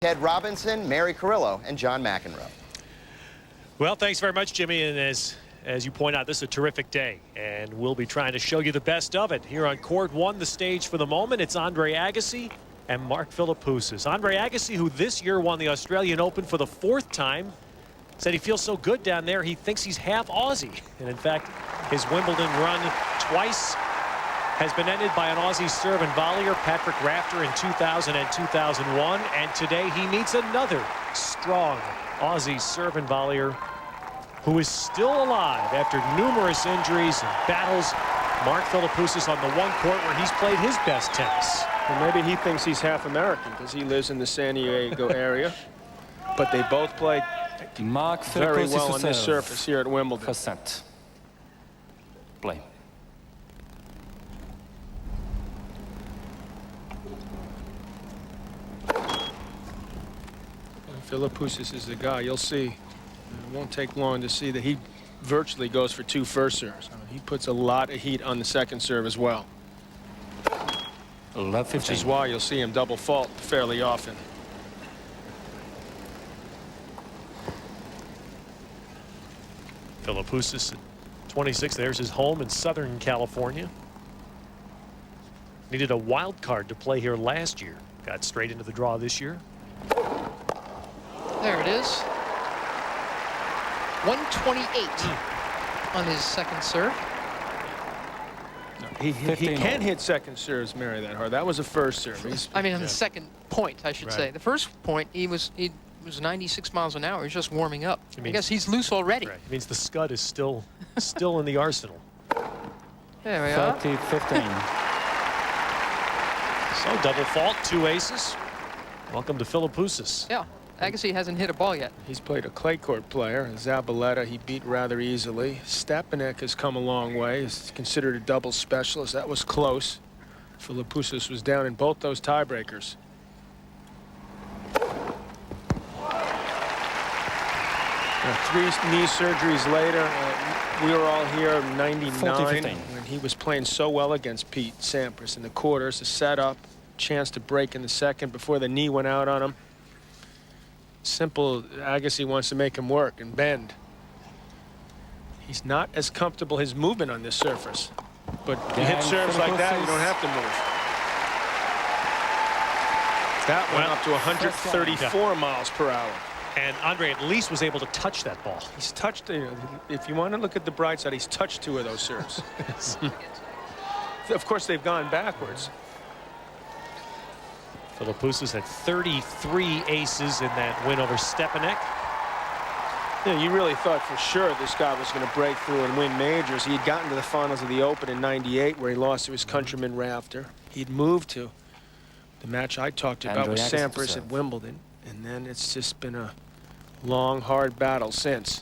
Ted Robinson, Mary Carrillo, and John McEnroe. Well, thanks very much, Jimmy. And as you point out, this is a terrific day, and we'll be trying to show you the best of it here on Court 1. The stage for the moment, it's Andre Agassi and Mark Philippoussis. Andre Agassi, who this year won the Australian Open for the 4th time, said he feels so good down there he thinks he's half Aussie. And in fact, his Wimbledon run twice has been ended by an Aussie serve and volleyer, Patrick Rafter, in 2000 and 2001. And today he meets another strong Aussie serve and volleyer who is still alive after numerous injuries and battles. Mark Philippoussis on the one court where he's played his best tennis. Well, maybe he thinks he's half American because he lives in the San Diego area. But they both played very well on this surface here at Wimbledon. Set. Play. Philippoussis is the guy. You'll see. It won't take long to see that he virtually goes for 2 first serves. I mean, he puts a lot of heat on the second serve as well. Which is why you'll see him double fault fairly often. Philippoussis at 26. There's his home in Southern California. Needed a wild card to play here last year. Got straight into the draw this year. There it is. 128 on his second serve. No, he can't hit second serves, Mary, that hard. That was a first serve. I mean, on the second point, I should say. The first point, he was 96 miles an hour. He's just warming up. I guess he's loose already. Right. It means the scud is still in the arsenal. There we are. 30-15. So double fault, 2 aces. Welcome to Philippoussis. Yeah. Agassi hasn't hit a ball yet. He's played a clay court player. Zabaleta he beat rather easily. Stepanek has come a long way. He's considered a double specialist. That was close. Philippoussis was down in both those tiebreakers. Three knee surgeries later, we were all here in '99 when he was playing so well against Pete Sampras in the quarters. A setup, chance to break in the second before the knee went out on him. Simple, Agassi wants to make him work and bend. He's not as comfortable his movement on this surface. But you hit serves like that, you don't have to move. That went up to 134 miles per hour. And Andre at least was able to touch that ball. He's touched, if you want to look at the bright side, he's touched 2 of those serves. Of course, they've gone backwards. Philippoussis had 33 aces in that win over Stepanek. Yeah, you really thought for sure this guy was going to break through and win majors. He had gotten to the finals of the Open in '98 where he lost to his countryman Rafter. He'd moved to the match I talked about with Sampras at Wimbledon. And then it's just been a long, hard battle since.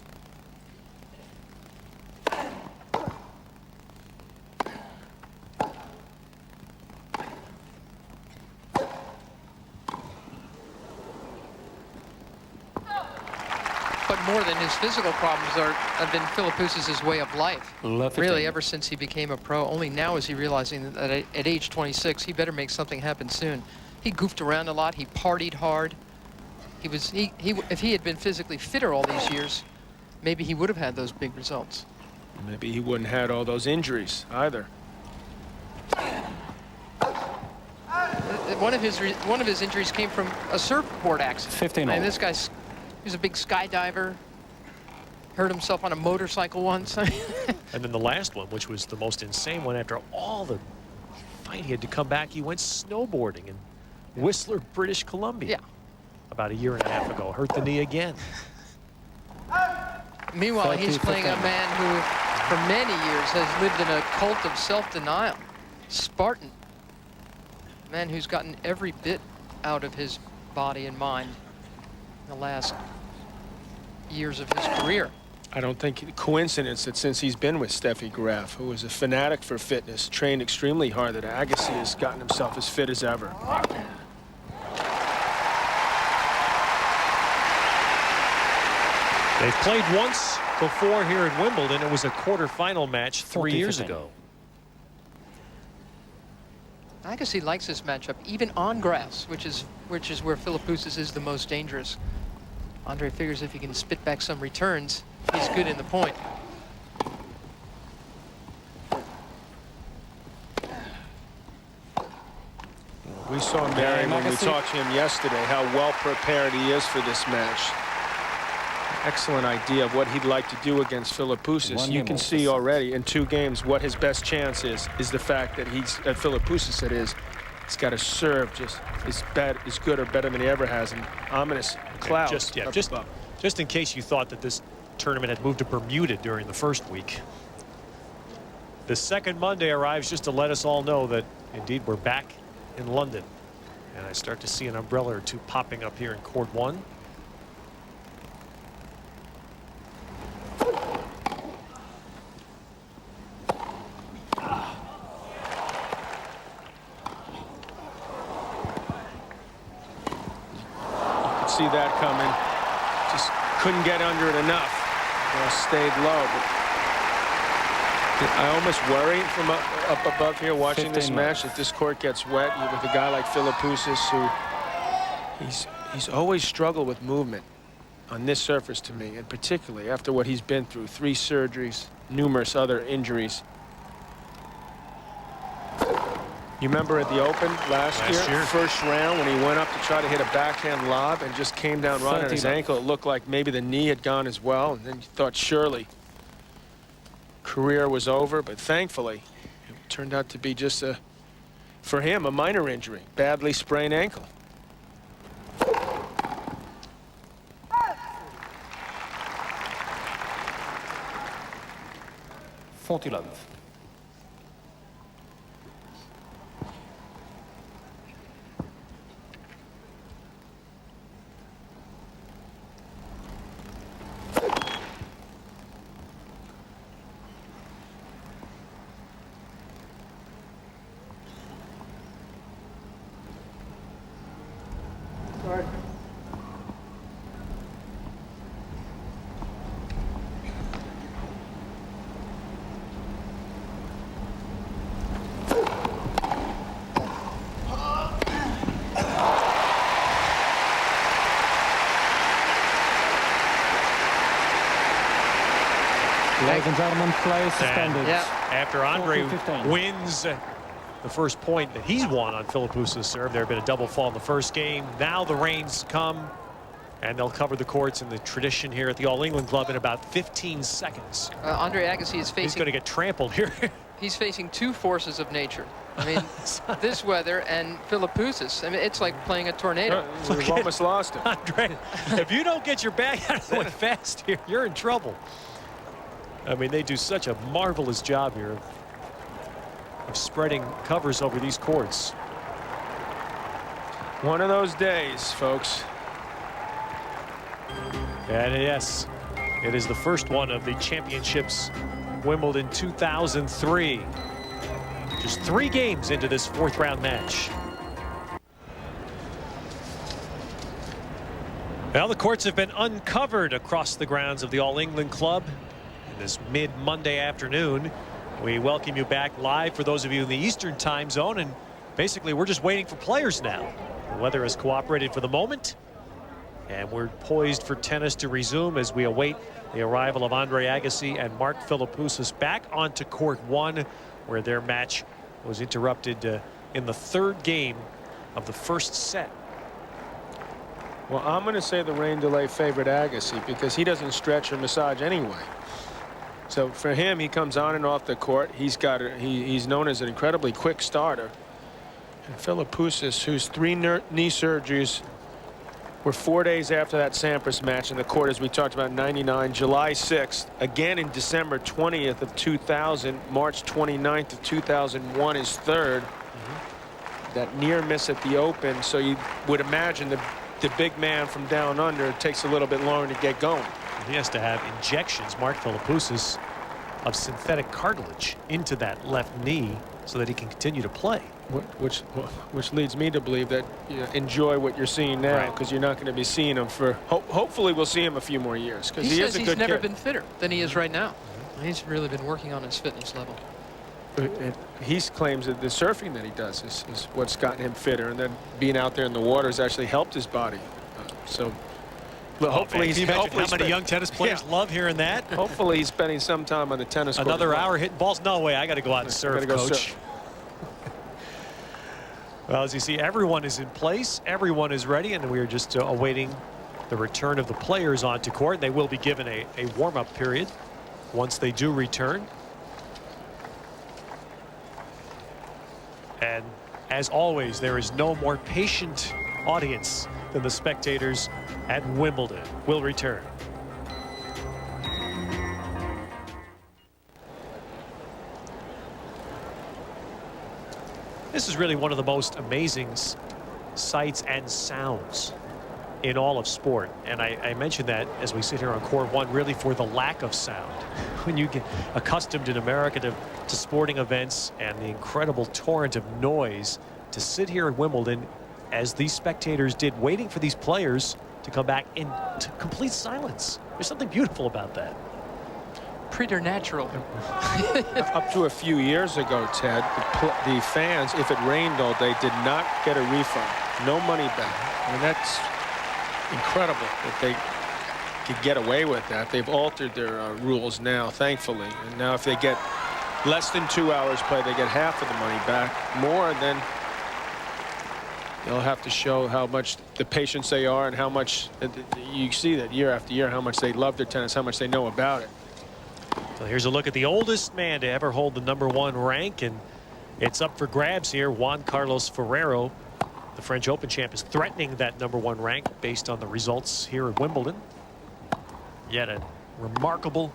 But more than his physical problems have been Philippoussis' way of life. Really, ever since he became a pro. Only now is he realizing that at age 26, he better make something happen soon. He goofed around a lot. He partied hard. If he had been physically fitter all these years, maybe he would have had those big results. Maybe he wouldn't have had all those injuries either. One of his injuries came from a surfboard accident. 15. And this guy's he's a big skydiver. Hurt himself on a motorcycle once. And then the last one, which was the most insane one, after all the fight he had to come back, he went snowboarding in Whistler, British Columbia. Yeah. About a year and a half ago, hurt the knee again. Meanwhile, he's playing a man who, for many years, has lived in a cult of self-denial. Spartan. A man who's gotten every bit out of his body and mind in the last years of his career. I don't think coincidence that since he's been with Steffi Graf, who is a fanatic for fitness, trained extremely hard, that Agassi has gotten himself as fit as ever. They've played once before here at Wimbledon. It was a quarterfinal match 3 years ago. Agassi likes this matchup, even on grass, which is where Philippoussis is the most dangerous. Andre figures if he can spit back some returns, he's good in the point. We saw Mary when we talked to him yesterday, how well prepared he is for this match. Excellent idea of what he'd like to do against Philippoussis. You can see already in 2 games what his best chance is the fact that Philippoussis he's got to serve just as good or better than he ever has. An ominous cloud. Just in case you thought that this tournament had moved to Bermuda during the first week. The second Monday arrives just to let us all know that indeed we're back in London. And I start to see an umbrella or two popping up here in court 1. See that coming. Just couldn't get under it enough. Stayed low. But I almost worry from up above here watching this match that this court gets wet with a guy like Philippoussis, who he's always struggled with movement on this surface to me, and particularly after what he's been through, 3 surgeries, numerous other injuries. You remember at the Open last year, first round, when he went up to try to hit a backhand lob and just came down right on his ankle. It looked like maybe the knee had gone as well, and then you thought surely career was over, but thankfully it turned out to be just for him, a minor injury, badly sprained ankle. $40. Ladies and gentlemen, play suspended. After Andre wins the first point that he's won on Philippoussis' serve, there had been a double fall in the first game. Now the rains come, and they'll cover the courts in the tradition here at the All England Club in about 15 seconds. Andre Agassi is facing... He's going to get trampled here. He's facing 2 forces of nature. I mean, this weather and Philippoussis. I mean, it's like playing a tornado. We've almost lost him. Andre, if you don't get your bag out of the way fast here, you're in trouble. I mean, they do such a marvelous job here of spreading covers over these courts. One of those days, folks. And yes, it is the first one of the championships, Wimbledon 2003. Just 3 games into this 4th round match. Well, the courts have been uncovered across the grounds of the All England Club this mid-Monday afternoon. We welcome you back live for those of you in the Eastern time zone, and basically we're just waiting for players now. The weather has cooperated for the moment, and we're poised for tennis to resume as we await the arrival of Andre Agassi and Mark Philippoussis back onto court 1, where their match was interrupted in the 3rd game of the first set. Well, I'm going to say the rain delay favored Agassi because he doesn't stretch or massage anyway. So for him, he comes on and off the court. He's known as an incredibly quick starter. And Philippoussis, whose 3 knee surgeries were 4 days after that Sampras match in the court, as we talked about, 99, July 6th, again in December 20th of 2000, March 29th of 2001 is 3rd. That near miss at the Open, so you would imagine the big man from down under, it takes a little bit longer to get going. He has to have injections, Mark Philippoussis, of synthetic cartilage into that left knee so that he can continue to play. Which leads me to believe that enjoy what you're seeing now, because you're not going to be seeing him for hopefully we'll see him a few more years, because he is a good kid. He's never been fitter than he is right now. He's really been working on his fitness level. He claims that the surfing that he does is what's gotten him fitter, and then being out there in the water has actually helped his body. Hopefully he's how many young tennis players love hearing that. Hopefully he's spending some time on the tennis court. Another hour hitting balls. No way. I got to go out and surf, coach. Well, as you see, everyone is in place. Everyone is ready, and we are just awaiting the return of the players onto court. They will be given a warm-up period once they do return. And as always, there is no more patient audience than the spectators at Wimbledon. Will return. This is really one of the most amazing sights and sounds in all of sport. And I mentioned that as we sit here on court one, really for the lack of sound. When you get accustomed in America to sporting events and the incredible torrent of noise, to sit here at Wimbledon as these spectators did, waiting for these players to come back into complete silence. There's something beautiful about that. Preternatural. Up to a few years ago, Ted, the fans, if it rained all day, did not get a refund. No money back. I mean, that's incredible that they could get away with that. They've altered their rules now, thankfully. And now if they get less than 2 hours play, they get half of the money back. More, then they'll have to show how much the patience they are and how much you see that year after year, how much they love their tennis, how much they know about it. So here's a look at the oldest man to ever hold the #1 rank, and it's up for grabs here. Juan Carlos Ferrero, the French Open champ, is threatening that #1 rank based on the results here at Wimbledon. Yet a remarkable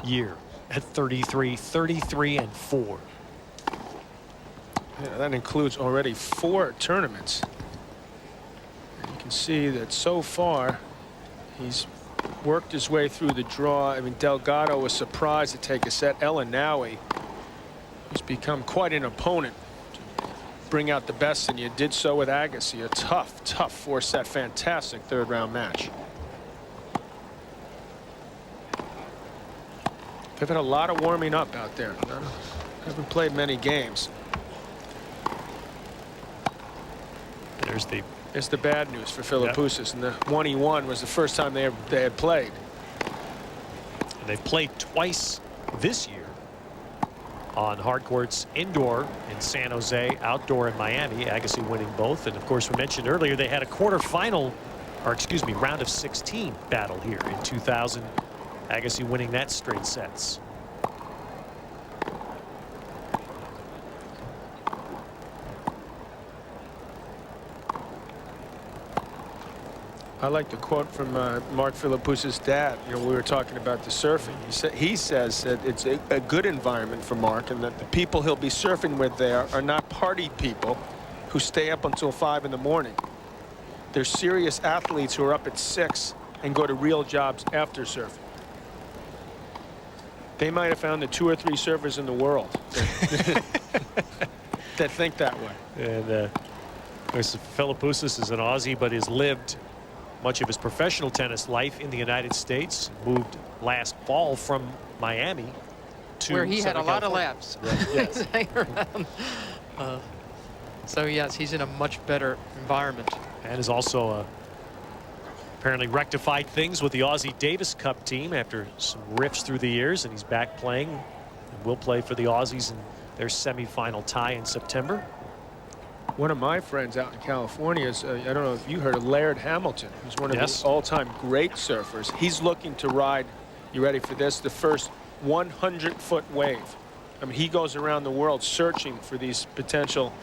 year at 33, 33 and 4. Yeah, that includes already 4 tournaments. And you can see that so far he's worked his way through the draw. I mean, Delgado was surprised to take a set. Elanawi, who's become quite an opponent to bring out the best in you, did so with Agassi. A tough 4-set, fantastic third-round match. They've had a lot of warming up out there. Haven't played many games. There's the bad news for Philippoussis. And the one he won was the first time they had played. And they've played twice this year on hard courts, indoor in San Jose, outdoor in Miami. Agassi winning both. And of course, we mentioned earlier they had a quarterfinal, or excuse me, round of 16 battle here in 2000. Agassi winning that straight sets. I like the quote from Mark Philippoussis' dad. You know, we were talking about the surfing. He says that it's a good environment for Mark, and that the people he'll be surfing with there are not party people who stay up until 5 in the morning. They're serious athletes who are up at 6 and go to real jobs after surfing. They might have found the 2 or 3 surfers in the world that think that way. And Philippoussis is an Aussie, but has lived much of his professional tennis life in the United States. Moved last fall from Miami to where he had a lot of laps. Yes. So yes, he's in a much better environment. And has also apparently rectified things with the Aussie Davis Cup team after some rifts through the years, and he's back playing and will play for the Aussies in their semifinal tie in September. One of my friends out in California is, I don't know if you heard of Laird Hamilton, who's one of the all-time great surfers. He's looking to ride, you ready for this, the first 100-foot wave. I mean, he goes around the world searching for these potential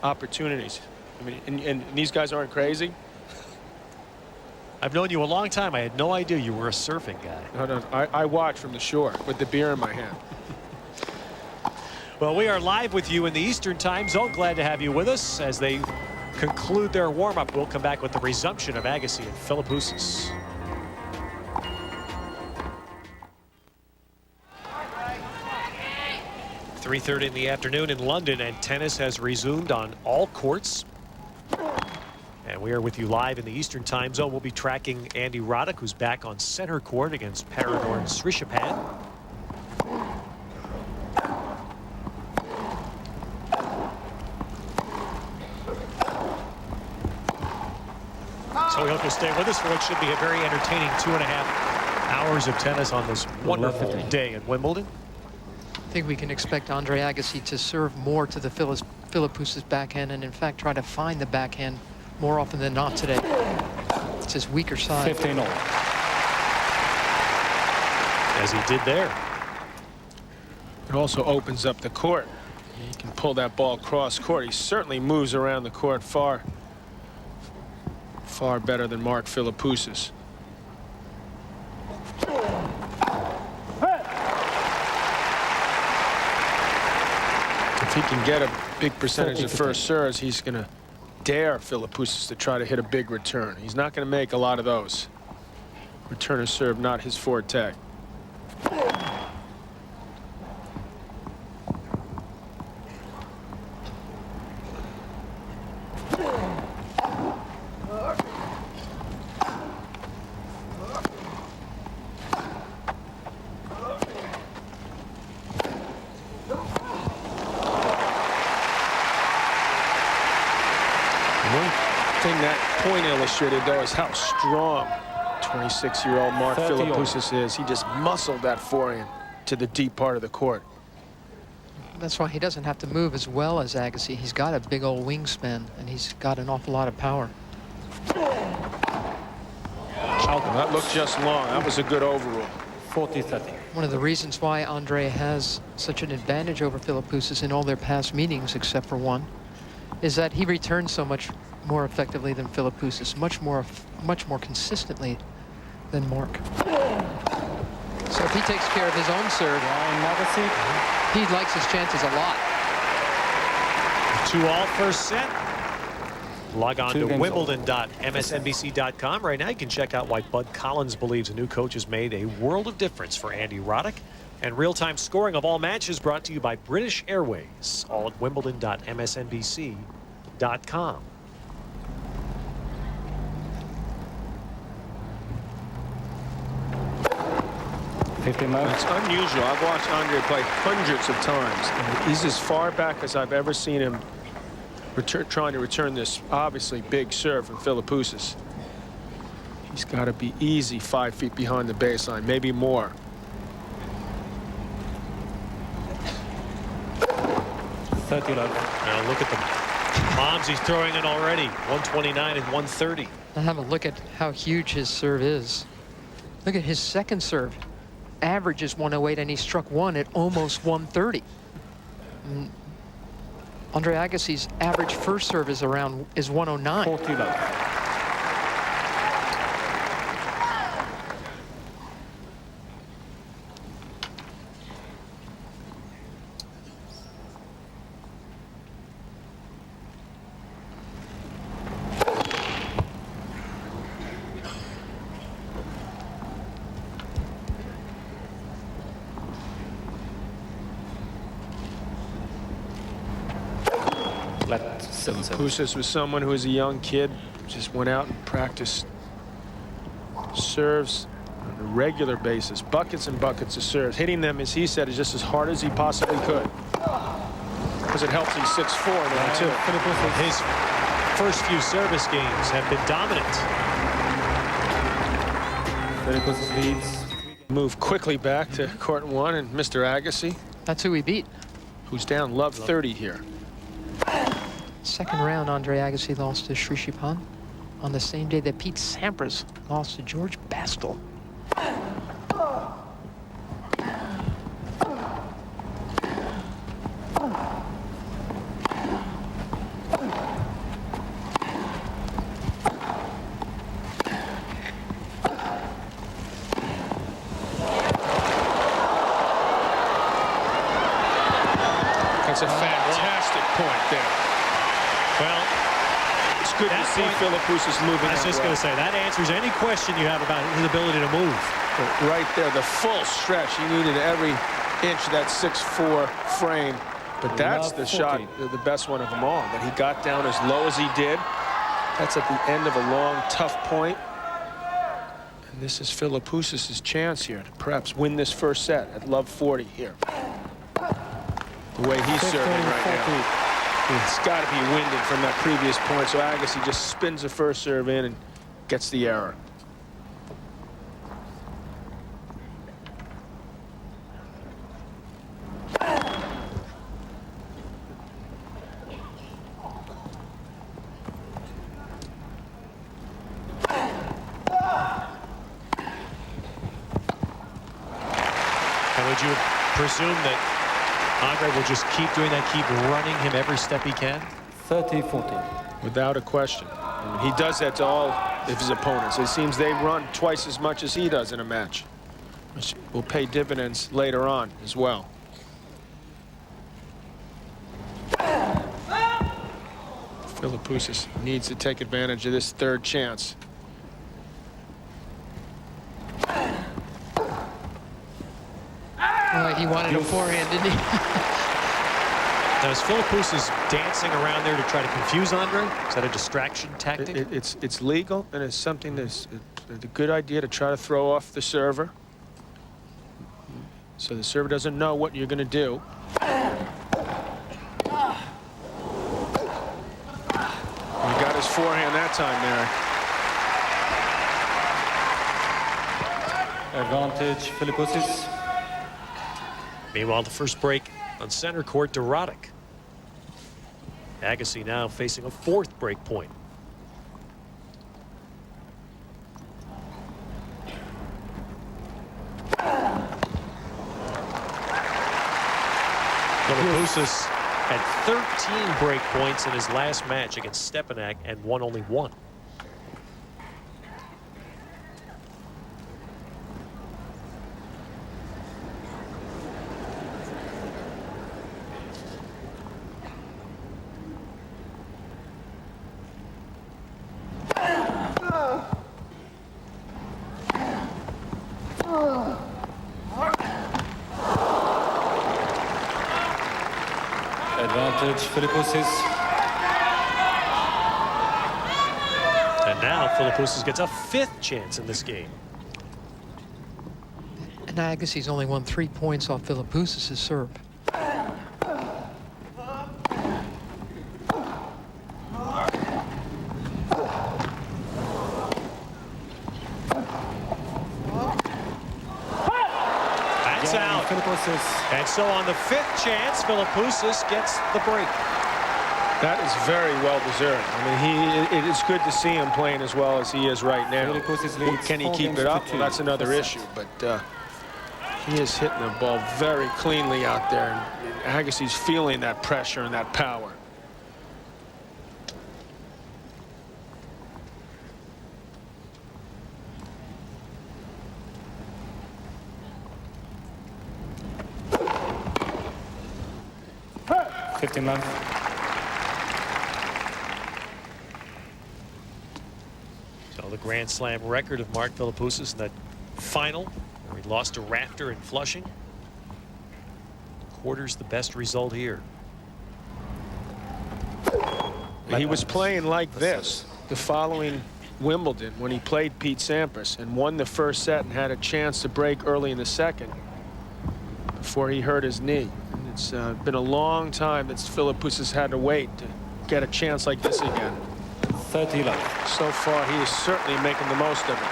opportunities. I mean, and these guys aren't crazy. I've known you a long time. I had no idea you were a surfing guy. No, I watch from the shore with the beer in my hand. Well, we are live with you in the Eastern Time Zone. Glad to have you with us as they conclude their warm-up. We'll come back with the resumption of Agassi and Philippoussis. .30 in the afternoon in London, and tennis has resumed on all courts. And we are with you live in the Eastern Time Zone. We'll be tracking Andy Roddick, who's back on center court against Paradorn Srishapan. So we hope you'll stay with us for what should be a very entertaining 2.5 hours of tennis on this wonderful day at Wimbledon. I think we can expect Andre Agassi to serve more to the Philippoussis backhand, and in fact try to find the backhand more often than not today. It's his weaker side. 15-all. As he did there. It also opens up the court. He can pull that ball cross court. He certainly moves around the court far better than Mark Philippoussis. If he can get a big percentage of first serves, he's going to dare Philippoussis to try to hit a big return. He's not going to make a lot of those. Return of serve, not his forte. Thing that point illustrated, though, is how strong 26-year-old Mark Philippoussis is. He just muscled that forehand to the deep part of the court. That's why he doesn't have to move as well as Agassi. He's got a big old wingspan, and he's got an awful lot of power. That looked just long. That was a good overrule. 40-30. One of the reasons why Andre has such an advantage over Philippoussis in all their past meetings, except for one, is that he returns so much more effectively than Philippoussis, much more consistently than Mark. So if he takes care of his own serve, he likes his chances a lot. 2-all first set. Log on to wimbledon.msnbc.com. Right now you can check out why Bud Collins believes a new coach has made a world of difference for Andy Roddick. And real-time scoring of all matches brought to you by British Airways. All at wimbledon.msnbc.com. It's unusual. I've watched Andre play hundreds of times, and he's as far back as I've ever seen him trying to return this obviously big serve from Philippoussis. He's got to be easy 5 feet behind the baseline, maybe more. 30 love. Now look at the bombs he's throwing in already. 129 and 130. Now have a look at how huge his serve is. Look at his second serve. Average is 108, and he struck one at almost 130. Andre Agassi's average first serve is 109. 40 love. Philippoussis was someone who was a young kid, just went out and practiced serves on a regular basis, buckets and buckets of serves, hitting them, as he said, is just as hard as he possibly could, because it helps he's 6'4" now too. His first few service games have been dominant. Philippoussis leads. Move quickly back to court one, and Mr. Agassi, That's who he beat. who's down love 30 here. Second round, Andre Agassi lost to Srishipan on the same day that Pete Sampras lost to George Bastel. That's a fantastic point there. Well, it's good to see Philippoussis moving. I was just going to say, that answers any question you have about his ability to move. But right there, the full stretch. He needed every inch of that 6'4" frame. But that's the shot, the best one of them all. That he got down as low as he did. That's at the end of a long, tough point. And this is Philippoussis' chance here to perhaps win this first set at love 40 here. The way he's serving right now. It's got to be winded from that previous point, so Agassi just spins the first serve in and gets the error. And would you presume that Andre will just keep doing that, keep running him every step he can? 30-14. Without a question. I mean, he does that to all of his opponents. It seems they run twice as much as he does in a match, which will pay dividends later on as well. Philippoussis needs to take advantage of this third chance. He wanted a forehand, didn't he? Now, is Philippoussis dancing around there to try to confuse Andre? Is that a distraction tactic? It's legal, and it's something that's a good idea to try to throw off the server, so the server doesn't know what you're going to do. He got his forehand that time, Mary. Advantage, Philippoussis. Meanwhile, the first break on center court to Roddick. Agassi now facing a fourth break point. Philippoussis had 13 break points in his last match against Stepanek and won only one. Advantage, Philippoussis. And now Philippoussis gets a fifth chance in this game. And Agassi's only won 3 points off Philippoussis' serve. That's out. Philippoussis. And so on the fifth chance, Philippoussis gets the break. That is very well deserved. I mean, it is good to see him playing as well as he is right now. Can he keep it up? Well, that's another issue. But he is hitting the ball very cleanly out there, and Agassi's feeling that pressure and that power. Love. So the Grand Slam record of Mark Philippoussis in that final, where he lost to Rafter in Flushing. Quarters the best result here. He was playing like this the following Wimbledon when he played Pete Sampras and won the first set and had a chance to break early in the second before he hurt his knee. It's been a long time that Philippoussis had to wait to get a chance like this again. 30 love. So far, he is certainly making the most of it.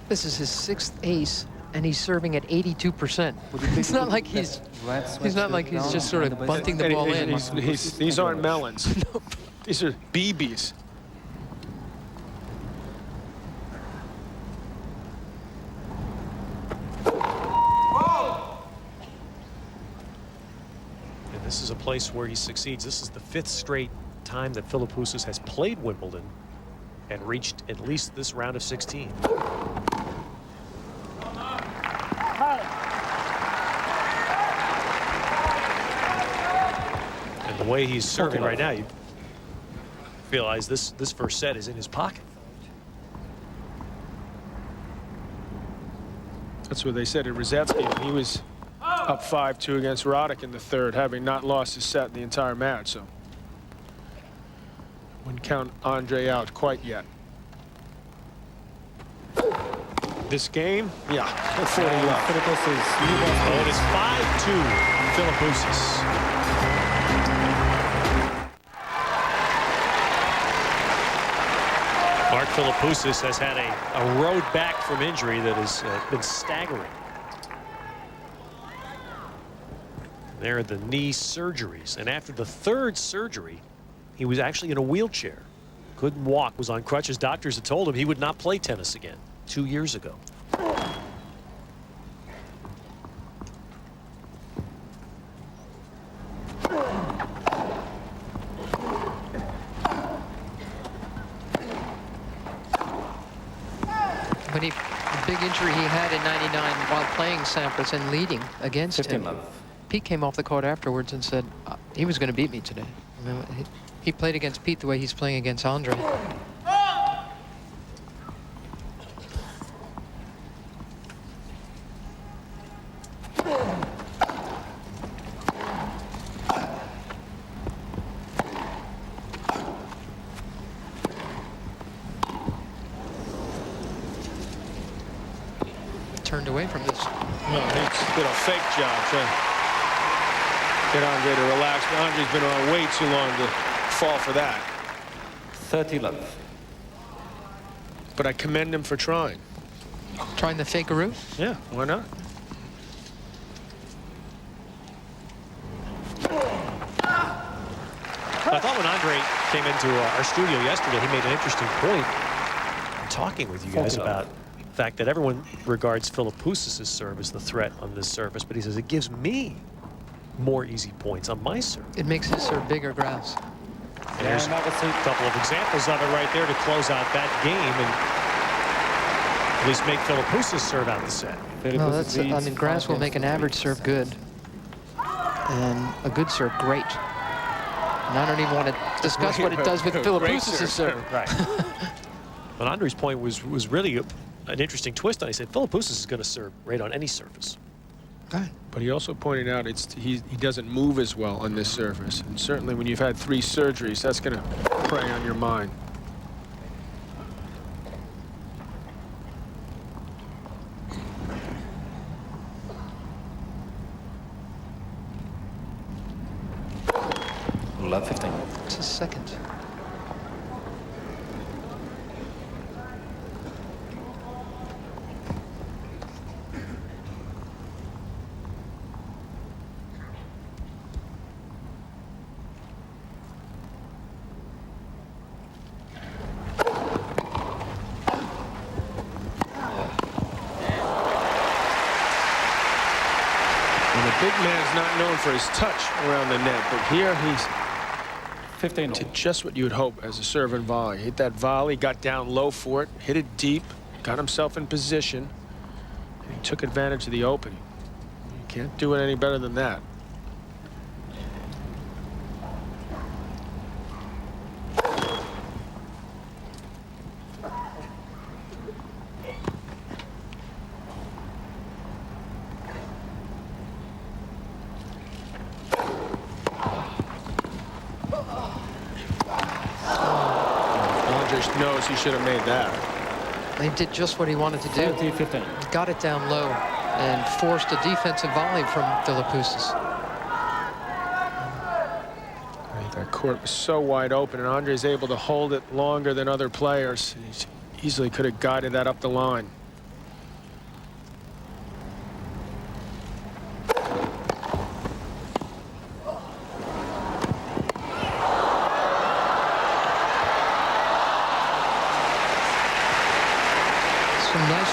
This is his 6th ace, and he's serving at 82%. It's not like he's just sort of bunting the ball in. These aren't melons. These are BBs. This is a place where he succeeds. This is the 5th straight time that Philippoussis has played Wimbledon and reached at least this round of 16. And the way he's serving right now, you realize this first set is in his pocket. That's what they said at Rosetsky. He was up 5-2 against Roddick in the third, having not lost his set the entire match, so wouldn't count Andre out quite yet. This game, yeah, 40 left. Oh, it is 5-2 Philippoussis. Mark Philippoussis has had a road back from injury that has been staggering. There are the knee surgeries, and after the third surgery, he was actually in a wheelchair. Couldn't walk, was on crutches. Doctors had told him he would not play tennis again 2 years ago. But the big injury he had in '99 while playing Sampras and leading against him. Pete came off the court afterwards and said he was going to beat me today. I mean, he played against Pete the way he's playing against Andre. Turned away from this. No, he did a fake job to get Andre to relax. But Andre's been around way too long to fall for that. 30 love. But I commend him for trying. Trying the fakearoo? Yeah, why not? I thought when Andre came into our studio yesterday, he made an interesting point talking with you guys about the fact that everyone regards Philippoussis' serve as the threat on this surface, but he says it gives me more easy points on my serve. It makes his serve bigger grass. And there's a couple of examples of it right there to close out that game and at least make Philippoussis serve out the set. Well, that's, I mean, grass will make an average serve good and a good serve great. And I don't even want to discuss what it does with Philippoussis' serve. Right. But Andre's point was really an interesting twist on it. He said Philippoussis is going to serve right on any surface. Right. But he also pointed out he doesn't move as well on this surface. And certainly when you've had 3 surgeries, that's going to prey on your mind. Love 15. It's his second. Big man's not known for his touch around the net, but here he's 15. to just what you would hope as a serve and volley. Hit that volley, got down low for it, hit it deep, got himself in position, and he took advantage of the opening. You can't do it any better than that. Knows he should have made that. He did just what he wanted to do. 15. Got it down low and forced a defensive volley from Philippoussis. That court was so wide open, and Andre's able to hold it longer than other players. He easily could have guided that up the line.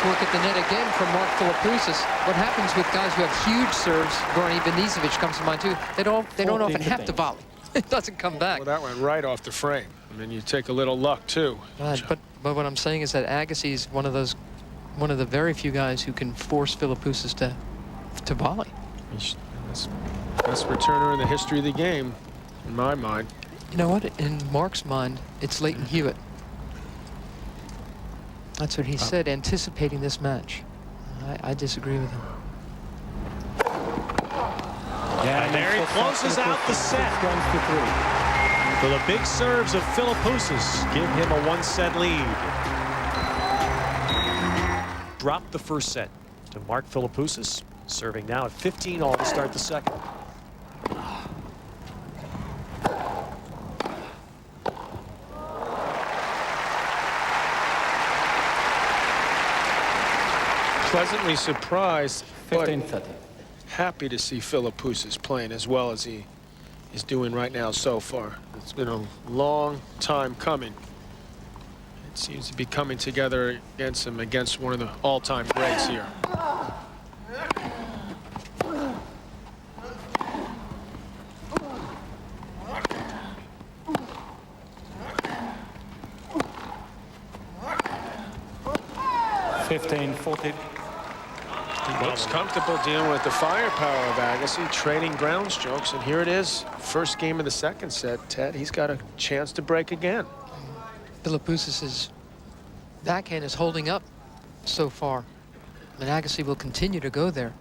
Work at the net again from Mark Philippoussis. What happens with guys who have huge serves, Goran Ivanisevic comes to mind too, they don't often have to volley. It doesn't come back. Well, that went right off the frame. I mean, you take a little luck too. But what I'm saying is that Agassi is one of the very few guys who can force Philippoussis to volley. He's best returner in the history of the game, in my mind. You know what? In Mark's mind, it's Leighton Hewitt. That's what he said, anticipating this match. I disagree with him. Yeah, and there he closes out the set. For the big serves of Philippoussis, give him a 1-set lead. Dropped the first set to Mark Philippoussis, serving now at 15-all to start the second. Pleasantly surprised, but 15-30. happy to see Philippoussis playing as well as he is doing right now so far. It's been a long time coming. It seems to be coming together against him, against one of the all-time greats here. He looks comfortable dealing with the firepower of Agassi, trading ground strokes, and here it is. First game of the second set, Ted. He's got a chance to break again. Philippoussis' backhand is holding up so far. And Agassi will continue to go there.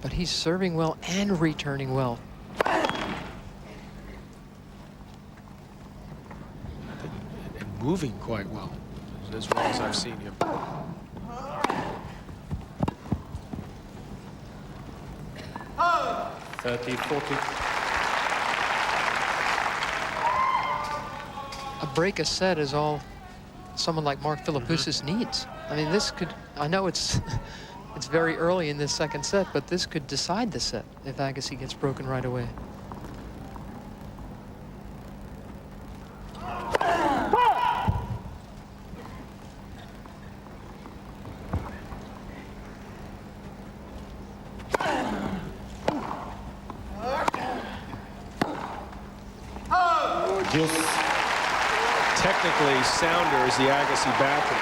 But he's serving well and returning well. And moving quite well as I've seen him. A break a set is all someone like Mark Philippoussis needs. I mean, this could, I know it's very early in this second set, but this could decide the set if Agassi gets broken right away. Technically sounder is the Agassi backhand.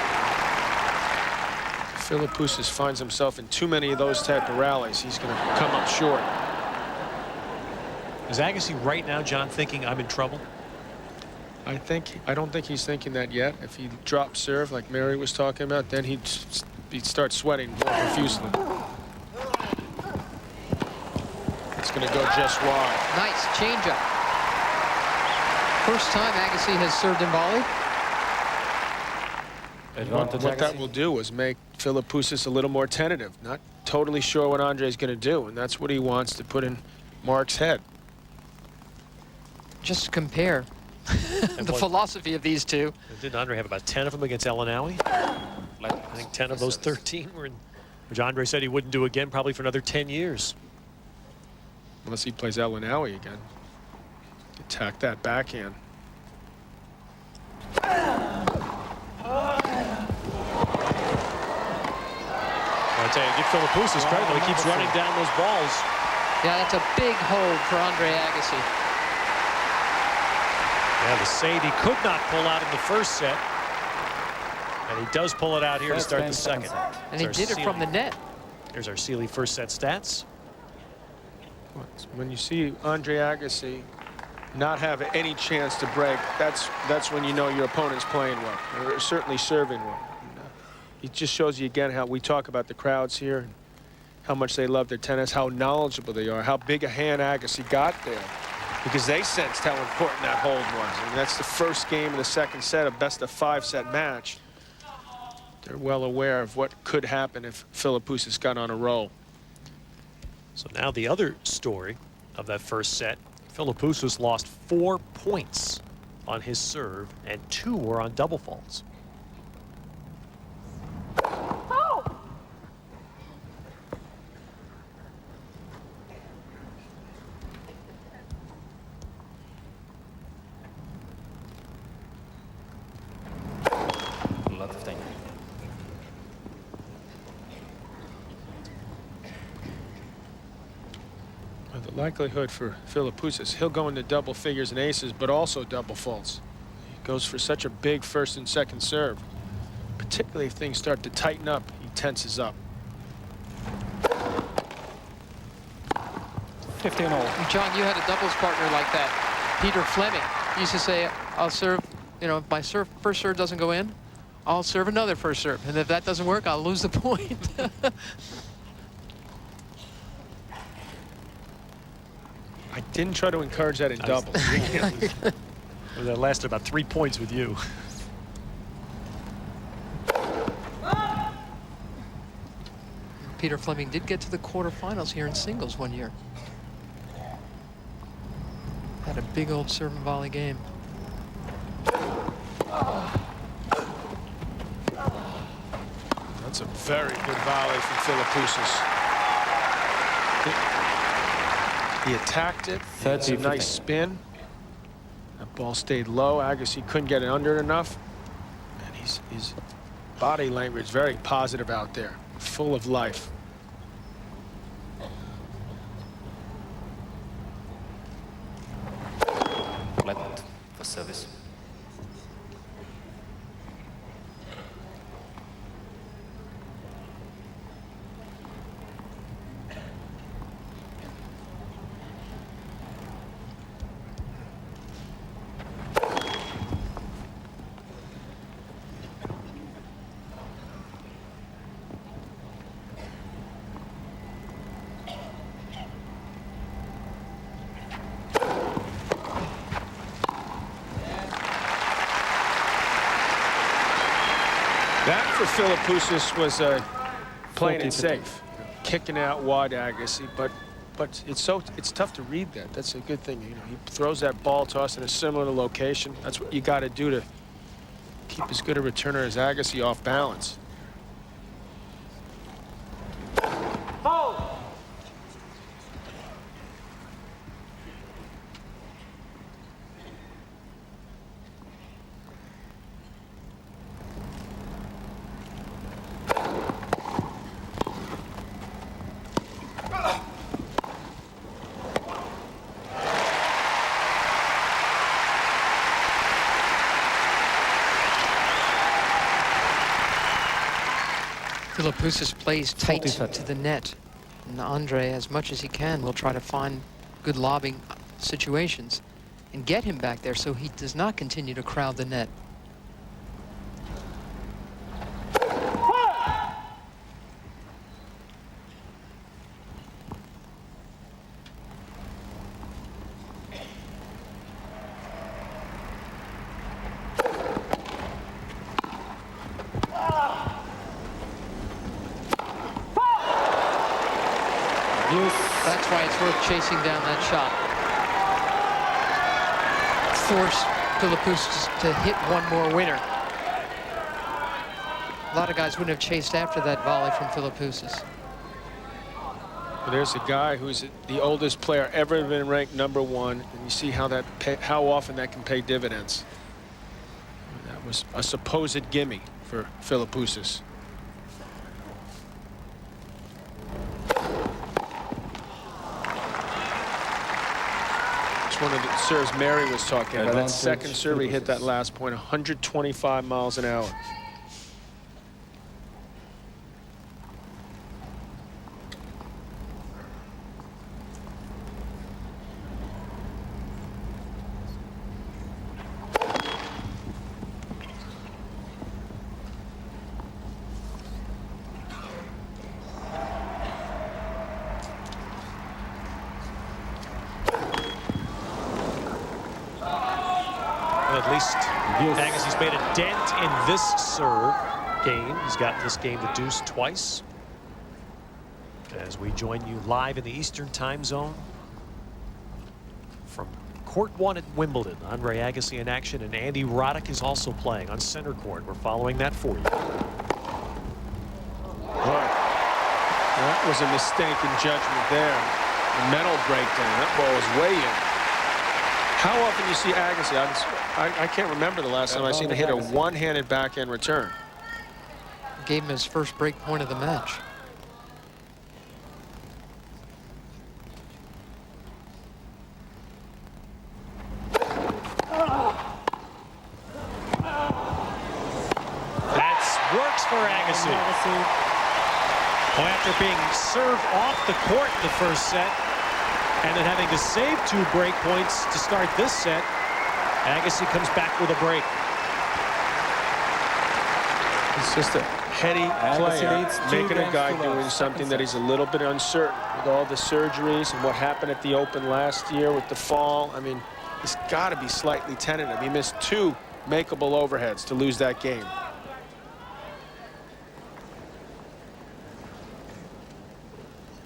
Philippoussis finds himself in too many of those type of rallies. He's going to come up short. Is Agassi right now, John, thinking I'm in trouble? I don't think he's thinking that yet. If he drops serve like Mary was talking about, then he'd start sweating more profusely. It's going to go just wide. Nice changeup. First time Agassi has served in volley. What that will do is make Philippoussis a little more tentative, not totally sure what Andre's going to do, and that's what he wants to put in Mark's head. Just to compare the philosophy of these two. Didn't Andre have about 10 of them against Elanawi? I think 10 of those 13 were in, which Andre said he wouldn't do again probably for another 10 years. Unless he plays Elanawi again. Attack that backhand. I tell you, give Philippoussis credit though. He keeps running down those balls. Yeah, that's a big hold for Andre Agassi. Yeah, the save he could not pull out in the first set. And he does pull it out here to start the second. And he did it from the net. Here's our Sealy first set stats. When you see Andre Agassi not have any chance to break, that's when you know your opponent's playing well, or certainly serving well. It just shows you again how we talk about the crowds here, how much they love their tennis, how knowledgeable they are, how big a hand Agassi got there, because they sensed how important that hold was. I mean, that's the first game of the second set, a best-of-5 set match. They're well aware of what could happen if Philippoussis got on a roll. So now the other story of that first set, Philippoussis lost 4 points on his serve, and 2 were on double faults. The likelihood for Philippoussis, he'll go into double figures and aces, but also double faults. He goes for such a big first and second serve. Particularly if things start to tighten up, he tenses up. 15-all. John, you had a doubles partner like that. Peter Fleming used to say, I'll serve, you know, if my first serve doesn't go in, I'll serve another first serve. And if that doesn't work, I'll lose the point. I didn't try to encourage that in doubles. That lasted about 3 points with you. Peter Fleming did get to the quarterfinals here in singles one year. Had a big old serve and volley game. That's a very good volley from Philippoussis. He attacked it. It's a nice spin. That ball stayed low. Agassi couldn't get it under it enough. And his body language very positive out there, full of life. Left for service. That for Philippoussis was playing it safe, kicking out wide Agassi, but it's tough to read that. That's a good thing, you know. He throws that ball toss in a similar location. That's what you got to do to keep as good a returner as Agassi off balance. Philippoussis plays tight to the net, and Andre, as much as he can, will try to find good lobbing situations and get him back there so he does not continue to crowd the net. That's why it's worth chasing down that shot. Force Philippoussis to hit one more winner. A lot of guys wouldn't have chased after that volley from Philippoussis. Well, there's a guy who's the oldest player ever been ranked #1, and you see how often that can pay dividends. That was a supposed gimme for Philippoussis. One of the serves Mary was talking about. That second serve he hit that last point, 125 miles an hour. At least Agassi's made a dent in this serve game. He's got this game to deuce twice. As we join you live in the Eastern time zone from court 1 at Wimbledon. Andre Agassi in action, and Andy Roddick is also playing on center court. We're following that for you. That was a mistake in judgment there. A mental breakdown. That ball was way in. How often you see Agassi? I can't remember the last time I seen him hit a one-handed backhand return. Gave him his first break point of the match. That works for Agassi. Well, after being served off the court in the first set, and then having to save 2 break points to start this set, Agassi comes back with a break. It's just a heady player, making a guy doing something that he's a little bit uncertain with all the surgeries and what happened at the Open last year with the fall. I mean, he's got to be slightly tentative. He missed 2 makeable overheads to lose that game.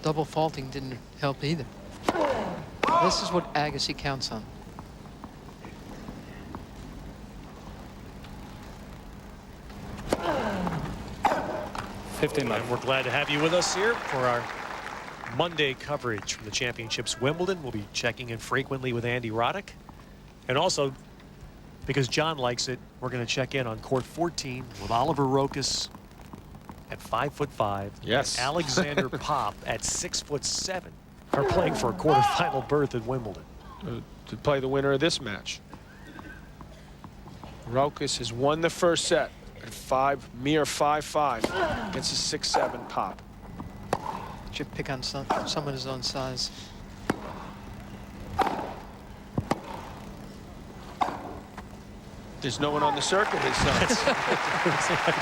Double faulting didn't help either. This is what Agassi counts on. 15 love. And we're glad to have you with us here for our Monday coverage from the championships. Wimbledon. We'll be checking in frequently with Andy Roddick. And also, because John likes it, we're going to check in on court 14 with Oliver Rokas at 5'5". Yes. And Alexander Pop at 6'7" are playing for a quarterfinal berth at Wimbledon. To play the winner of this match. Rokas has won the first set at mere 5'5" against a 6'7" Pop. Should pick on someone his own size. There's no one on the circuit his size.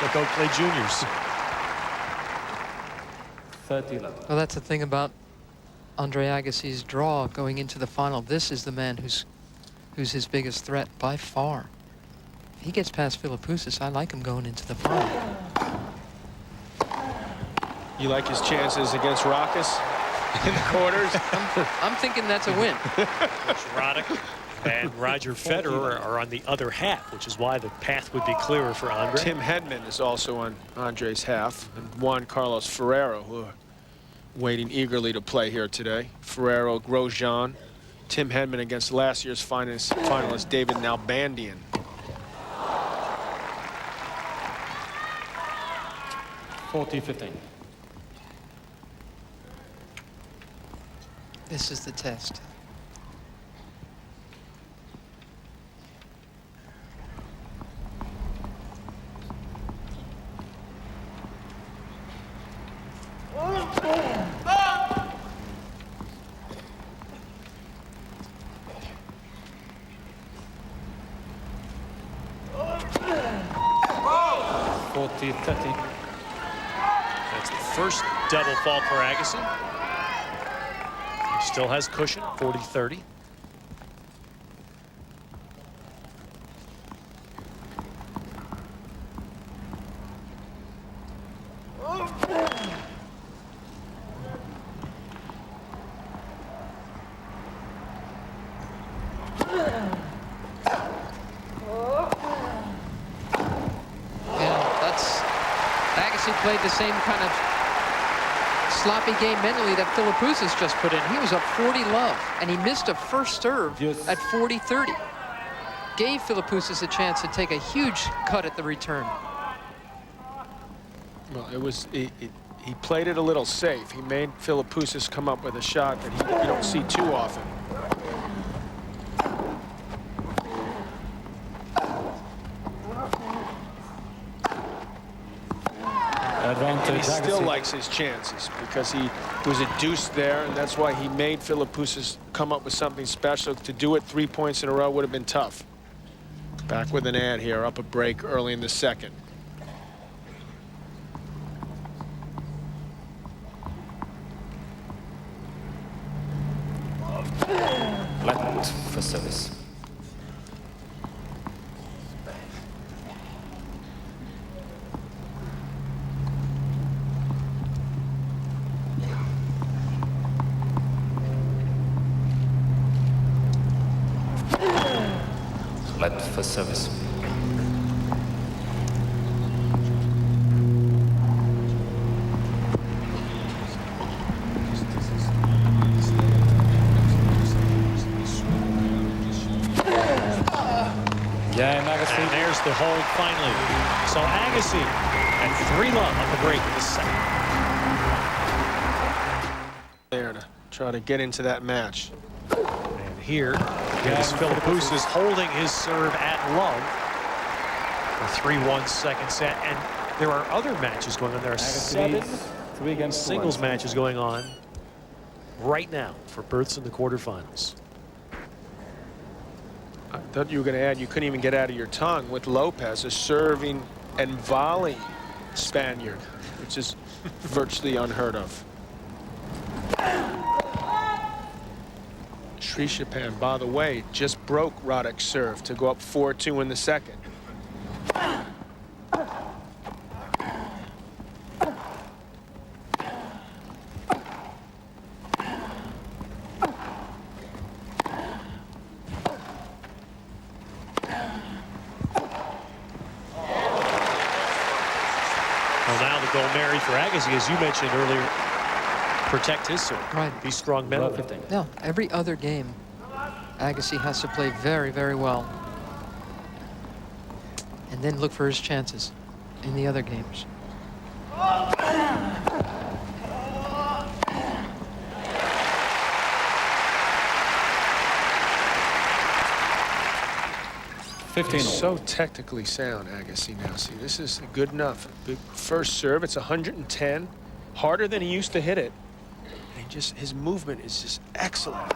They'll go play juniors. 30 love. Well, that's the thing about Andre Agassi's draw going into the final. This is the man who's his biggest threat by far. If he gets past Philippoussis, I like him going into the final. You like his chances against Rokas in the quarters? I'm thinking that's a win. Roddick and Roger Federer are on the other half, which is why the path would be clearer for Andre. Tim Hedman is also on Andre's half, and Juan Carlos Ferrero, who are waiting eagerly to play here today. Ferrero, Grosjean, Tim Hedman against last year's finalist David Nalbandian. $40-15. This is the test. That's the first double fault for Agassi. He still has cushion, 40-30. Played the same kind of sloppy game mentally that Philippoussis just put in. He was up 40 love, and he missed a first serve at 40-30. Gave Philippoussis a chance to take a huge cut at the return. Well, it was he played it a little safe. He made Philippoussis come up with a shot that you don't see too often. And he still likes his chances because he was a deuce there, and that's why he made Philippoussis come up with something special. To do it 3 points in a row would have been tough. Back with an ad here, up a break early in the second. Left for service. Left for service. And there's the hold finally. So Agassi at 3 love on the break in the second. There to try to get into that match. And here is Philippoussis holding his serve at love. The 3-1 second set. And there are other matches going on. There are 7 singles matches going on right now for berths in the quarterfinals. I thought you were going to add you couldn't even get out of your tongue with Lopez, a serving and volley Spaniard, which is virtually unheard of. Srishapan, by the way, just broke Roddick's serve to go up 4-2 in the second. Well, now the goal, Mary, for Agassi, as you mentioned earlier, protect his serve. Right. Be strong mentally. No, every other game, Agassi has to play very, very well. And then look for his chances in the other games. He's so technically sound, Agassi, now. See, this is good enough. Big first serve, it's 110. Harder than he used to hit it. And his movement is just excellent.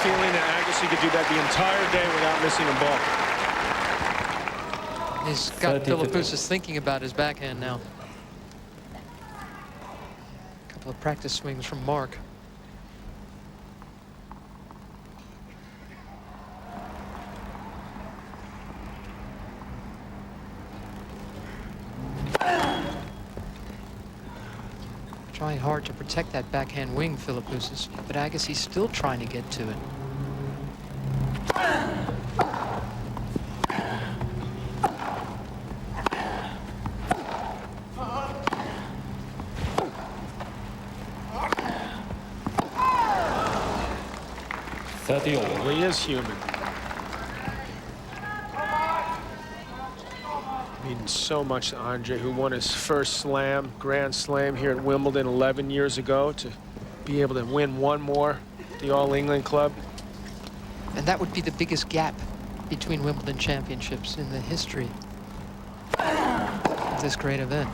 Feeling that Agassi could do that the entire day without missing a ball. He's got Philippoussis thinking about his backhand now. A couple of practice swings from Mark. Trying hard to protect that backhand wing, Philippoussis, but Agassi's still trying to get to it. Well, he is human. Means so much to Andre, who won his first Grand Slam here at Wimbledon 11 years ago, to be able to win one more at the All England Club. And that would be the biggest gap between Wimbledon championships in the history of this great event.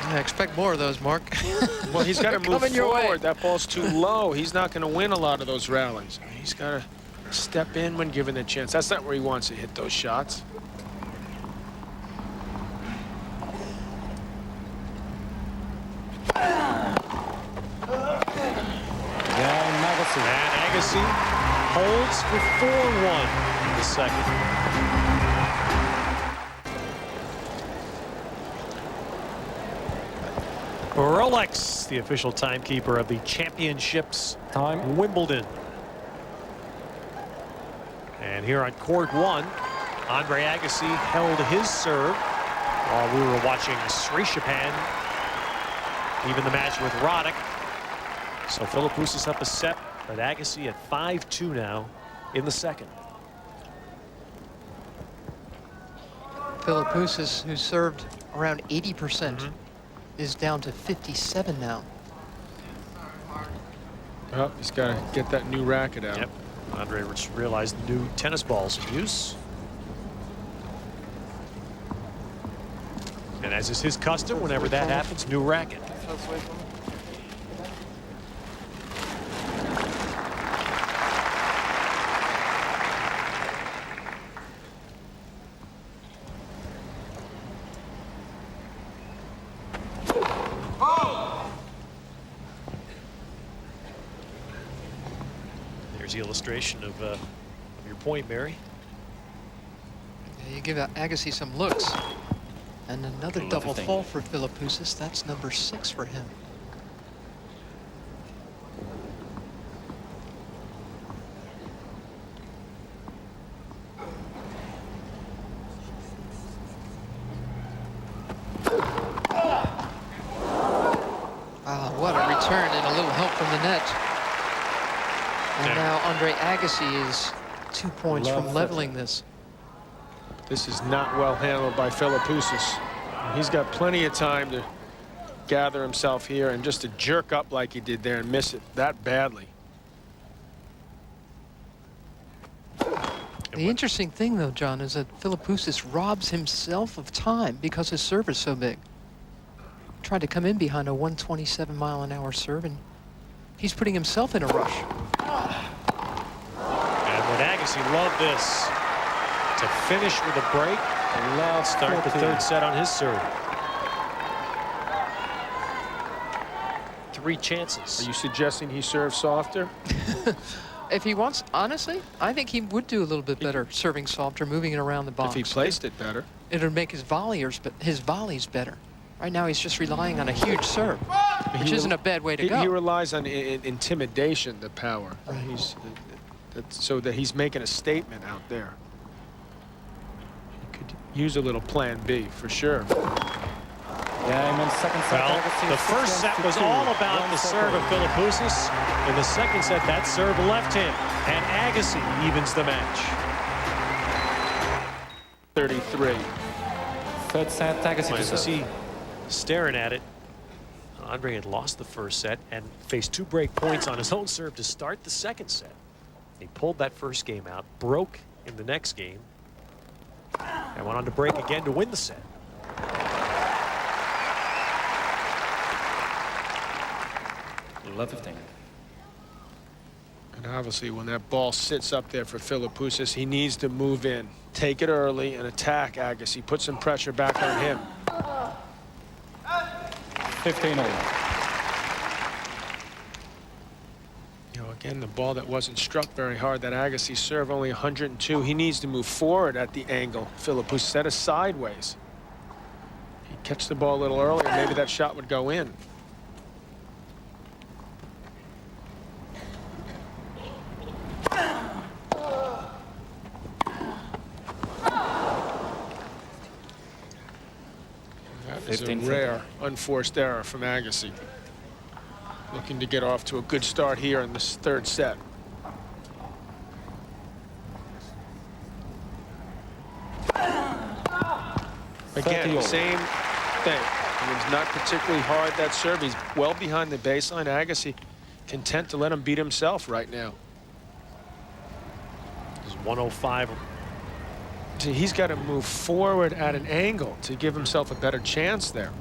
I expect more of those, Mark. Well, he's got to move your way. forward. That ball's too low. He's not going to win a lot of those rallies. He's got to step in when given a chance. That's not where he wants to hit those shots. And Agassi holds for 4-1 in the second. Rolex, the official timekeeper of the championships, Wimbledon. And here on court 1, Andre Agassi held his serve while we were watching Srishapan even the match with Roddick. So Philippoussis up a set, but Agassi at 5-2 now in the second. Philippoussis, who served around 80%, is down to 57 now. Well, he's got to get that new racket out. Yep. Andre realized the new tennis balls in use. And as is his custom, whenever that happens, new racket. There's the illustration of your point, Mary. Yeah, you give Agassi some looks. And another double fall for Philippoussis. That's number 6 for him. What a return and a little help from the net. And now Andre Agassi is 2 points from leveling this. This is not well handled by Philippoussis. He's got plenty of time to gather himself here and just to jerk up like he did there and miss it that badly. The interesting thing, though, John, is that Philippoussis robs himself of time because his serve is so big. Tried to come in behind a 127-mile-an-hour serve, and he's putting himself in a rush. And would Agassi love this? To finish with a break and start the third set on his serve. 3 chances. Are you suggesting he serves softer? If he wants, honestly, I think he would do a little bit better serving softer, moving it around the box. If he placed it better. It would make his volleys better. Right now, he's just relying on a huge serve, which isn't a bad way to go. He relies on intimidation, the power. Right. So that he's making a statement out there. He could use a little plan B, for sure. Well, the first set was all about the serve of Philippoussis. In the second set, that serve left him, and Agassi evens the match. 33. Third set, Agassi to serve. Agassi staring at it. Andre had lost the first set and faced 2 break points on his own serve to start the second set. He pulled that first game out, broke in the next game, and went on to break again to win the set. 11-15. And obviously, when that ball sits up there for Philippoussis, he needs to move in, take it early, and attack Agassi. Put some pressure back on him. 15-all. Again, the ball that wasn't struck very hard, that Agassi serve, only 102. He needs to move forward at the angle. Philippoussis set us sideways. He'd catch the ball a little earlier, maybe that shot would go in. That is a rare, unforced error from Agassi. Looking to get off to a good start here in this third set. Again, same thing. It's not particularly hard, that serve. He's well behind the baseline. Agassi content to let him beat himself right now. This is 105. He's got to move forward at an angle to give himself a better chance there.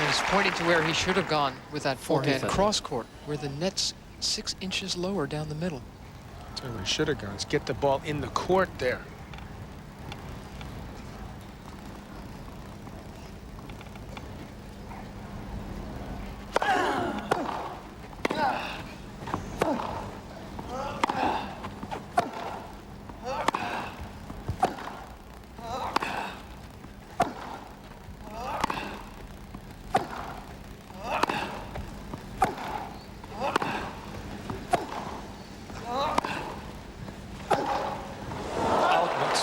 He's pointing to where he should have gone with that forehand cross court, where the net's 6 inches lower down the middle. That's where he should have gone. Is get the ball in the court there.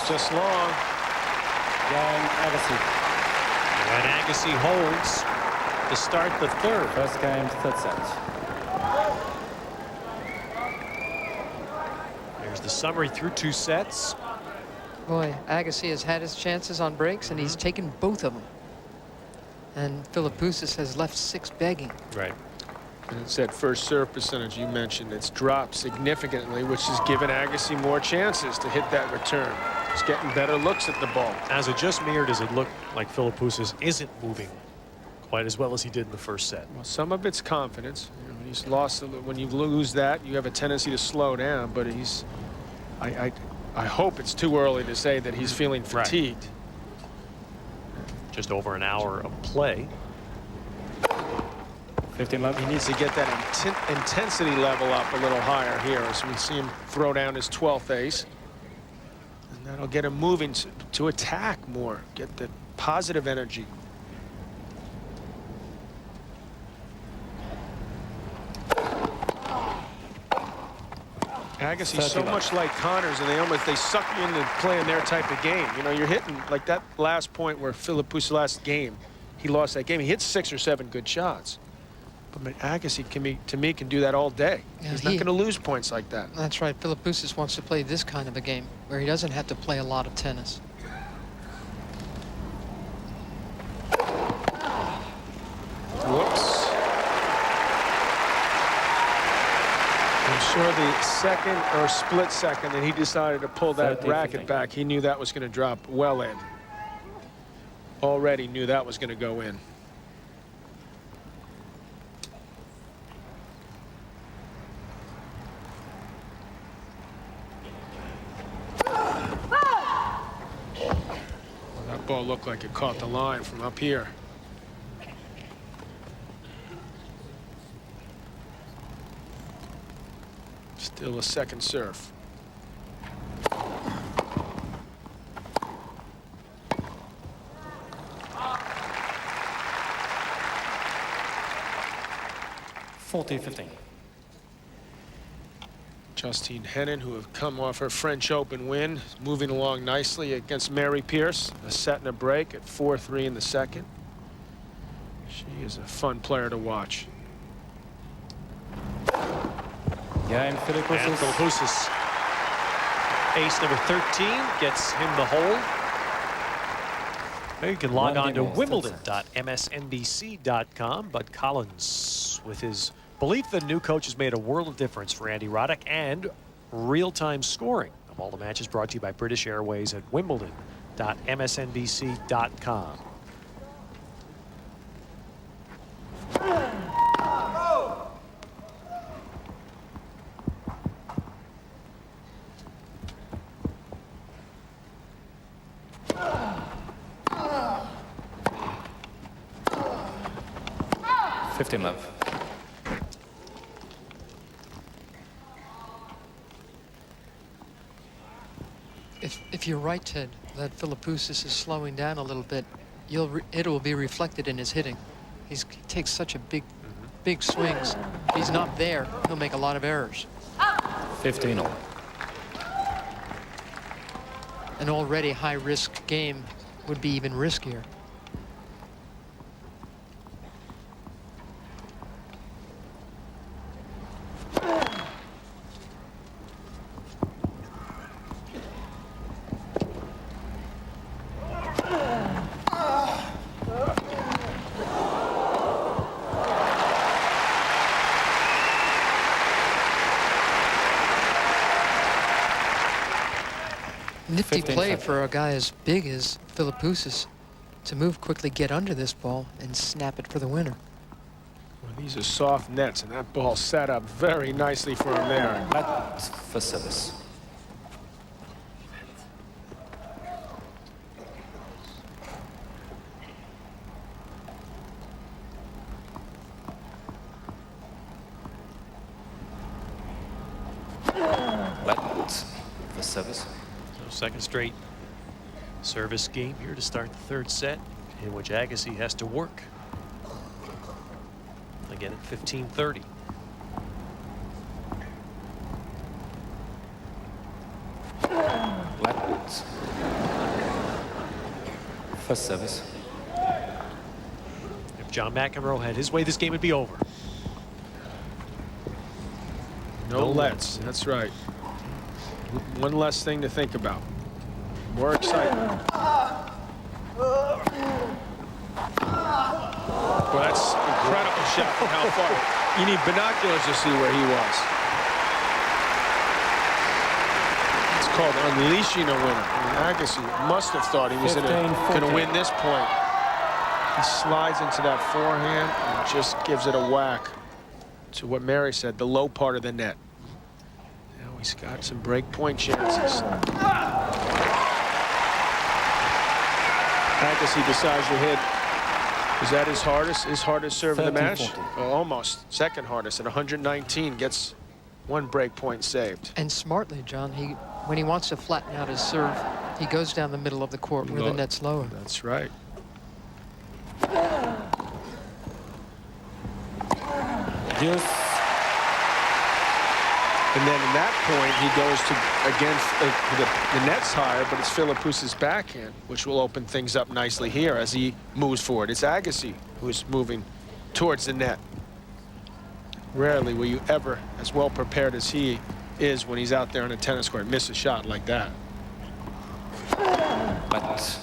Just long. Agassi. And Agassi holds to start the third. First game, third set. There's the summary through 2 sets. Boy, Agassi has had his chances on breaks, and he's taken both of them. And Philippoussis has left 6 begging. Right. And it's that first serve percentage you mentioned. It's dropped significantly, which has given Agassi more chances to hit that return. He's getting better looks at the ball. As it just mirrored, does it look like Philippoussis isn't moving quite as well as he did in the first set? Well, some of it's confidence. You know, he's lost. When you lose that, you have a tendency to slow down. But he's, I hope it's too early to say that he's feeling fatigued. Right. Just over an hour of play. 15-11. He needs to get that intensity level up a little higher here as we see him throw down his 12th ace. And that'll get him moving to attack more, get the positive energy. Agassi's so much like Connors, and they suck you into playing their type of game. You know, you're hitting like that last point where Philippoussis last game, he lost that game. He hit 6 or 7 good shots. But Agassi can do that all day. Yeah, he's not going to lose points like that. That's right. Philippoussis wants to play this kind of a game where he doesn't have to play a lot of tennis. Whoops. I'm sure the second or split second that he decided to pull that racket back, he knew that was going to drop well in. Already knew that was going to go in. Well, that ball looked like it caught the line from up here. Still a second serve. Justine Henin, who have come off her French Open win, is moving along nicely against Mary Pierce. A set and a break at 4-3 in the second. She is a fun player to watch. And Philippoussis, ace number 13, gets him the hold. You can log on to Wimbledon.msnbc.com. Bud Collins, with his belief that a new coach has made a world of difference for Andy Roddick, and real-time scoring of all the matches, brought to you by British Airways at Wimbledon.msnbc.com. Love. If you're right, Ted, that Philippoussis is slowing down a little bit, it will be reflected in his hitting. He takes such a big swings. If he's not there, he'll make a lot of errors. 15-all. An already high-risk game would be even riskier. Nifty play for a guy as big as Philippoussis to move quickly, get under this ball, and snap it for the winner. Well, these are soft nets, and that ball set up very nicely for him there. That's for service. That's for service. Second straight service game here to start the third set, in which Agassi has to work. Again at 15:30. That's for service. If John McEnroe had his way, this game would be over. No lets. That's right. One less thing to think about. More excitement. Well, that's incredible shot from how far. You need binoculars to see where he was. It's called unleashing a winner. Agassi must have thought he was going to win this point. He slides into that forehand and just gives it a whack to what Mary said, the low part of the net. He's got some break point chances. Agassi decides to hit. Is that his hardest serve of the match? Oh, almost. Second hardest at 119. Gets one break point saved. And smartly, John, when he wants to flatten out his serve, he goes down the middle of the court where the net's lower. That's right. Yes. And then in that point, he goes to, again, the net's higher, but it's Philippoussis' backhand, which will open things up nicely here as he moves forward. It's Agassi who's moving towards the net. Rarely will you ever, as well prepared as he is when he's out there on a tennis court, miss a shot like that.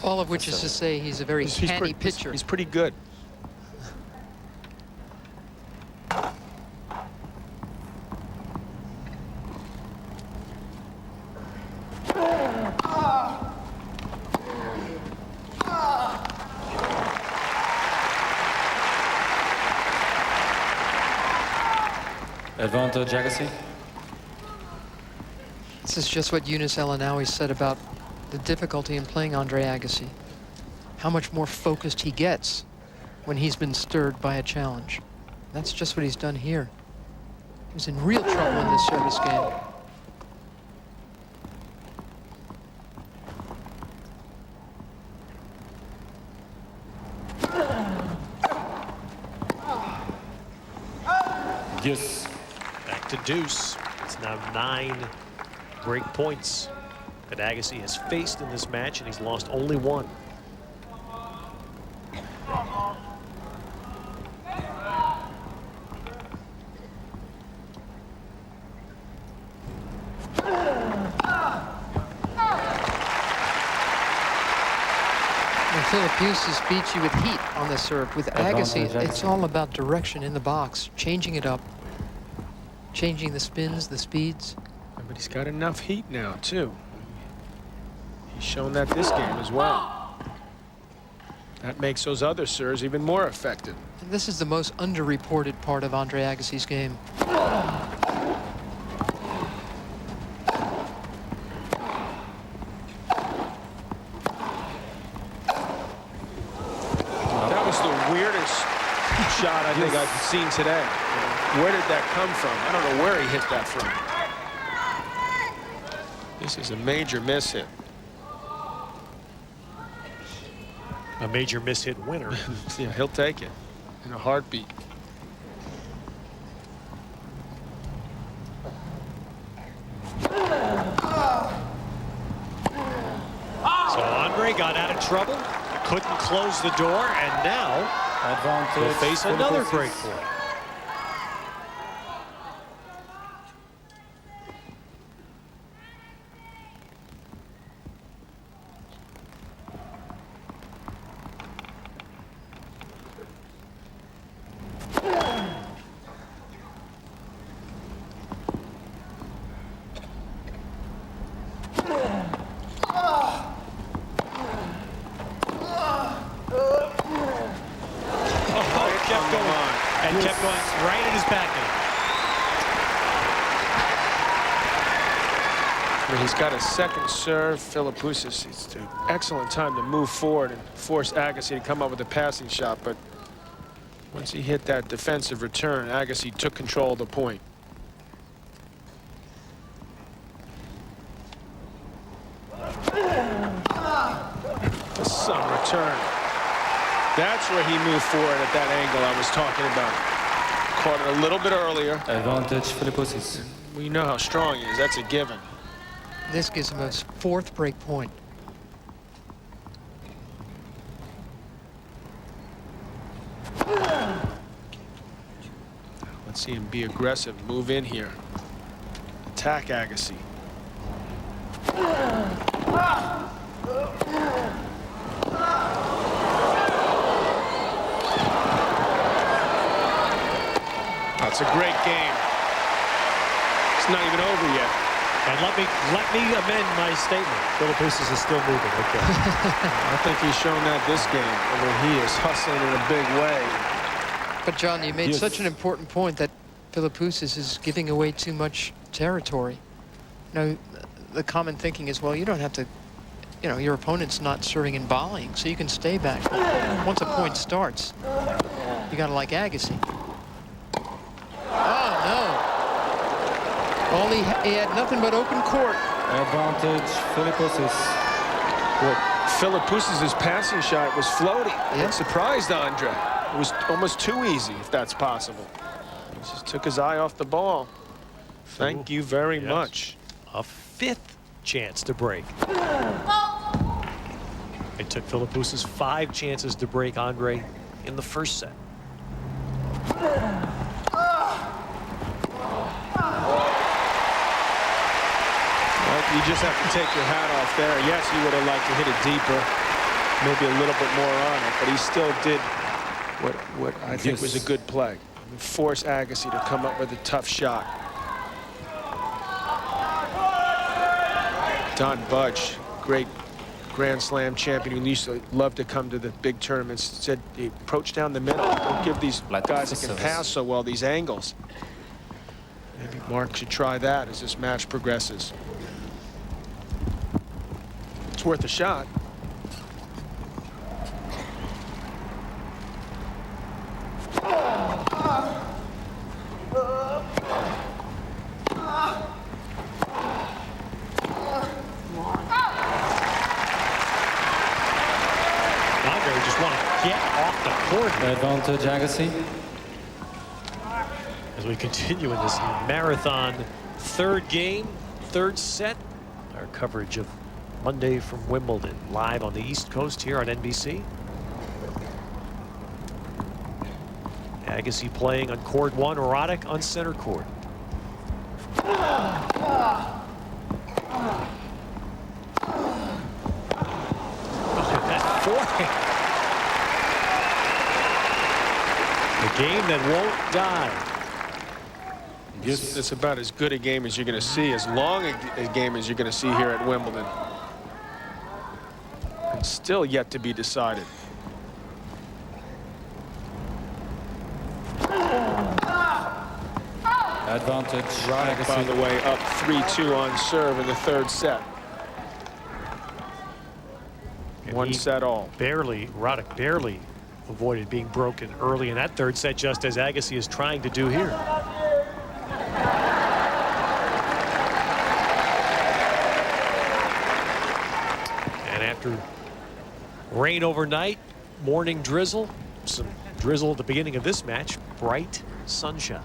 All of which is to say he's a very canny pitcher. He's pretty good. Advantage Agassi. This is just what Yunus El-Anaoui said about the difficulty in playing Andre Agassi. How much more focused he gets when he's been stirred by a challenge. That's just what he's done here. He was in real trouble in this service game. Yes. Back to deuce. It's now 9 break points that Agassi has faced in this match, and he's lost only 1. Philippoussis beats you with heat on the serve. With Agassi, it's all about direction in the box, changing it up, changing the spins, the speeds. But he's got enough heat now, too. He's shown that this game as well. That makes those other serves even more effective. And this is the most underreported part of Andre Agassi's game. Shot I think I've seen today. Where did that come from? I don't know where he hit that from. This is a major miss hit. A major miss hit winner. Yeah, he'll take it in a heartbeat. So Andre got out of trouble, couldn't close the door, and now he'll face another break point. And kept going right at his backhand. He's got a second serve. Philippoussis, it's an excellent time to move forward and force Agassi to come up with a passing shot. But once he hit that defensive return, Agassi took control of the point. The sun return. That's where he moved forward at that angle I was talking about. Caught it a little bit earlier. Advantage Philippoussis. We know how strong he is. That's a given. This gives him his 4th break point. Let's see him be aggressive. Move in here. Attack Agassi. That's a great game. It's not even over yet. And let me amend my statement. Philippoussis is still moving. Okay. I think he's shown that this game. I mean, he is hustling in a big way. But John, you made such an important point that Philippoussis is giving away too much territory. Now, the common thinking is, well, you don't have to, you know, your opponent's not serving and volleying, so you can stay back. Once a point starts, you got to like Agassi. Oh, no. Well, he had nothing but open court. Advantage Philippoussis. Well, Philippoussis' passing shot was floating. Yeah. It surprised Andre. It was almost too easy, if that's possible. He just took his eye off the ball. Thank you very much. A 5th chance to break. It took Philippoussis 5 chances to break Andre in the first set. You just have to take your hat off there. Yes, he would have liked to hit it deeper, maybe a little bit more on it, but he still did what I think was a good play. Force Agassi to come up with a tough shot. Don Budge, great Grand Slam champion who used to love to come to the big tournaments, said, approach down the middle. Don't give these guys that can pass so well these angles. Maybe Mark should try that as this match progresses. It's worth a shot. Just want to get off the court here. Advantage Agassi. As we continue in this marathon third game, third set, our coverage of Monday from Wimbledon live on the East Coast here on NBC. Agassi playing on court one, Roddick on center court. The game that won't die. Yes. It's about as good a game as you're going to see, as long a game as you're going to see here at Wimbledon. And still yet to be decided. Advantage Roddick, by the way, up 3-2 on serve in the third set. And One set all. Roddick barely avoided being broken early in that third set, just as Agassi is trying to do here. And after rain overnight, morning drizzle, some drizzle at the beginning of this match, bright sunshine.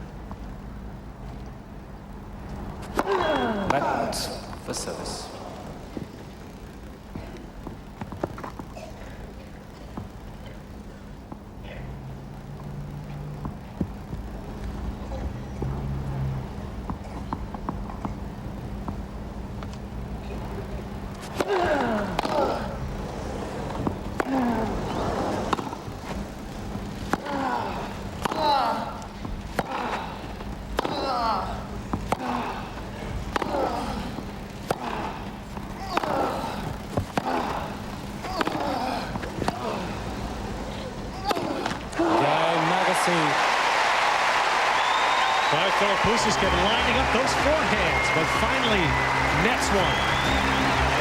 Matt for service. Philippoussis kept lining up those forehands, but finally nets one.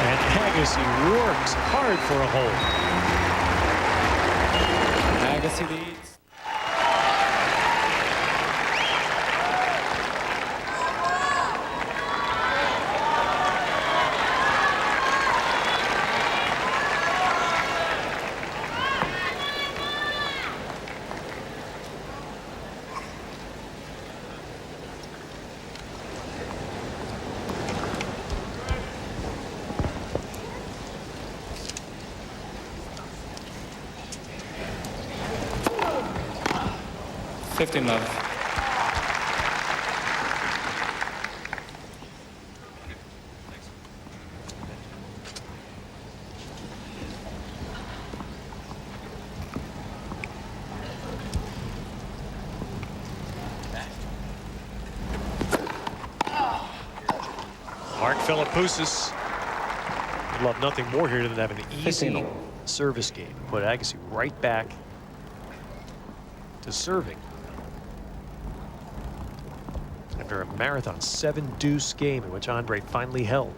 And Agassi works hard for a hold. Agassi leads. Love. Mark Philippoussis would love nothing more here than have an easy service game. Put Agassi right back to serving. After a marathon 7-deuce game in which Andre finally held.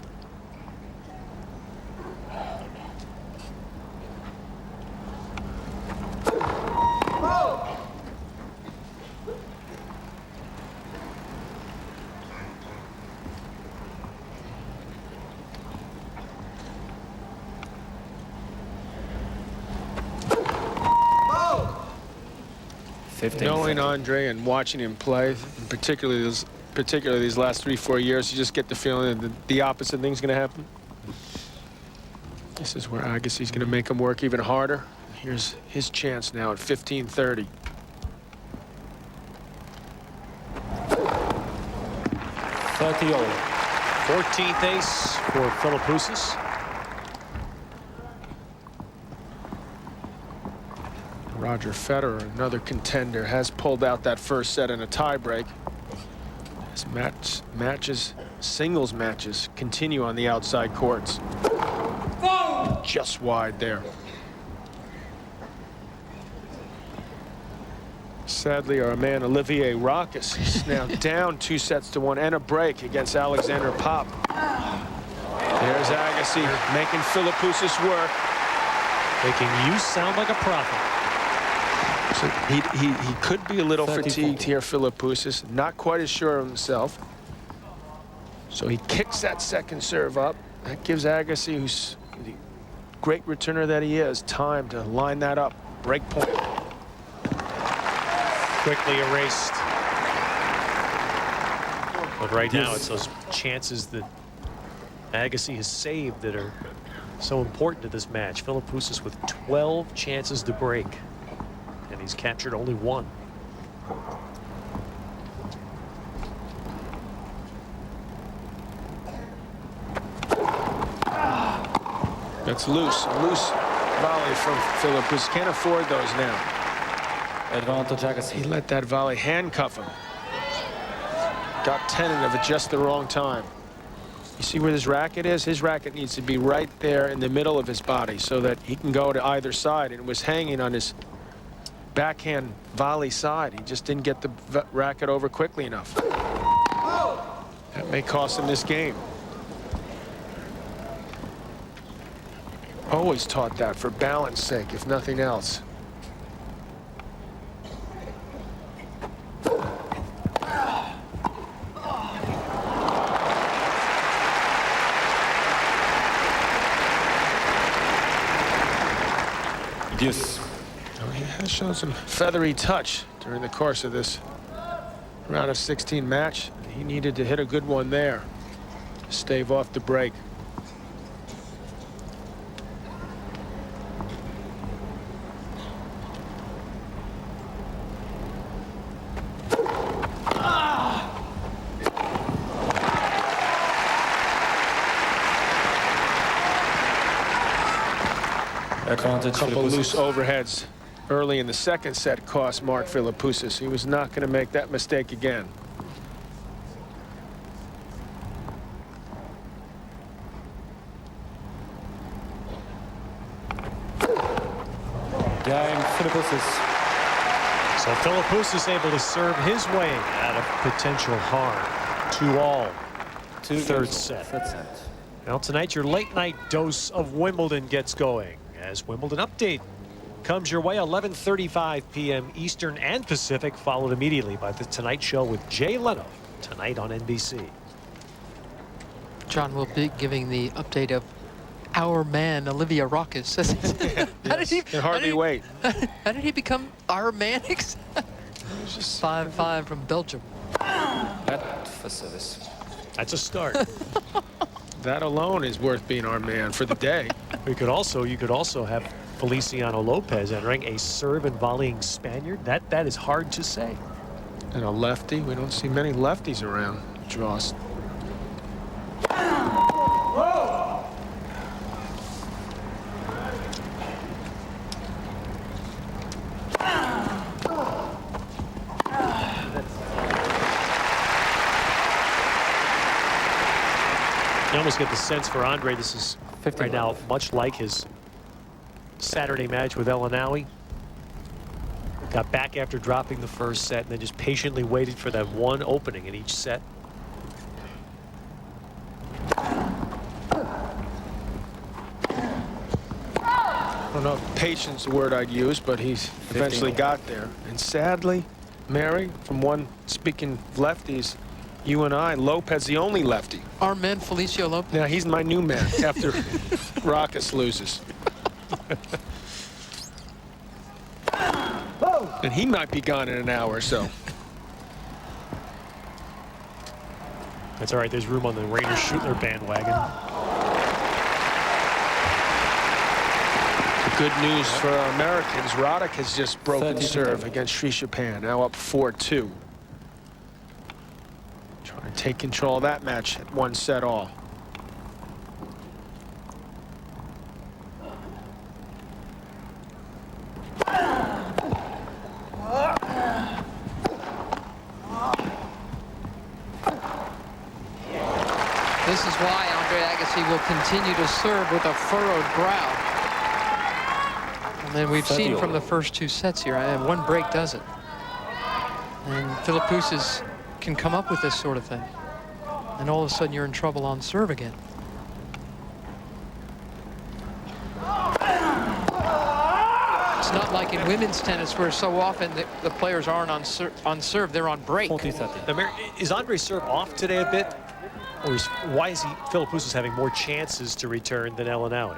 Knowing Andre and watching him play, and particularly these last 3-4 years, you just get the feeling that the opposite thing's going to happen. This is where Agassi's going to make him work even harder. Here's his chance now at 15-30. All. 14th ace for Philippoussis. Roger Federer, another contender, has pulled out that first set in a tiebreak. As singles matches continue on the outside courts. Just wide there. Sadly, our man Olivier Rockus is now down 2-1 and a break against Alexander Pop. There's Agassi making Philippoussis work. Making you sound like a prophet. So he could be a little fatigued here, Philippoussis, not quite as sure of himself. So he kicks that second serve up. That gives Agassi, who's the great returner that he is, time to line that up. Break point. Quickly erased. But right now it's those chances that Agassi has saved that are so important to this match. Philippoussis with 12 chances to break, and he's captured only one. That's loose volley from Philippoussis. Can't afford those now. Advantage Agassi. He let that volley handcuff him. Got tentative at just the wrong time. You see where his racket is? His racket needs to be right there in the middle of his body so that he can go to either side, and it was hanging on his backhand volley side. He just didn't get the racket over quickly enough. That may cost him this game. Always taught that for balance sake, if nothing else. Yes. Oh, he has shown some feathery touch during the course of this round of 16 match. He needed to hit a good one there to stave off the break. Advantage A couple Philippoussis. loose overheads early in the second set cost Mark Philippoussis. He was not going to make that mistake again. Game Philippoussis. So Philippoussis able to serve his way out of potential harm. 2-all. Third set. Well, tonight your late night dose of Wimbledon gets going as Wimbledon update comes your way 11:35 p.m. Eastern and Pacific, followed immediately by the Tonight Show with Jay Leno tonight on NBC. John will be giving the update of our man Olivier Rockus. How did he? Can hardly wait. How did he become our man? 5-5 from Belgium. That for service. That's a start. That alone is worth being our man for the day. You could also have Feliciano Lopez entering, a serve and volleying Spaniard. That is hard to say. And a lefty. We don't see many lefties around. Draws. You almost get the sense for Andre this is right now much like his Saturday match with Elanawi. Got back after dropping the first set and then just patiently waited for that one opening in each set. I don't know if patience is the word I'd use, but he's eventually got there. And sadly, Mary, from one speaking of lefties, you and I, Lopez the only lefty. Our man Felicio Lopez. Now he's my new man after Rockus loses. And he might be gone in an hour or so. That's all right. There's room on the Rainer Schutler bandwagon. Good news for our Americans. Roddick has just broken serve against Sri Japan, now up 4-2. Trying to take control of that match at 1 set all. This is why Andre Agassi will continue to serve with a furrowed brow. And then we've seen from the first 2 sets here, and one break does it. And Philippoussis can come up with this sort of thing. And all of a sudden you're in trouble on serve again. It's not like in women's tennis where so often the players aren't on serve, they're on break. 40-30. Is Andre's serve off today a bit? Or why is Philippoussis having more chances to return than Elanawi?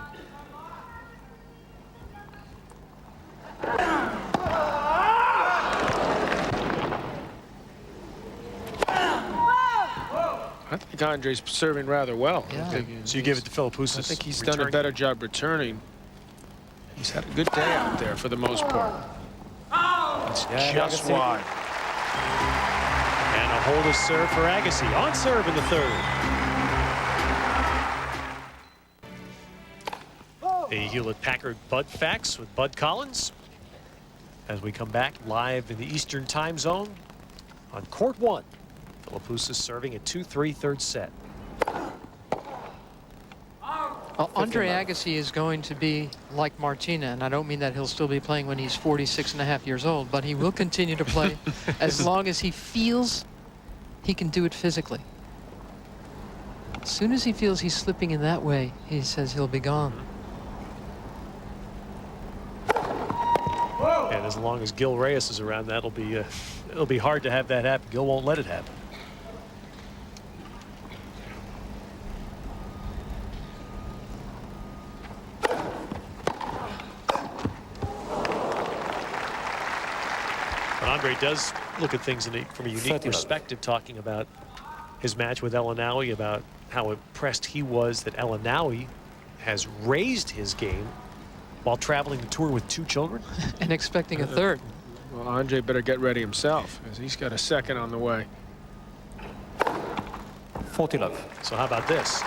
I think Andre's serving rather well. Yeah. So you give it to Philippoussis. I think he's done a better job returning. He's had a good day out there for the most part. It's just wide. And a hold of serve for Agassi. On serve in the third. The Hewlett-Packard Bud Facts with Bud Collins. As we come back live in the Eastern time zone on court 1. Philippoussis serving at 2-3 third set. Well, Andre Agassi is going to be like Martina, and I don't mean that he'll still be playing when he's 46.5 years old, but he will continue to play as long as he feels he can do it physically. As soon as he feels he's slipping in that way, he says he'll be gone. And as long as Gil Reyes is around, it'll be hard to have that happen. Gil won't let it happen. Andre does look at things from a unique perspective, talking about his match with Elanawi, about how impressed he was that Elanawi has raised his game while traveling the tour with 2 children. And expecting a third. Well, Andre better get ready himself, because he's got a second on the way. 40-love. So how about this?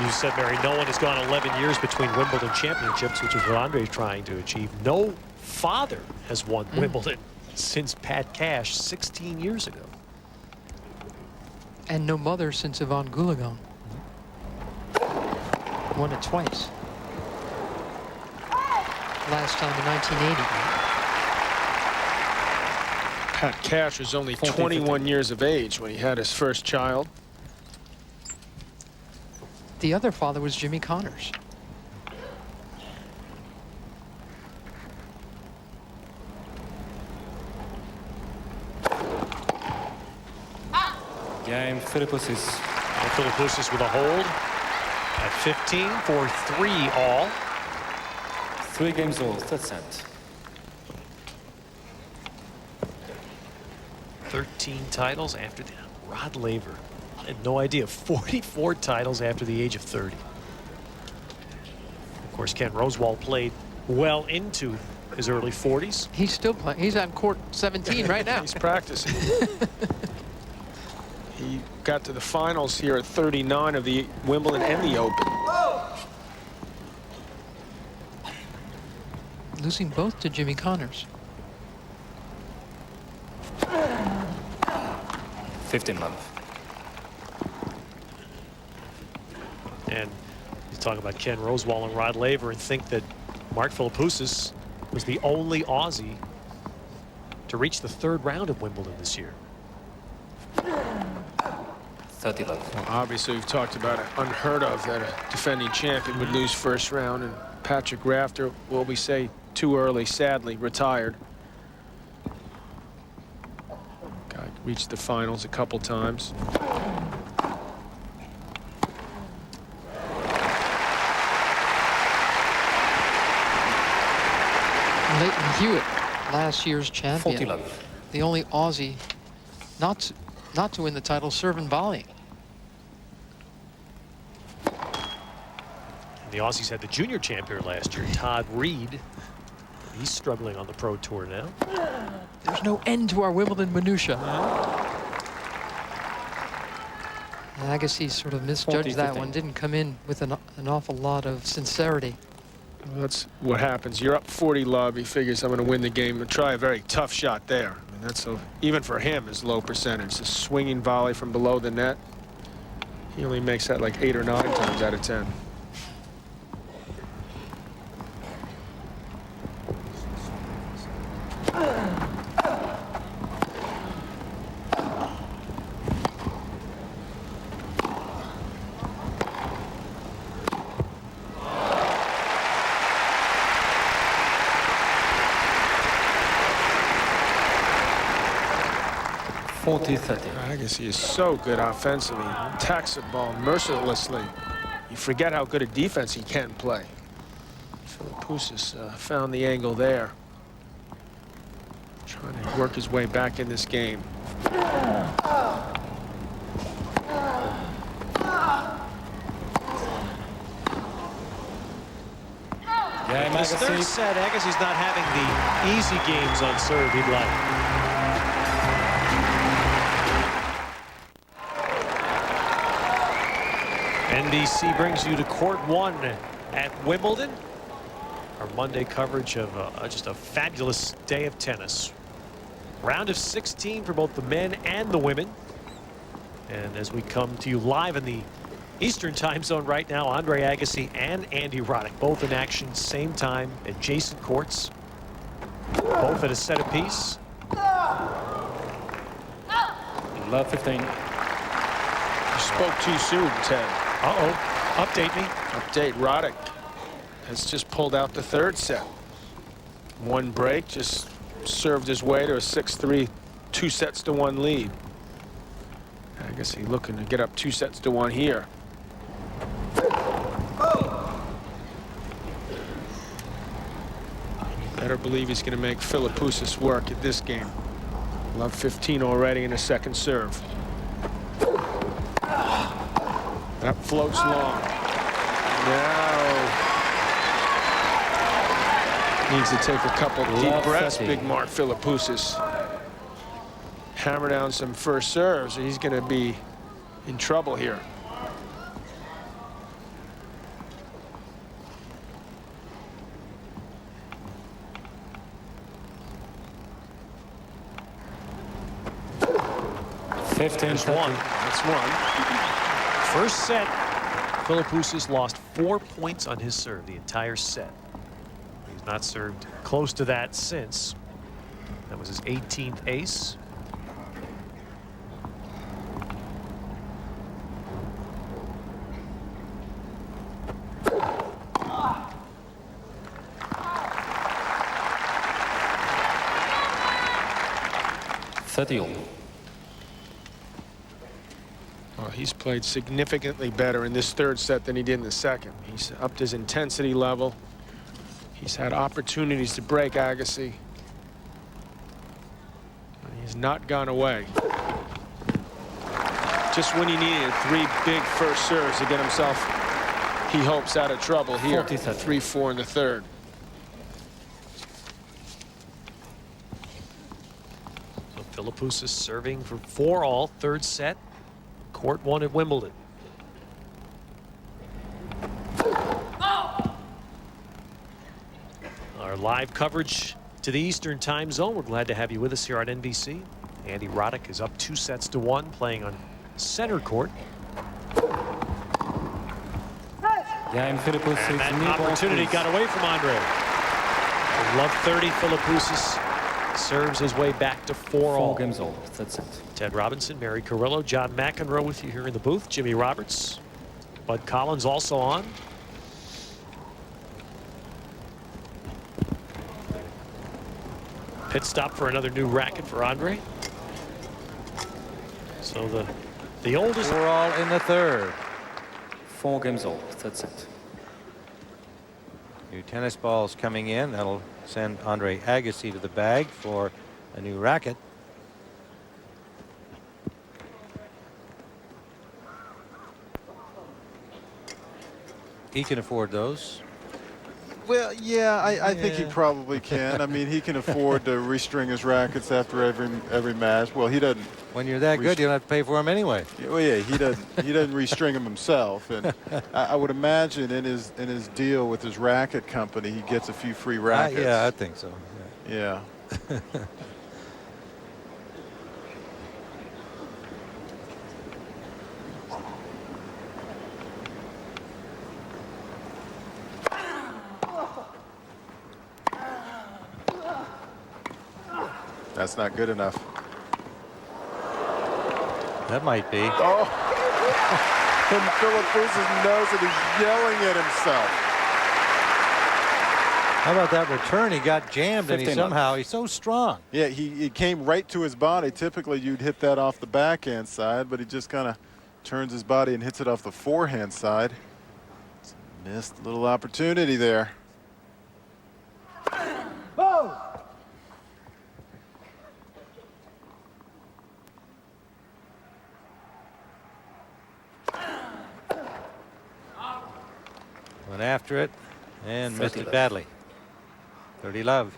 You said, Mary, no one has gone 11 years between Wimbledon championships, which is what Andre's trying to achieve. No father has won Wimbledon since Pat Cash 16 years ago. And no mother since Yvonne Goolagong. Won it twice. Last time in 1980. Pat Cash was only 21 years of age when he had his first child. The other father was Jimmy Connors. Game, Philippoussis. Philippoussis with a hold at 15 for 3 all. 3 games all, third set. 13 titles after that. Rod Laver. I had no idea. 44 titles after the age of 30. Of course, Ken Rosewall played well into his early 40s. He's still playing. He's on court 17 right now. He's practicing. He got to the finals here at 39 of the Wimbledon and the Open. Losing both to Jimmy Connors. 15-love. And you talk about Ken Rosewall and Rod Laver and think that Mark Philippoussis was the only Aussie to reach the 3rd round of Wimbledon this year. 30-love. Well, obviously, we've talked about it. Unheard of that a defending champion would lose first round. And Patrick Rafter, well, we say too early, sadly, retired. Guy reached the finals a couple times. Leighton Hewitt, last year's champion. 40-love. The only Aussie not to win the title, serving volleying. The Aussies had the junior champion last year, Todd Reed. He's struggling on the pro tour now. There's no end to our Wimbledon minutia. Agassi sort of misjudged that one. Didn't come in with an awful lot of sincerity. Well, that's what happens. You're up 40-love. He figures I'm going to win the game and try a very tough shot there. I mean, that's even for him is low percentage. The swinging volley from below the net. He only makes that like 8 or 9 times out of 10. 40-30. Agassi is so good offensively. He attacks the ball mercilessly. You forget how good a defense he can play. Philippoussis found the angle there. Trying to work his way back in this game. In this third set, Agassi's not having the easy games on serve he'd like. NBC brings you to court 1 at Wimbledon. Our Monday coverage of just a fabulous day of tennis. Round of 16 for both the men and the women. And as we come to you live in the Eastern time zone right now, Andre Agassi and Andy Roddick both in action same time, adjacent courts, both at a set apiece. Love 15. You spoke too soon, Ted. Update me. Update. Roddick has just pulled out the third set. One break, just served his way to a 6-3, 2-1 lead. Agassi looking to get up 2-1 here. Better believe he's going to make Philippoussis work at this game. Love 15 already in a second serve. That floats long. Now needs to take a couple deep breaths, big Mark Philippoussis. Hammer down some first serves, or he's going to be in trouble here. There's one. That's one. First set, Philippoussis lost 4 points on his serve the entire set. He's not served close to that since. That was his 18th ace. Well, he's played significantly better in this third set than he did in the second. He's upped his intensity level. He's had opportunities to break Agassi. And he's not gone away. Just when he needed 3 big first serves to get himself, he hopes, out of trouble here. 3-4 in the third. So Philippoussis serving for 4-all, third set. Court 1 at Wimbledon. Our live coverage to the Eastern time zone. We're glad to have you with us here on NBC. Andy Roddick is up 2-1, playing on center court. And that opportunity got away from Andre. Love 30, Philippoussis serves his way back to 4-all. 4 games all. That's it. Ted Robinson, Mary Carrillo, John McEnroe with you here in the booth. Jimmy Roberts, Bud Collins also on. Pit stop for another new racket for Andre. So the oldest. We're all in the third. 4 games all. That's it. New tennis balls coming in. That'll send Andre Agassi to the bag for a new racket. He can afford those. Well, yeah, I think he probably can. I mean, he can afford to restring his rackets after every match. Well, he doesn't. When you're that good, you don't have to pay for them anyway. Well, yeah, he doesn't restring them himself. And I would imagine in his deal with his racket company, he gets a few free rackets. Yeah, I think so. Yeah. That's not good enough. That might be. Oh, and Philippoussis knows that he's yelling at himself. How about that return? He got jammed, and he's so strong. Yeah, he came right to his body. Typically, you'd hit that off the backhand side, but he just kind of turns his body and hits it off the forehand side. Missed a little opportunity there. Went after it and missed it badly. 30 love.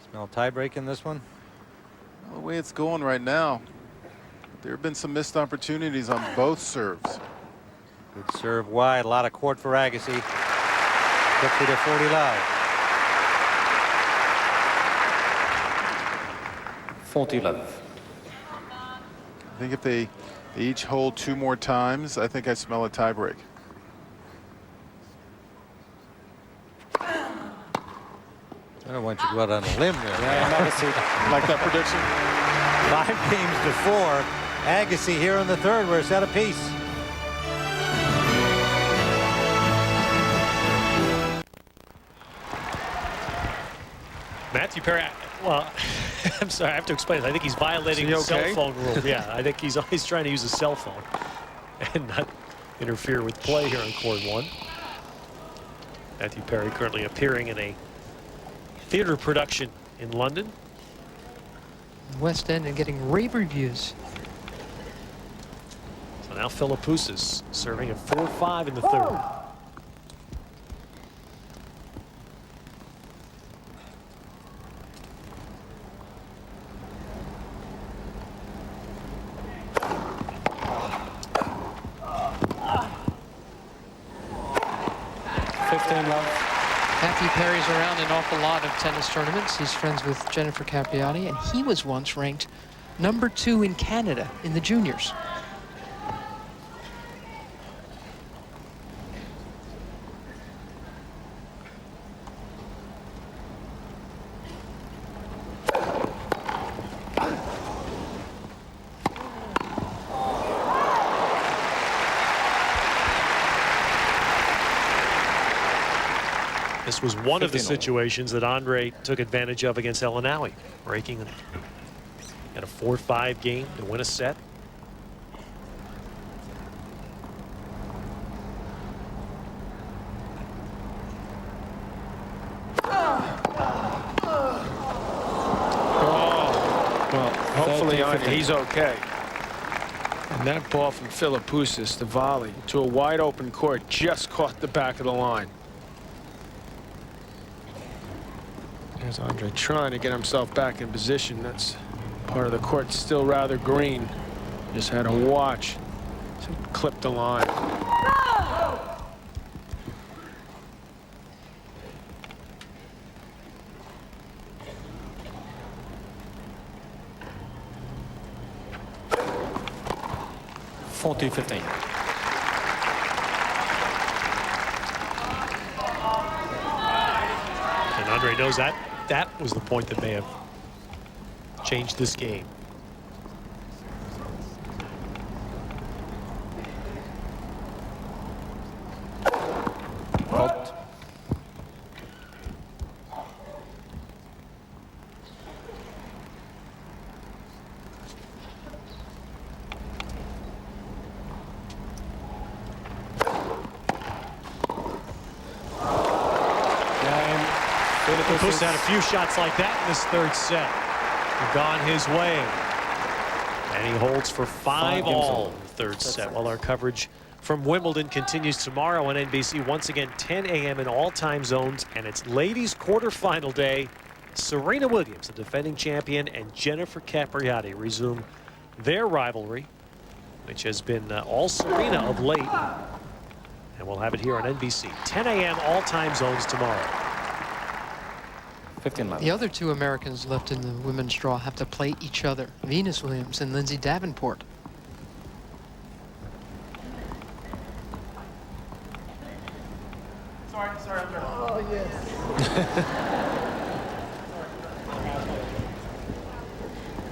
Smell tie break in this one. Well, the way it's going right now, there have been some missed opportunities on both serves. Good serve wide. A lot of court for Agassi. Quickly to 40 love. 40 love. I think if they each hold 2 more times, I think I smell a tie break. I don't want you to go out on a limb there. Yeah, Like that prediction? 5 games to 4. Agassi here in the third. We're set apiece. Matthew Perry, well, I'm sorry, I have to explain. I think he's violating the cell phone rule. Yeah, I think he's always trying to use a cell phone and not interfere with play here on court 1. Matthew Perry currently appearing in a theater production in London. West End and getting rave reviews. So now Philippoussis serving at 4-5 in the third. Matthew Perry's around an awful lot of tennis tournaments. He's friends with Jennifer Capriati, and he was once ranked #2 in Canada in the juniors. This was one of the situations that Andre took advantage of against Elanawi, breaking in a 4-5 game to win a set. Well, hopefully he's okay. And that ball from Philippoussis, the volley to a wide open court, just caught the back of the line. There's Andre trying to get himself back in position. That's part of the court still rather green. Just had to watch. Clip the line. $40-15. And Andre knows that was the point that may have changed this game. Out. Philippoussis had a few shots like that in this third set. Gone his way. And he holds for 5-all in the third set. While our coverage from Wimbledon continues tomorrow on NBC. Once again, 10 a.m. in all time zones. And it's ladies quarterfinal day. Serena Williams, the defending champion, and Jennifer Capriati resume their rivalry, which has been all Serena of late. And we'll have it here on NBC. 10 a.m. all time zones tomorrow. 15 left. The other 2 Americans left in the women's draw have to play each other. Venus Williams and Lindsay Davenport. Sorry. Oh, yes.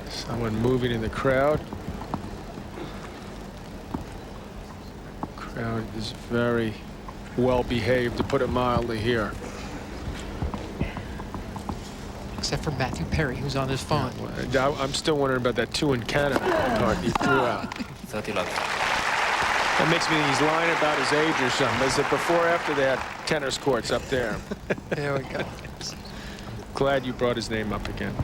Someone moving in the crowd. Crowd is very well behaved, to put it mildly, here. Except for Matthew Perry, who's on his phone. I'm still wondering about that 2 in Canada part he threw out. 30 love. That makes me think he's lying about his age or something. Is it before or after they had tennis courts up there? There we go. Glad you brought his name up again.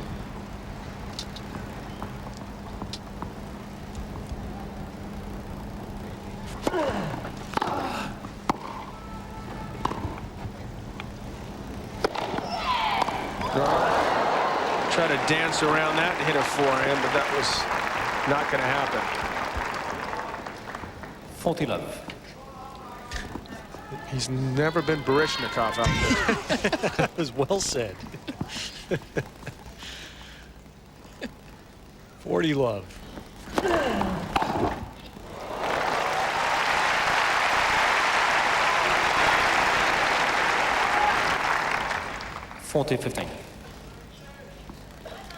Try to dance around that and hit a forehand, but that was not going to happen. 40 love. He's never been Baryshnikov out there. That was well said. 40 love. $40-15.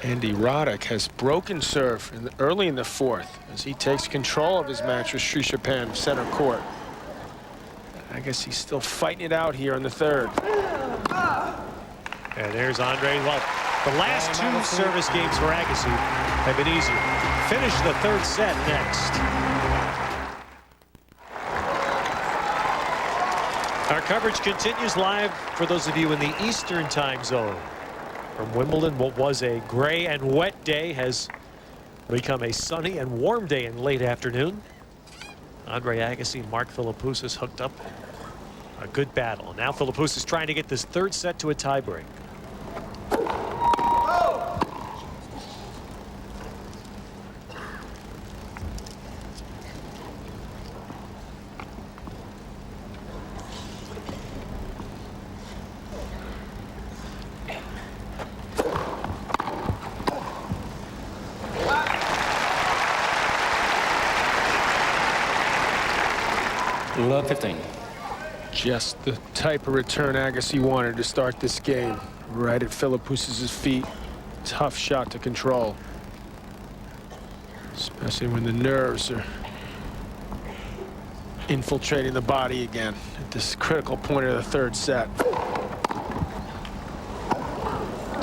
Andy Roddick has broken serve early in the 4th as he takes control of his match with Srishapan center court. I guess he's still fighting it out here in the 3rd. And there's Andre. Well, the last 2 service games for Agassi have been easier. Finish the 3rd set next. Our coverage continues live for those of you in the Eastern time zone. From Wimbledon, what was a gray and wet day has become a sunny and warm day in late afternoon. Andre Agassi, Mark Philippoussis hooked up. A good battle. Now Philippoussis trying to get this 3rd set to a tiebreak. Love 15. Just the type of return Agassi wanted to start this game. Right at Philippoussis' feet. Tough shot to control. Especially when the nerves are infiltrating the body again at this critical point of the 3rd set.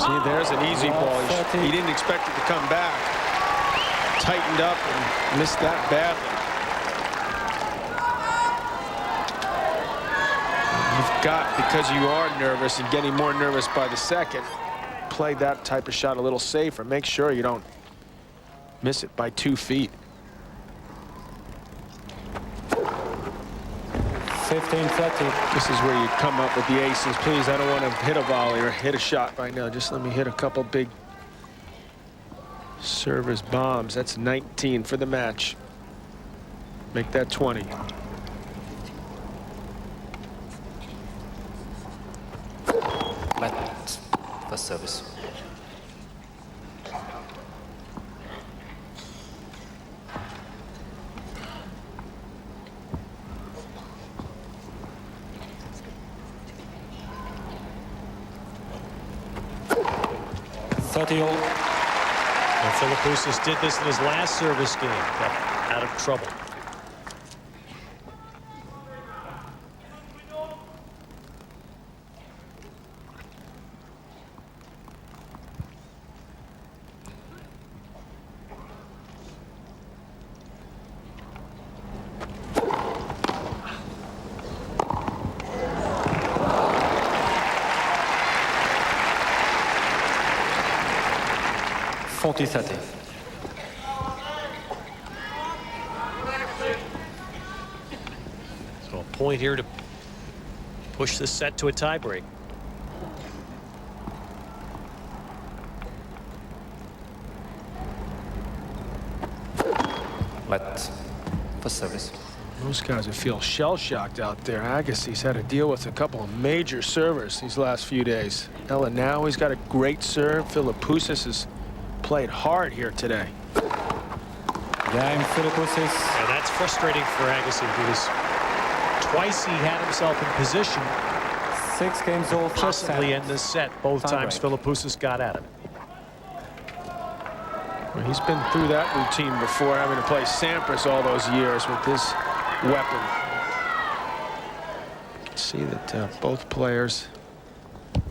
See, there's an easy ball. He didn't expect it to come back. Tightened up and missed that badly. You've got, because you are nervous and getting more nervous by the second, play that type of shot a little safer. Make sure you don't miss it by 2 feet. 15-30. This is where you come up with the aces. Please, I don't want to hit a volley or hit a shot right now. Just let me hit a couple big service bombs. That's 19 for the match. Make that 20. First service. And Philippoussis did this in his last service game. Got out of trouble. $40-30. So a point here to push the set to a tiebreak. Let first service. Those guys would feel shell-shocked out there. Agassi's had to deal with a couple of major servers these last few days. Ella now, he's got a great serve. Philippoussis has played hard here today. Game Philippoussis. And that's frustrating for Agassi because twice he had himself in position 6 games all, possibly end this set. Both times Philippoussis got at him. Well, he's been through that routine before, having to play Sampras all those years with this weapon. See that both players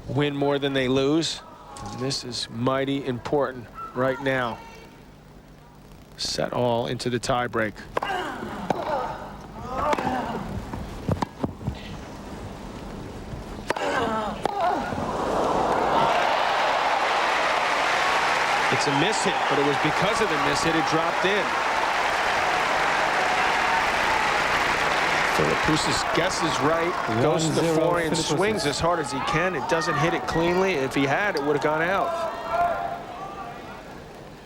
win more than they lose. And this is mighty important right now. Set all into the tiebreak. It's a miss hit, but it was because of the miss hit it dropped in. Philippoussis guesses right, goes to the forehand, swings as hard as he can. It doesn't hit it cleanly. If he had, it would have gone out.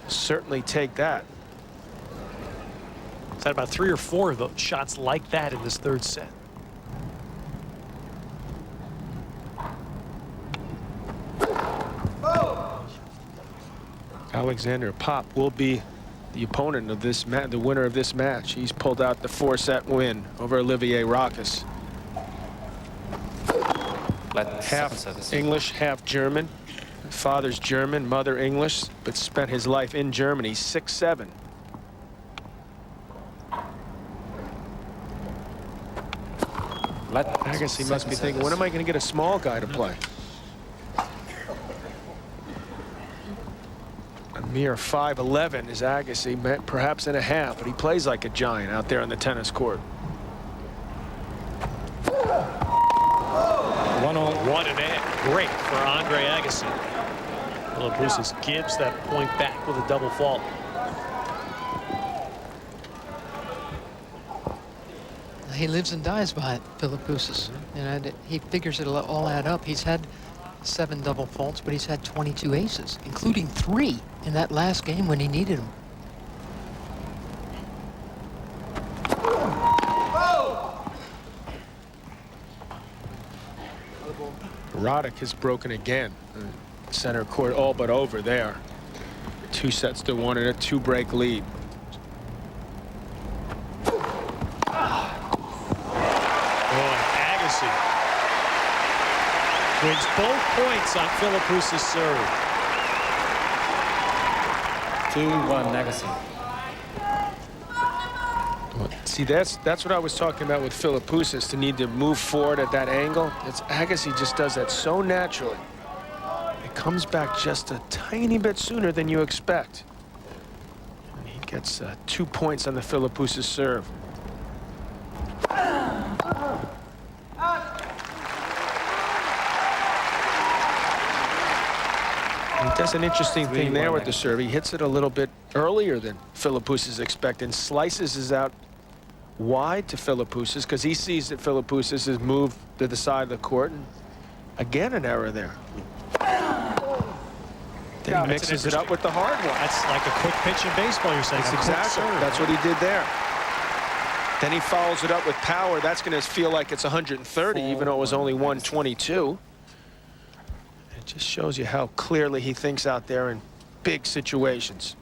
Certainly take that. He's had about 3 or 4 of those shots like that in this third set. Alexander Pop will be the opponent of this match, the winner of this match. He's pulled out the 4-set win over Olivier Rochus. Half English, half German. Father's German, mother English, but spent his life in Germany. 6'7". Agassi must be thinking, when am I going to get a small guy to play? A mere 5'11" is Agassi, perhaps and a half, but he plays like a giant out there on the tennis court. 1-1. Great for Andre Agassi. Philippoussis gives that point back with a double fault. He lives and dies by it, Philippoussis. And he figures it'll all add up. He's had 7 double faults, but he's had 22 aces, including 3 in that last game when he needed them. Roddick has broken again. Center court all but over there. 2-1 and a 2-break lead. Agassi wins both points on Philippoussis' serve. 2-1 Agassi. See, that's what I was talking about with Philippoussis, to need to move forward at that angle. Agassi just does that so naturally. It comes back just a tiny bit sooner than you expect. And he gets 2 points on the Philippoussis serve. He does an interesting thing there with the serve. He hits it a little bit earlier than Philippoussis expected, and slices it out wide to Philippoussis because he sees that Philippoussis has moved to the side of the court, and again an error there. Then he mixes it up with the hard one. That's like a quick pitch in baseball, you're saying. That's exactly. That's what he did there. Then he follows it up with power. That's going to feel like it's 130, even though it was only 122. It just shows you how clearly he thinks out there in big situations.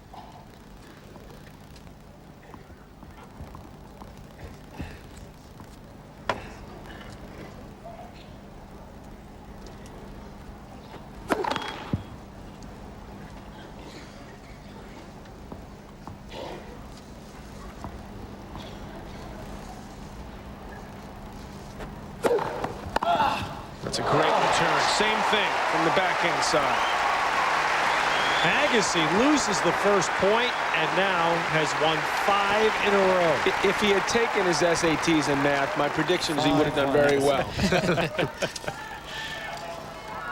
That's a great return. Same thing from the backhand side. Agassi loses the first point and now has won 5 in a row. If he had taken his SATs in math, my predictions he would have done very well.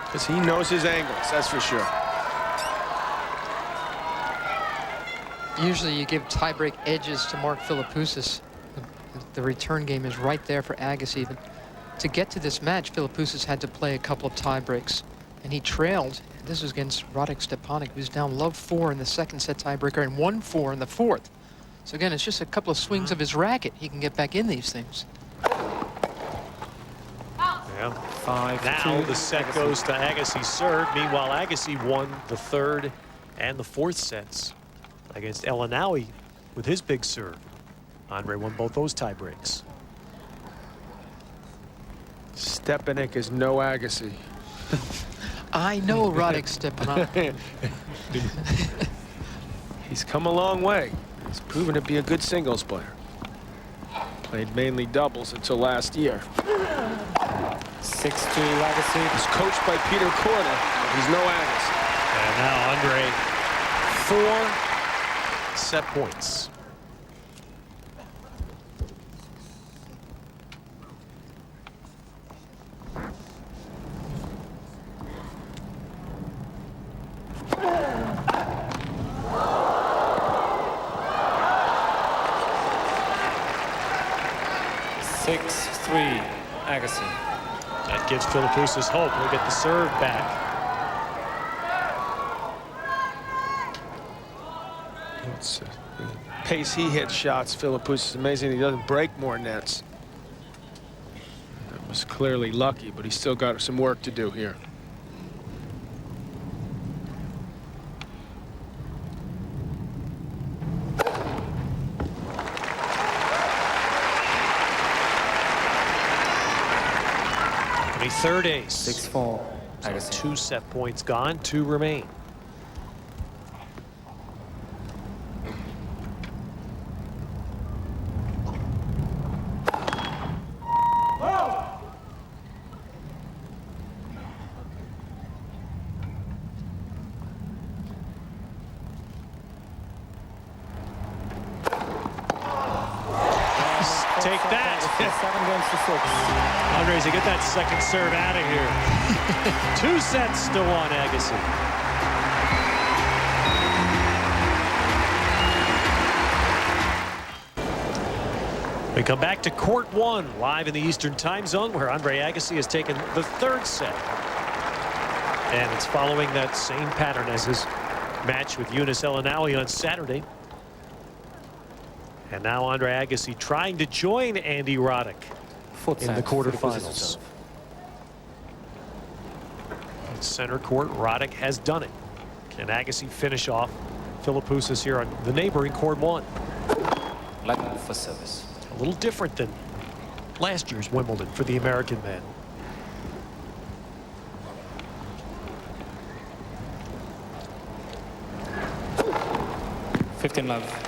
Because he knows his angles, that's for sure. Usually you give tiebreak edges to Mark Philippoussis. The return game is right there for Agassi. But to get to this match, Philippoussis had to play a couple of tie breaks, and he trailed. This was against Radek Stepanek, who's down love 4 in the second set tiebreaker and 1-4 in the fourth. So again, it's just a couple of swings of his racket. He can get back in these things. Yeah. 5-2. Now the set goes to Agassi's serve. Meanwhile, Agassi won the third and the fourth sets against Elanawi with his big serve. Andre won both those tie breaks. Stepanek is no Agassi. I know Radek Stepanek. He's come a long way. He's proven to be a good singles player. Played mainly doubles until last year. 6-2 Agassi. He's coached by Peter Korda, but he's no Agassi. And now Andre, 4 set points. Agassi. That gives Philippoussis hope. He'll get the serve back. It's, the pace he hits shots, Philippoussis is amazing. He doesn't break more nets. That was clearly lucky, but he's still got some work to do here. Third ace. 6-4. So 2 set points gone, 2 remain. Take that. 7 games to 6. Andres, get that second serve out of here. 2 sets to 1, Agassi. We come back to court 1, live in the Eastern time zone, where Andre Agassi has taken the 3rd set. And it's following that same pattern as his match with Yunus Elanawi on Saturday. And now Andre Agassi trying to join Andy Roddick in the quarterfinals. At center court, Roddick has done it. Can Agassi finish off Philippoussis here on the neighboring court 1? Like for service. A little different than last year's Wimbledon for the American men. $15.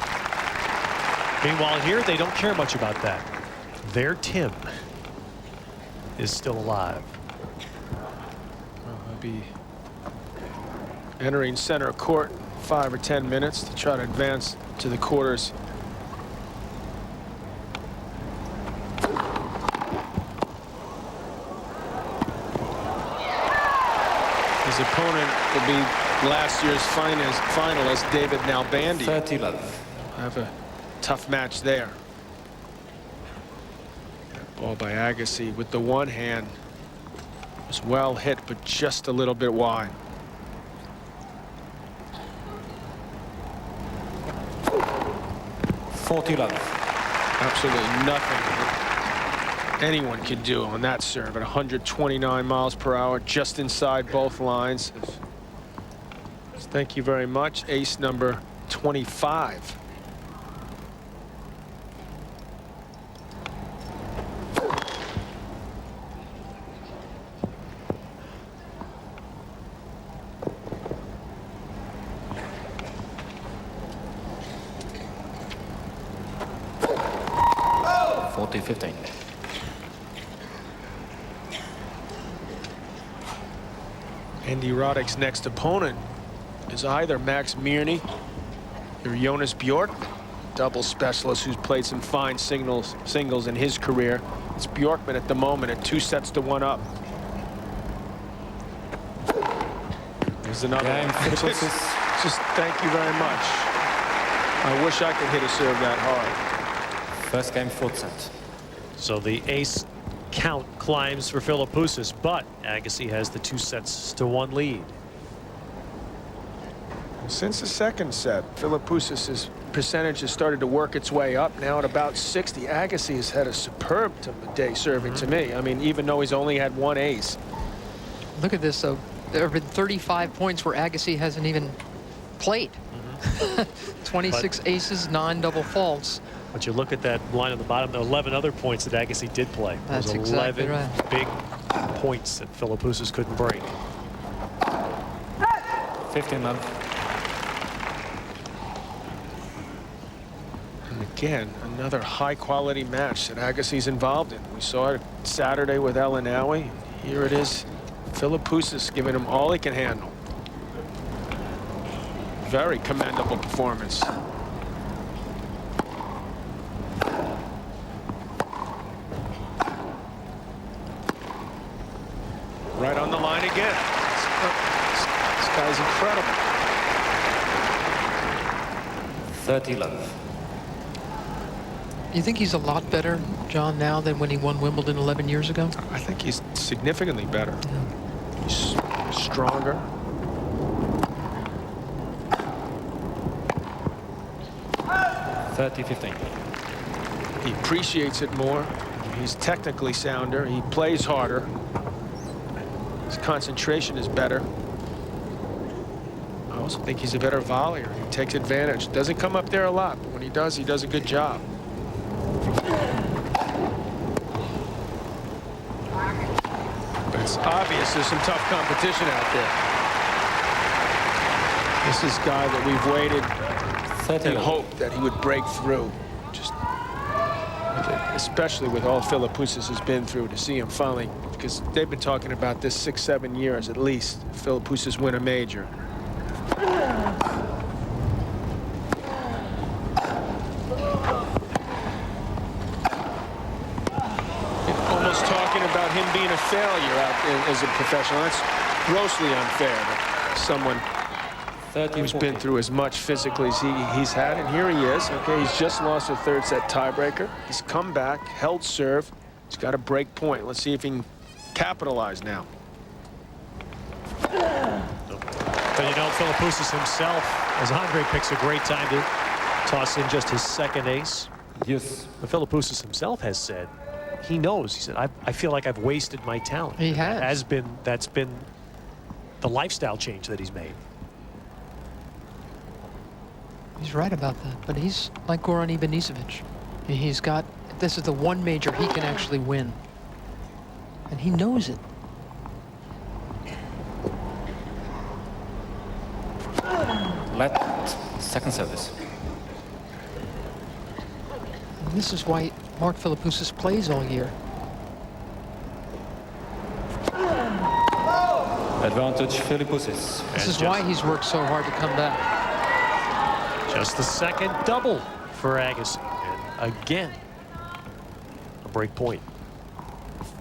Meanwhile, here they don't care much about that. Their Tim is still alive. Well, he'll be entering center court in 5 or 10 minutes to try to advance to the quarters. His opponent will be last year's finalist David Nalbandian. 30 love. Have a tough match there. That ball by Agassi with the one hand was well hit, but just a little bit wide. $40 love. Absolutely nothing anyone can do on that serve at 129 miles per hour, just inside both lines. Thank you very much. Ace number 25. $40-15. Andy Roddick's next opponent is either Max Mirny or Jonas Bjork, double specialist who's played some fine singles in his career. It's Bjorkman at the moment at 2 sets to 1 up. There's another one. Just thank you very much. I wish I could hit a serve that hard. First game, 4th set. So the ace count climbs for Philippoussis, but Agassi has the 2 sets to 1 lead. Since the second set, Philippoussis' percentage has started to work its way up. Now at about 60, Agassi has had a superb day serving to me. I mean, even though he's only had 1 ace. Look at this, though. There have been 35 points where Agassi hasn't even played. 26 aces, 9 double faults. But you look at that line on the bottom, the 11 other points that Agassi did play. That's Those 11 exactly right. big points that Philippoussis couldn't break. 15 love. And again, another high-quality match that Agassi's involved in. We saw it Saturday with Elinawi. Here it is, Philippoussis giving him all he can handle. Very commendable performance. Right on the line again. This guy's incredible. 30 love. You think he's a lot better, John, now than when he won Wimbledon 11 years ago? I think he's significantly better. He's stronger. He appreciates it more. He's technically sounder. He plays harder. His concentration is better. I also think he's a better volleyer. He takes advantage. Doesn't come up there a lot, but when he does a good job. But it's obvious there's some tough competition out there. This is a guy that we've waited and hoped that he would break through. Just, especially with all Philippoussis has been through, to see him finally, because they've been talking about this 6-7 years at least. Philippoussis win a major. Almost talking about him being a failure out as a professional. That's grossly unfair to someone who's been through as much physically as he's had. And here he is. Okay, he's just lost a third set tiebreaker. He's come back, held serve. He's got a break point. Let's see if he can capitalize now. But you know, Philippoussis himself, as Andre picks a great time to toss in just his second ace. Yes. But Philippoussis himself has said, he knows, he said, I feel like I've wasted my talent. He has. That's been the lifestyle change that he's made. He's right about that, but he's like Goran Ivanisevic. He's got, this is the one major he can actually win. And he knows it. Let second service. And this is why Mark Philippoussis plays all year. Advantage Philippoussis. This is why he's worked so hard to come back. Just the second double for Agassi. And again, a break point.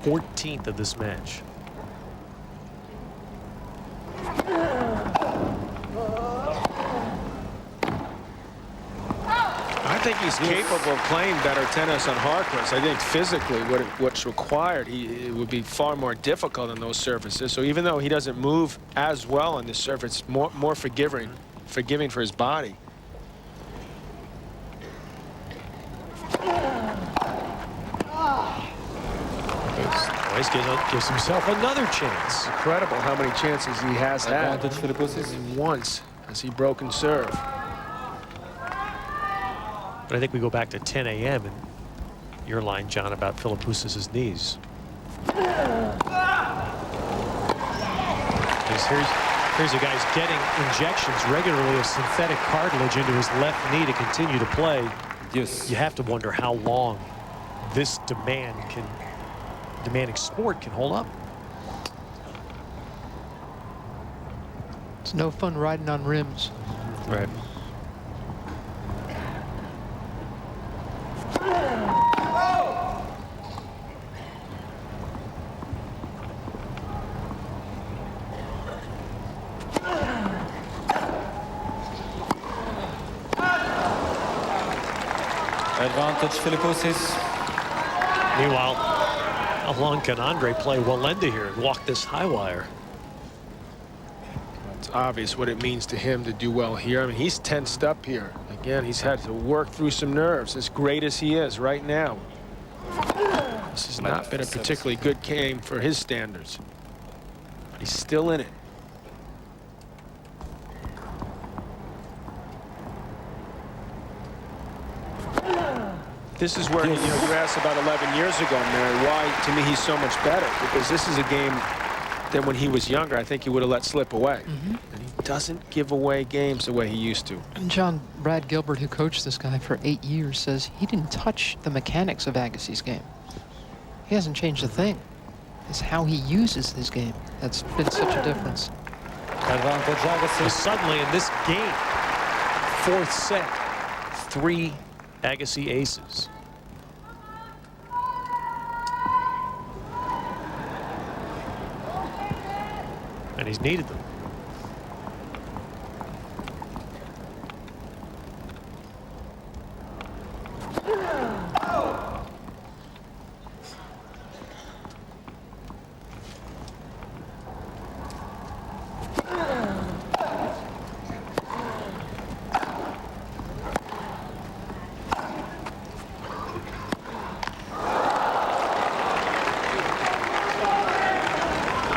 14th of this match. I think he's capable of playing better tennis on hard courts. I think physically what's required, it would be far more difficult on those surfaces. So even though he doesn't move as well on this surface, it's more forgiving for his body. Gives himself another chance. Incredible how many chances he has had. Advantage Philippoussis. Once has he broken serve. But I think we go back to 10 a.m. and your line, John, about Philippoussis' knees. Here's a guy's getting injections regularly of synthetic cartilage into his left knee to continue to play. Yes. You have to wonder how long this demanding sport can hold up. It's no fun riding on rims. Right. Advantage Philippoussis. Meanwhile, how long can Andre play Wallenda here and walk this high wire? It's obvious what it means to him to do well here. I mean, he's tensed up here. Again, he's had to work through some nerves, as great as he is right now. This has not been a particularly good game for his standards. But he's still in it. This is where, you asked about 11 years ago, Mary, why, to me, he's so much better. Because this is a game then when he was younger, I think he would have let slip away. And he doesn't give away games the way he used to. And John, Brad Gilbert, who coached this guy for 8 years, says he didn't touch the mechanics of Agassi's game. He hasn't changed a thing. It's how he uses his game that's been such a difference. Advantage Agassi. Suddenly in this game, 4th set, 3 Agassi aces. And he's needed them.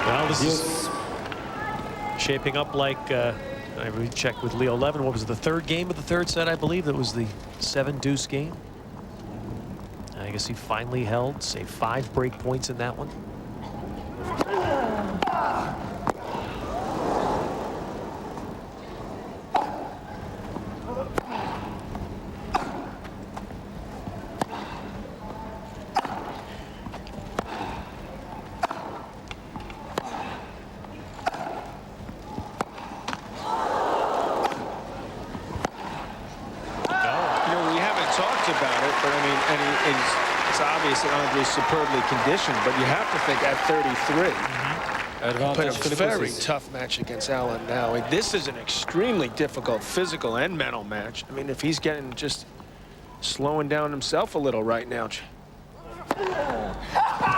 Well, this is shaping up like I rechecked with Leo Levin. What was it, the 3rd game of the 3rd set, I believe? That was the 7-deuce game. I guess he finally held, say, 5 break points in that one. It's obvious that Andre's superbly conditioned, but you have to think at 33. But a very tough match against Allen now. This is an extremely difficult physical and mental match. I mean, if he's getting just slowing down himself a little right now. He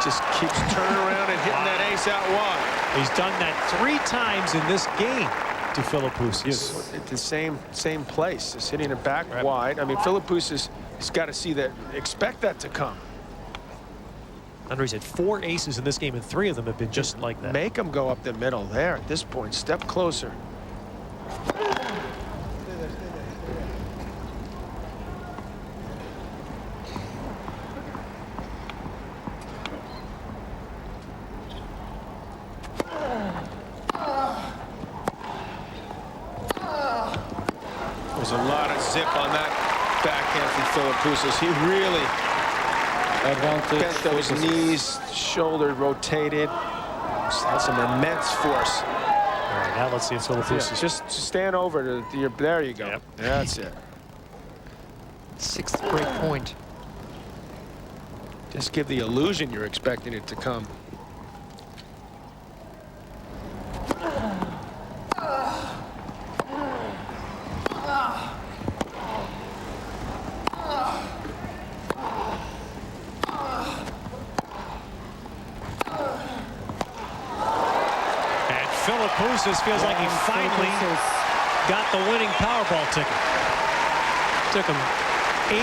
just keeps turning around and hitting that ace out wide. He's done that 3 times in this game to Philippoussis. At the same place, just hitting it back wide. I mean, Philippoussis has got to see that, expect that to come. Andre's had 4 aces in this game, and 3 of them have been just like that. Make him go up the middle there at this point. Step closer. There's a lot of zip on that backhand from Philippoussis. He really bent those knees, shoulder rotated. That's some immense force. All right, now let's see if Philippoussis. Yeah, just stand over to your. There you go. Yep. That's it. 6th break point. Just give the illusion you're expecting it to come. Philippoussis feels like he finally got the winning Powerball ticket. Took him 18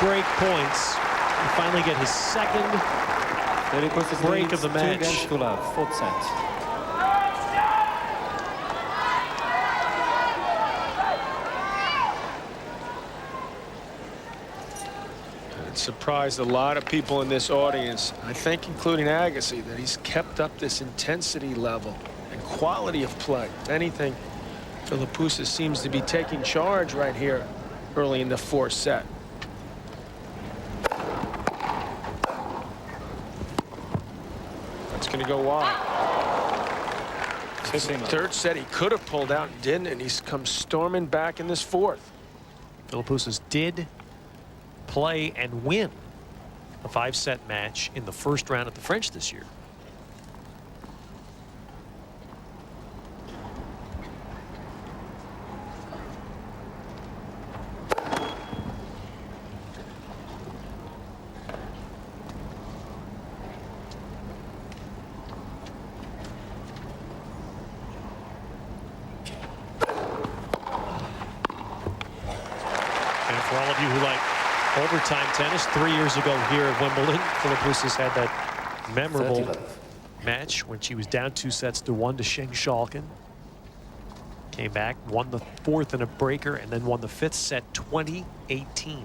break points to finally get his 2nd break of the match. 2 games to love, 4th set. It surprised a lot of people in this audience, I think including Agassi, that he's kept up this intensity level and quality of play. If anything, Philippoussis seems to be taking charge right here early in the 4th set. That's going to go wide. His 3rd set he could have pulled out and didn't, and he's come storming back in this 4th. Philippoussis did play and win a 5-set match in the 1st round at the French this year. For all of you who like overtime tennis, 3 years ago here at Wimbledon, Philippoussis had that memorable match when she was down 2 sets to 1 to Sheng Schalken. Came back, won the 4th in a breaker, and then won the 5th set 20-18.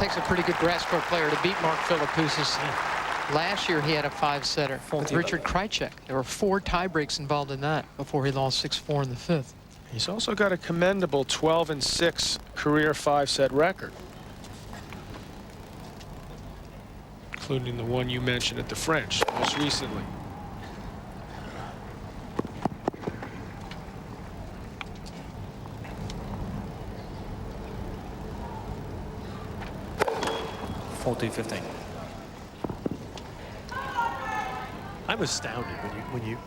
takes a pretty good grass court player to beat Mark Philippoussis. Last year he had a 5-setter with Richard Krajicek. There were 4 tie breaks involved in that before he lost 6-4 in the 5th. He's also got a commendable 12-6 career 5-set record, including the one you mentioned at the French most recently. I'm astounded when you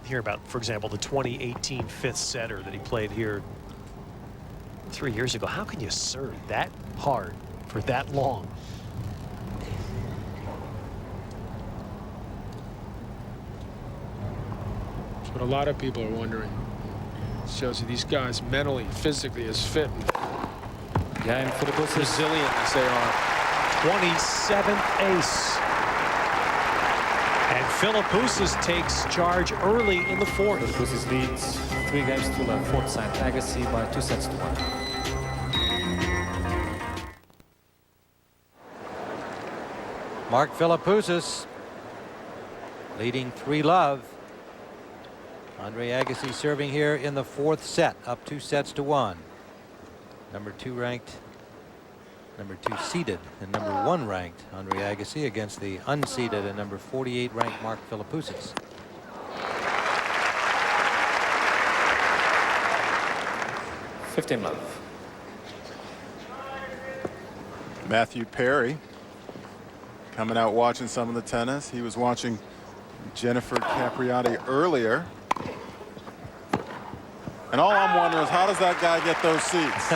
hear about, for example, the 2018 5th setter that he played here 3 years ago. How can you serve that hard for that long? That's what a lot of people are wondering. It shows you these guys mentally, physically as fit and resilient as they are. 27th ace. And Philippoussis takes charge early in the 4th. Philippoussis leads 3 games to love. 4th set. Agassi by 2 sets to 1. Mark Philippoussis leading 3-love. Andre Agassi serving here in the 4th set, up 2 sets to 1. Number 2 ranked, number 2 seeded, and number 1 ranked Andre Agassi against the unseeded and number 48 ranked Mark Philippoussis. Love. Matthew Perry coming out watching some of the tennis. He was watching Jennifer Capriati earlier. And all I'm wondering is, how does that guy get those seats?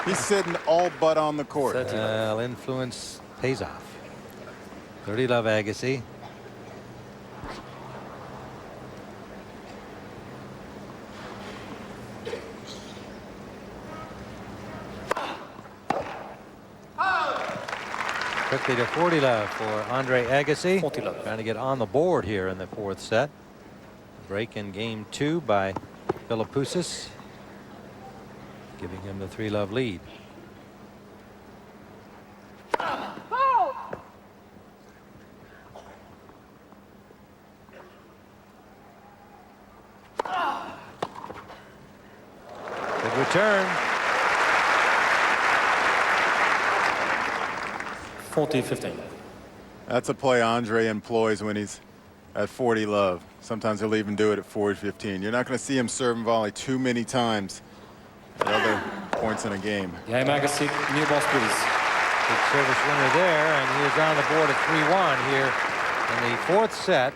He's sitting all but on the court. Well, influence pays off. 30-love Agassi. Quickly to 40-love for Andre Agassi. 40-love. Trying to get on the board here in the 4th set. Break in game 2 by Philippoussis, giving him the 3-love lead. Good return. 40-15. That's a play Andre employs when he's at 40-love. Sometimes he'll even do it at 40-15. You're not going to see him serve and volley too many times at other points in a game. Game Agassi, new balls please. Good service winner there, and he is on the board at 3-1 here in the 4th set.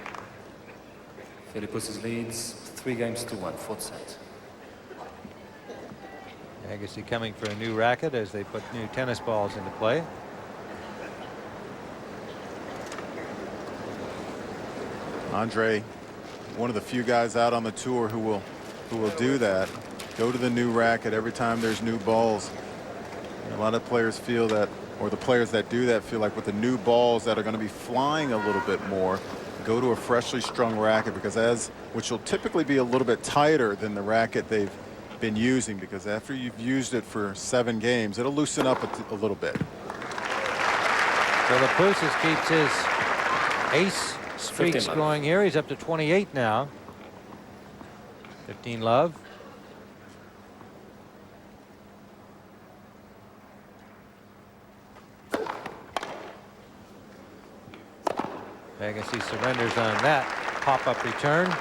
Philippoussis leads 3 games to 1, 4th set. Agassi coming for a new racket as they put new tennis balls into play. Andre, one of the few guys out on the tour who will do that. Go to the new racket every time there's new balls. And a lot of players feel that, or the players that do that feel like with the new balls that are going to be flying a little bit more, go to a freshly strung racket, because which will typically be a little bit tighter than the racket they've been using, because after you've used it for 7 games, it'll loosen up a little bit. Philippoussis keeps his ace streaks going here. He's up to 28 now. 15-love. Agassi surrenders on that pop-up return.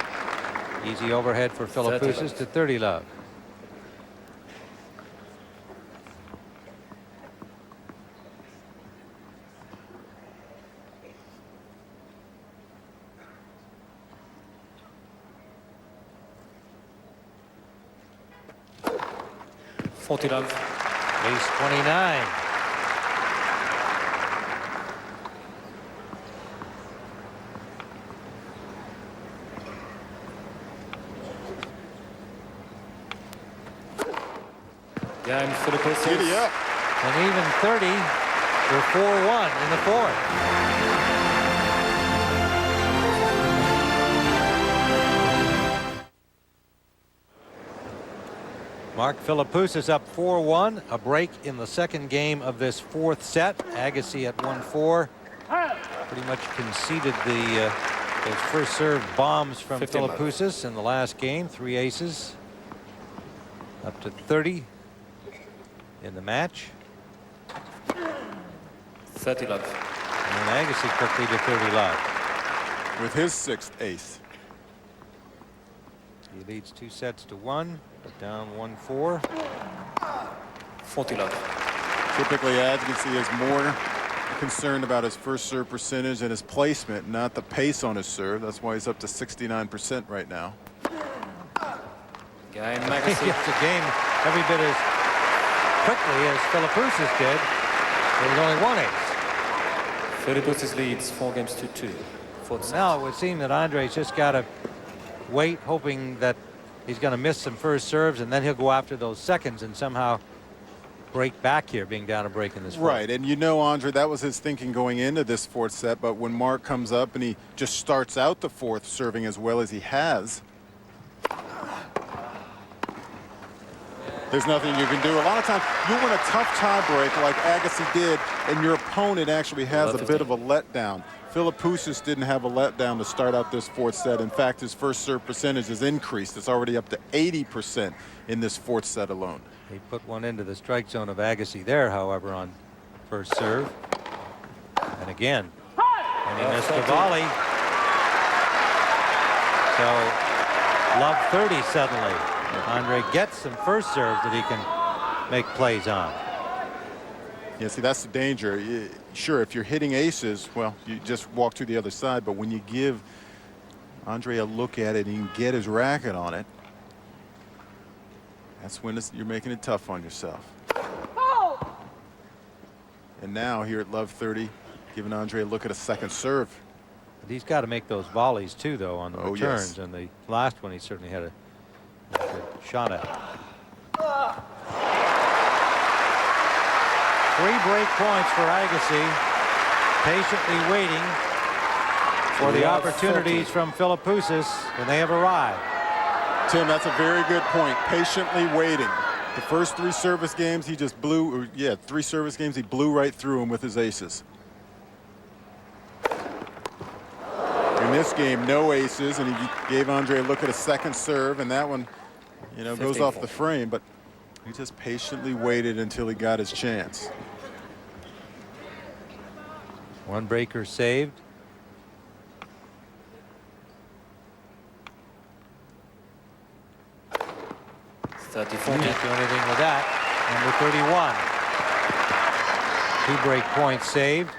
Easy overhead for Philippoussis to 30-love. Love. Ace 29. Game Philippoussis. Giddy up. An even 30 for 4-1 in the 4th. Mark Philippoussis up 4-1. A break in the second game of this fourth set. Agassi at 1-4. Pretty much conceded the those first serve bombs from Philippoussis in the last game. 3 aces. Up to 30 in the match. 30 love. And Agassi quickly to 30 love. With his 6th ace. He leads 2 sets to 1. Down 1-4. 40 love. Typically, Agassi is more concerned about his first serve percentage and his placement, not the pace on his serve. That's why he's up to 69% right now. Game Agassi. It's a game every bit as quickly as Philippoussis did. There was only 1 ace. Philippoussis leads 4 games to 2. Now it would seem that Andre's just got to wait, hoping that he's going to miss some first serves, and then he'll go after those seconds and somehow break back here, being down a break in this fourth. Right, and you know, Andre, that was his thinking going into this fourth set, but when Mark comes up and he just starts out the fourth serving as well as he has, there's nothing you can do. A lot of times you win a tough tiebreak like Agassi did, and your opponent actually has a bit of a letdown. Philippoussis didn't have a letdown to start out this fourth set. In fact, his first serve percentage has increased. It's already up to 80% in this fourth set alone. He put one into the strike zone of Agassi there, however, on first serve. And again, and he missed the volley. So love 30 suddenly. Andre gets some first serves that he can make plays on. Yeah, see, that's the danger. Sure, if you're hitting aces, well, you just walk to the other side. But when you give Andre a look at it and he can get his racket on it, that's when you're making it tough on yourself. And now here at love 30, giving Andre a look at a second serve. But he's got to make those volleys too, though, on the returns. Yes. And the last one he certainly had a good shot at. 3 break points for Agassi, patiently waiting for the opportunities from Philippoussis, and they have arrived. Tim, that's a very good point. Patiently waiting. The first 3 service games he just blew, 3 service games he blew right through him with his aces. In this game, no aces, and he gave Andre a look at a second serve, and that one, you know, goes off the frame, but he just patiently waited until he got his chance. 1 breaker saved. Can't do anything with that. Number 31. 2 break points saved.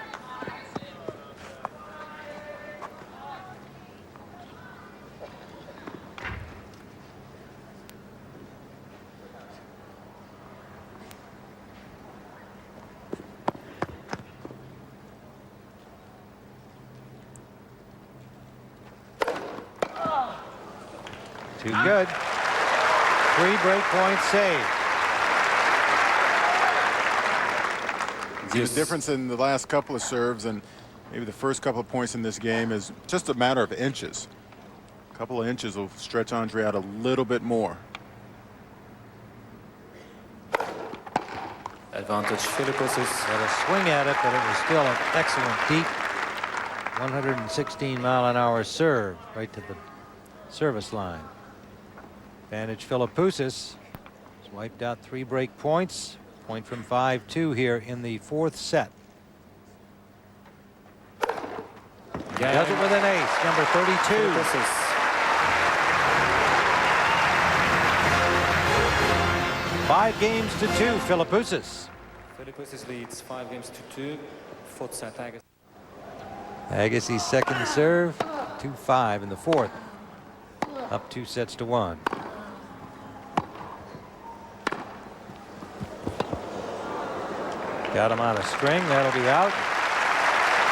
Too good. 3 break points saved. The difference in the last couple of serves and maybe the first couple of points in this game is just a matter of inches. A couple of inches will stretch Andre out a little bit more. Advantage Philippoussis. Got a swing at it, but it was still an excellent deep 116-mile-an-hour serve right to the service line. Advantage Philippoussis. He's wiped out 3 break points. Point from 5-2 here in the fourth set. Yeah. Does it with an ace, number 32. 5 games to 2, Philippoussis. Philippoussis leads 5 games to 2. Fourth set, Agassi. Agassi's second serve, 2-5 in the fourth. Up 2 sets to 1. Got him on a string. That'll be out.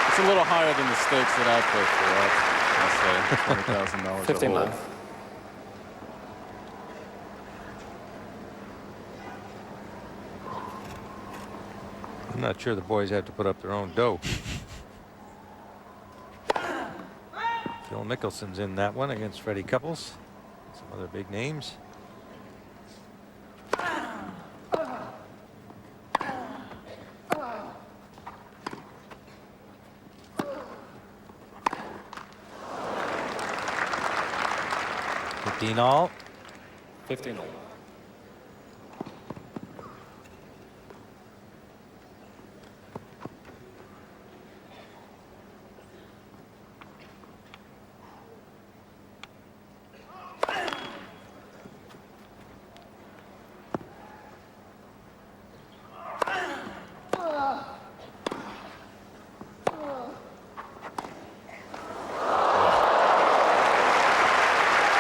It's a little higher than the stakes that I played for. I'd say $20,000 15 a hole. love. I'm not sure the boys have to put up their own dough. Phil Mickelson's in that one against Freddie Couples. Some other big names. 15 all. 15 all.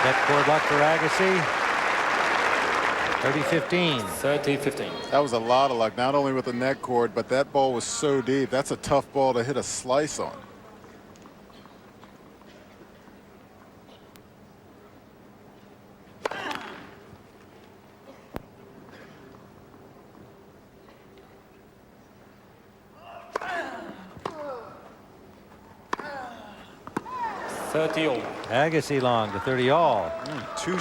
Net luck for Agassi. 30-15. 30-15. That was a lot of luck, not only with the net cord, but that ball was so deep. That's a tough ball to hit a slice on. All. Agassi long to 30 all. Two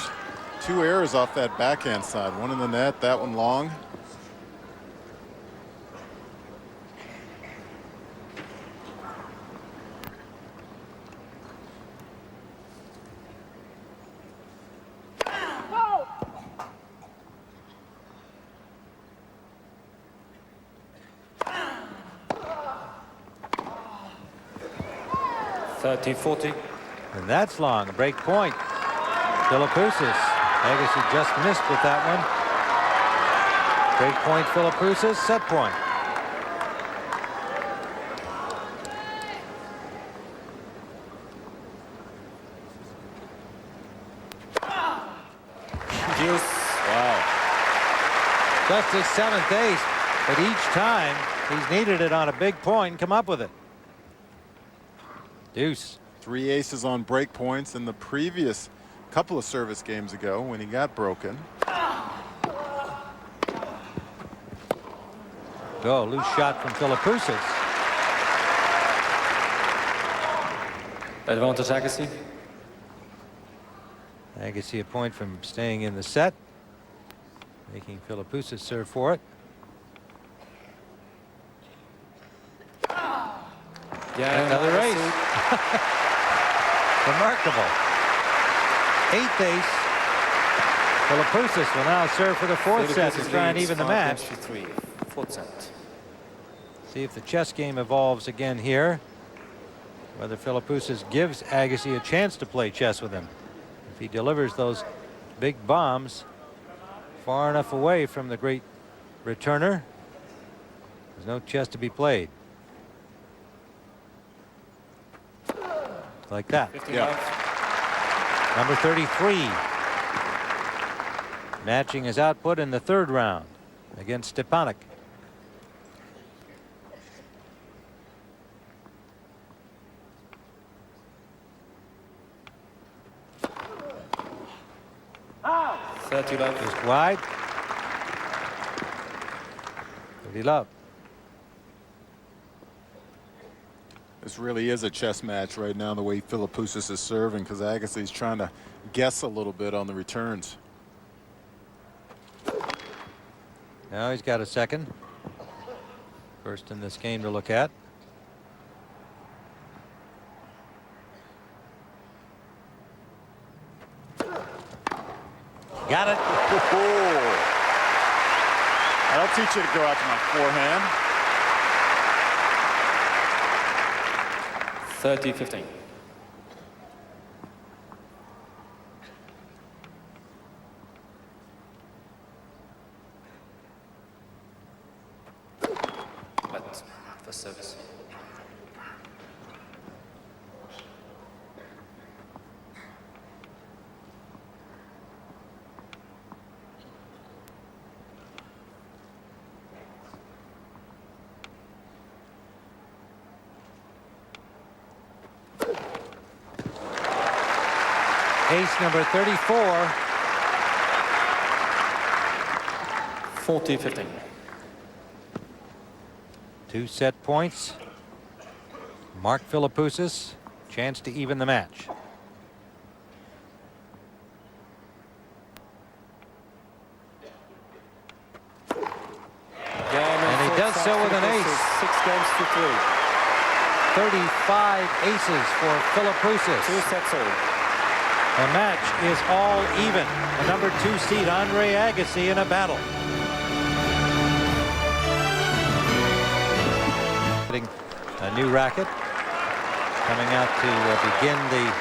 errors off that backhand side. One in the net, that one long. And that's long. Break point. Philippoussis. Agassi just missed with that one. Break point Philippoussis. Set point. Wow. Just his 7th ace, but each time he's needed it on a big point and come up with it. Deuce. 3 aces on break points in the previous couple of service games ago when he got broken. Go, loose shot from Philippoussis. Advantage Agassi. Agassi a point from staying in the set, making Philippoussis serve for it. Yeah, another ace. Remarkable. 8th ace. Philippoussis will now serve for the 4th set to try and even the match. 4th set. See if the chess game evolves again here. Whether Philippoussis gives Agassi a chance to play chess with him. If he delivers those big bombs far enough away from the great returner, there's no chess to be played. Like that. Yeah. Number 33. Matching his output in the 3rd round against Stepanek. Just wide. 30 love. This really is a chess match right now, the way Philippoussis is serving, because Agassi's trying to guess a little bit on the returns. Now he's got a second. First in this game to look at. Got it. I'll teach you to go out to my forehand. 30-15. But for service. Ace number 34. 40-15. 2 set points. Mark Philippoussis, chance to even the match. And he does so with an ace. 6 games to 3. 35 aces for Philippoussis. 2 sets all. The match is all even. The number 2 seed Andre Agassi in a battle. Getting a new racket. Coming out to begin the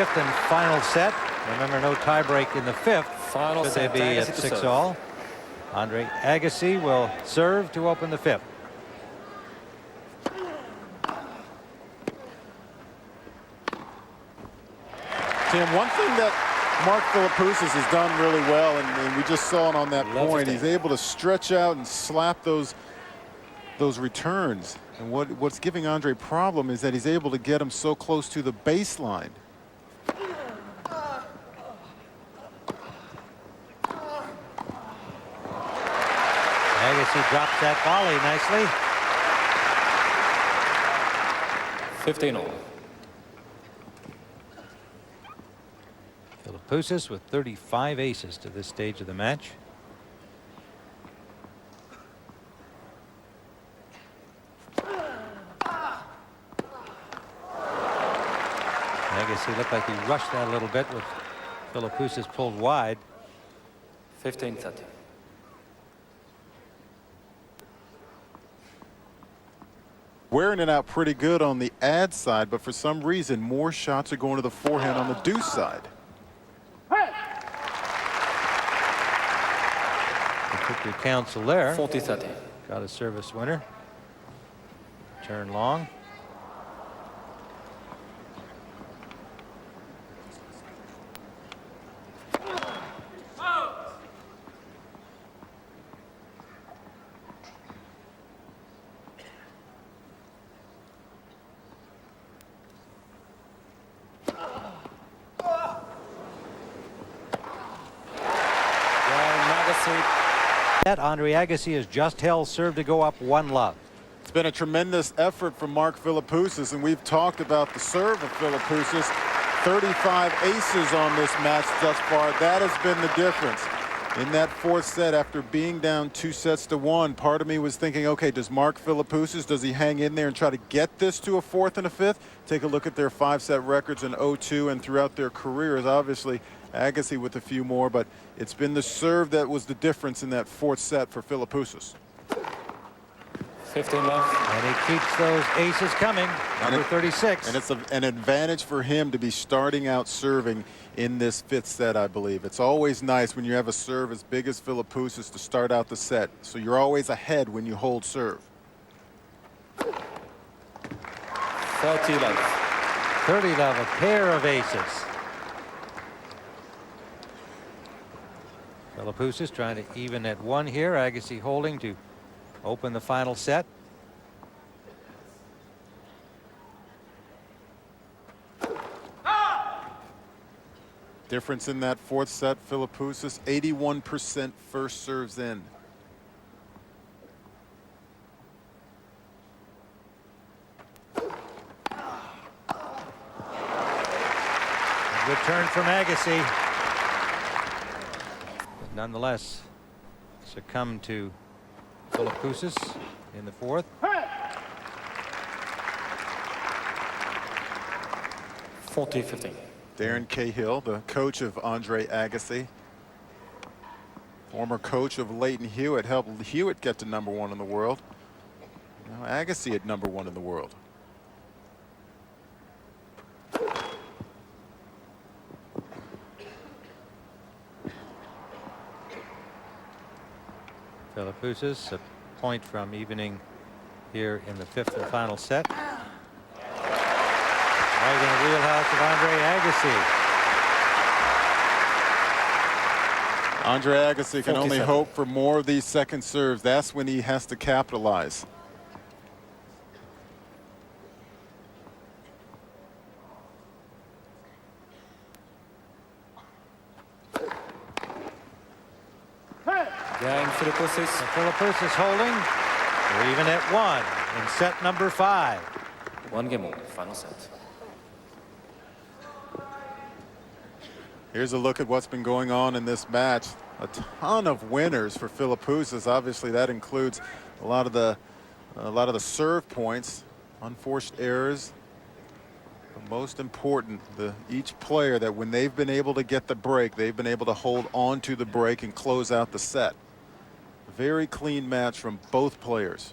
5th and final set. Remember, no tiebreak in the 5th. Final Should set, they be at Agassi to 6-all. Andre Agassi will serve to open the 5th. Tim, one thing that Mark Philippoussis has done really well, and we just saw it on that point, he's able to stretch out and slap those returns. And what's giving Andre a problem is that he's able to get him so close to the baseline. Agassi drops that volley nicely. 15-all. Philippoussis with 35 aces to this stage of the match. Agassi looked like he rushed that a little bit with Philippoussis pulled wide. 15-30. Wearing it out pretty good on the ad side, but for some reason more shots are going to the forehand on the deuce side. Took your counsel there. 40-30. Got a service winner. Turn long. Andre Agassi has just held serve to go up 1-love. It's been a tremendous effort from Mark Philippoussis, and we've talked about the serve of Philippoussis. 35 aces on this match thus far. That has been the difference. In that 4th set, after being down 2-1, part of me was thinking, okay, does Mark Philippoussis, does he hang in there and try to get this to a 4th and a 5th? Take a look at their 5-set records in 0-2 and throughout their careers. Obviously, Agassi with a few more, but it's been the serve that was the difference in that 4th set for Philippoussis. 15-love. And he keeps those aces coming. Number 36. And it's an advantage for him to be starting out serving in this 5th set, I believe. It's always nice when you have a serve as big as Philippoussis to start out the set. So you're always ahead when you hold serve. 30-love. 30-love, a pair of aces. Philippoussis trying to even at 1 here. Agassi holding to open the final set. Difference in that 4th set, Philippoussis 81% first serves in. Good turn from Agassi. But nonetheless, succumbed to Philippoussis in the 4th. 40-15. Darren Cahill, the coach of Andre Agassi. Former coach of Leighton Hewitt, helped Hewitt get to #1 in the world. Now Agassi at #1 in the world. Philippoussis a point from evening here in the 5th and final set. Right in the wheelhouse of Andre Agassi. Andre Agassi can only hope for more of these second serves. That's when he has to capitalize. Gang Philippoussis. Philippoussis holding. We're even at 1 in set number 5. 1 game over, final set. Here's a look at what's been going on in this match. A ton of winners for Philippoussis. Obviously, that includes a lot of the serve points, unforced errors. But most important, each player that when they've been able to get the break, they've been able to hold on to the break and close out the set. Very clean match from both players.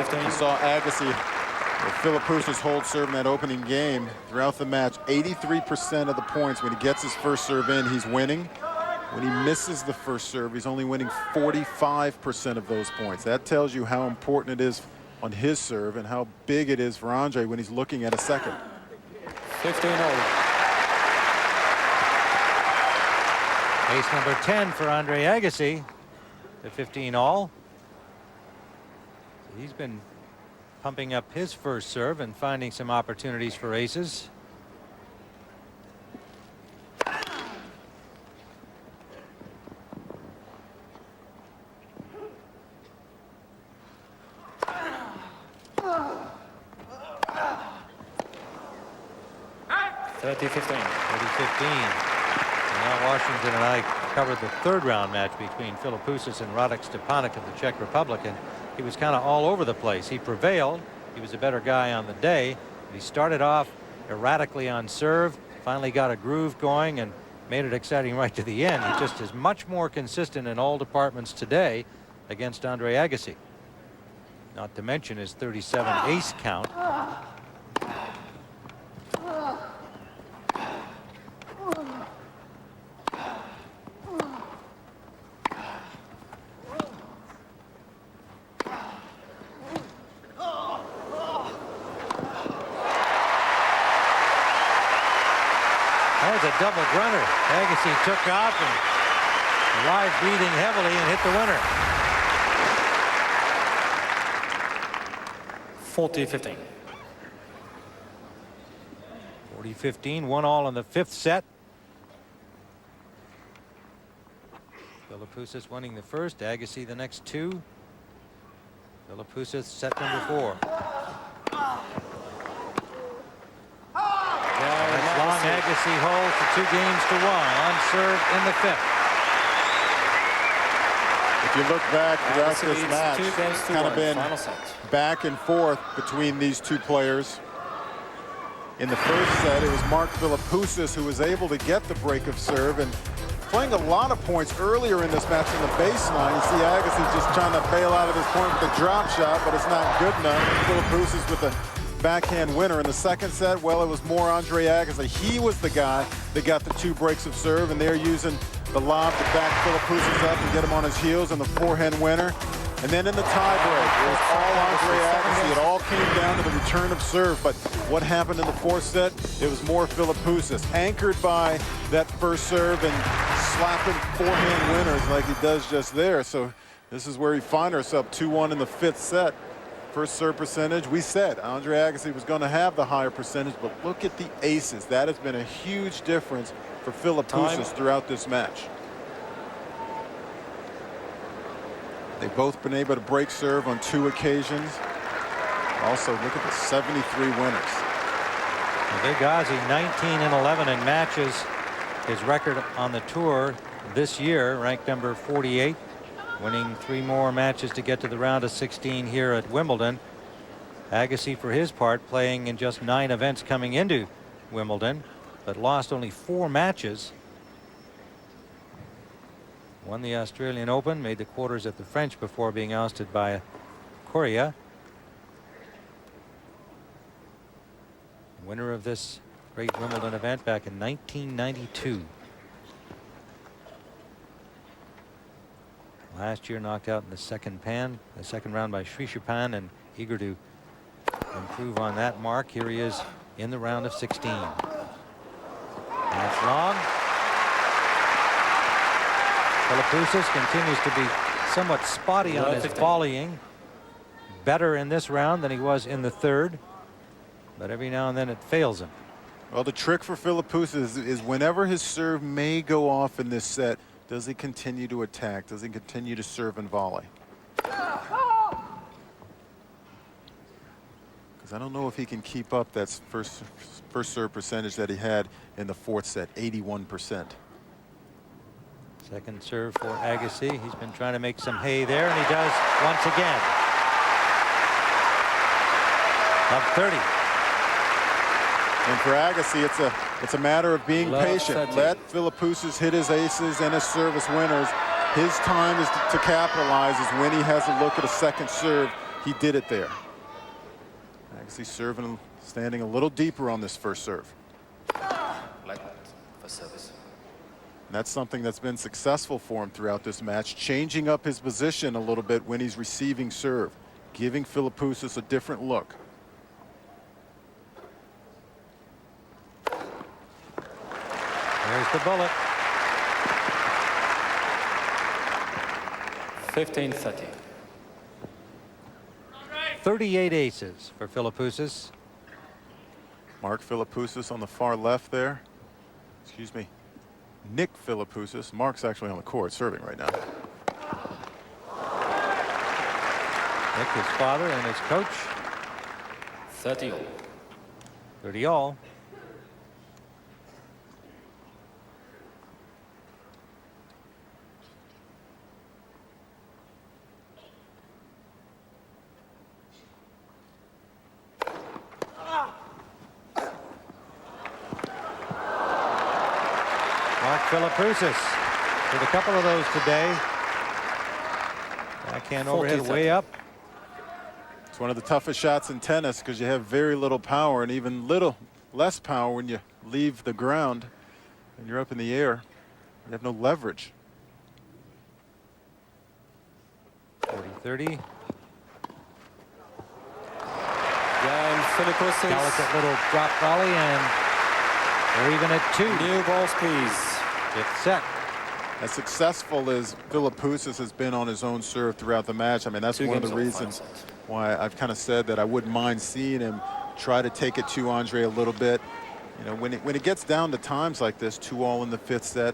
You saw Agassi or Philippoussis hold serve in that opening game. Throughout the match, 83% of the points when he gets his first serve in, he's winning. When he misses the first serve, he's only winning 45% of those points. That tells you how important it is on his serve and how big it is for Andre when he's looking at a second. 15-0. Ace number 10 for Andre Agassi. The 15-all. He's been pumping up his first serve and finding some opportunities for aces. Now Washington and I covered the third round match between Philippoussis and Radek Stepanek of the Czech Republic, and he was kind of all over the place. He prevailed. He was a better guy on the day. But he started off erratically on serve, finally got a groove going and made it exciting right to the end. He just is much more consistent in all departments today against Andre Agassi. Not to mention his 37 ace count. That was a double grunter. Agassi took off and arrived breathing heavily and hit the winner. 40-15. 40-15, 1-all in the fifth set. Philippoussis winning the first, Agassi the next two. Philippoussis set number 4. That's long. Agassi holds to 2 games to 1 on serve in the fifth. If you look back throughout this match, it's kind of been back and forth between these two players. In the first set, it was Mark Philippoussis who was able to get the break of serve and playing a lot of points earlier in this match in the baseline. You see Agassi just trying to bail out of his point with a drop shot, but it's not good enough. Philippoussis with a backhand winner. In the second set, well, it was more Andre Agassi. He was the guy that got the 2 breaks of serve, and they're using the lob to back Philippoussis up and get him on his heels in the forehand winner. And then in the tiebreak, it was all Andre Agassi. It all came down to the return of serve. But what happened in the fourth set? It was more Philippoussis, anchored by that first serve and slapping forehand winners like he does just there. So this is where we find ourselves, 2-1 in the fifth set. First serve percentage, we said Andre Agassi was going to have the higher percentage, but look at the aces. That has been a huge difference for Philippoussis throughout this match. They've both been able to break serve on 2 occasions. Also, look at the 73 winners. Big Ozzy, 19-11 in matches. His record on the tour this year, ranked number 48, winning 3 more matches to get to the round of 16 here at Wimbledon. Agassi, for his part, playing in just 9 events coming into Wimbledon, but lost only 4 matches. Won the Australian Open, made the quarters at the French before being ousted by Coria. Winner of this great Wimbledon event back in 1992. Last year knocked out in the second round by Srishapan, and eager to improve on that mark. Here he is in the round of 16. That's long. Philippoussis continues to be somewhat spotty on his volleying. Better in this round than he was in the third, but every now and then it fails him. Well, the trick for Philippoussis is whenever his serve may go off in this set, does he continue to attack? Does he continue to serve and volley? Because I don't know if he can keep up that first serve percentage that he had in the fourth set, 81%. Second serve for Agassi. He's been trying to make some hay there, and he does once again. Love 30. And for Agassi, it's a matter of being patient. Let Philippoussis hit his aces and his service winners. His time is to capitalize is when he has a look at a second serve. He did it there. Agassi serving, standing a little deeper on this first serve. Like for service. And that's something that's been successful for him throughout this match, changing up his position a little bit when he's receiving serve, giving Philippoussis a different look. There's the bullet. 15-30. 38 aces for Philippoussis. Mark Philippoussis on the far left there. Excuse me. Nick Philippoussis. Mark's actually on the court serving right now. Nick, his father and his coach. 30 all. 30 all. Mark Philippoussis with a couple of those today. Backhand overhead way up. It's one of the toughest shots in tennis because you have very little power and even little less power when you leave the ground and you're up in the air. You have no leverage. 40-30. Game Philippoussis. Delicate little drop volley, and they're even at 2. New balls, please. Fifth set. As successful as Philippoussis has been on his own serve throughout the match, I mean, that's one of the reasons why I've kind of said that I wouldn't mind seeing him try to take it to Andre a little bit. You know, when it gets down to times like this, 2-all in the fifth set,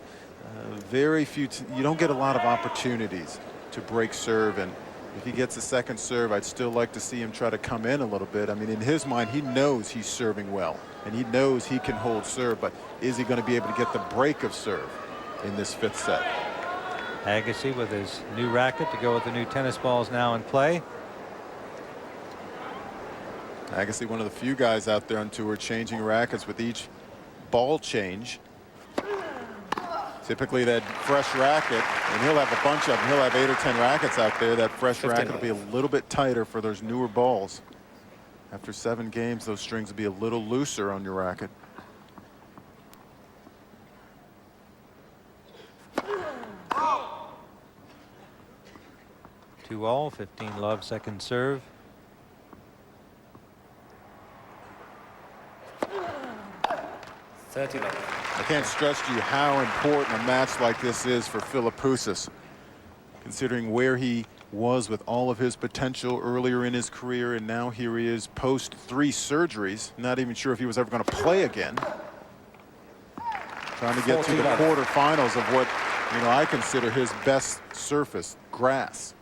very few, you don't get a lot of opportunities to break serve. And if he gets a second serve, I'd still like to see him try to come in a little bit. I mean, in his mind, he knows he's serving well, and he knows he can hold serve, but is he going to be able to get the break of serve in this fifth set? Agassi with his new racket to go with the new tennis balls now in play. Agassi, one of the few guys out there on tour changing rackets with each ball change. Typically that fresh racket, and he'll have a bunch of them. He'll have 8 or 10 rackets out there. That fresh racket will be a little bit tighter for those newer balls. After 7 games, those strings will be a little looser on your racket. Two all, 15 love, second serve. I can't stress to you how important a match like this is for Philippoussis, considering where he was with all of his potential earlier in his career, and now here he is post 3 surgeries, not even sure if he was ever going to play again. Trying to get to the quarterfinals of what, you know, I consider his best surface, grass.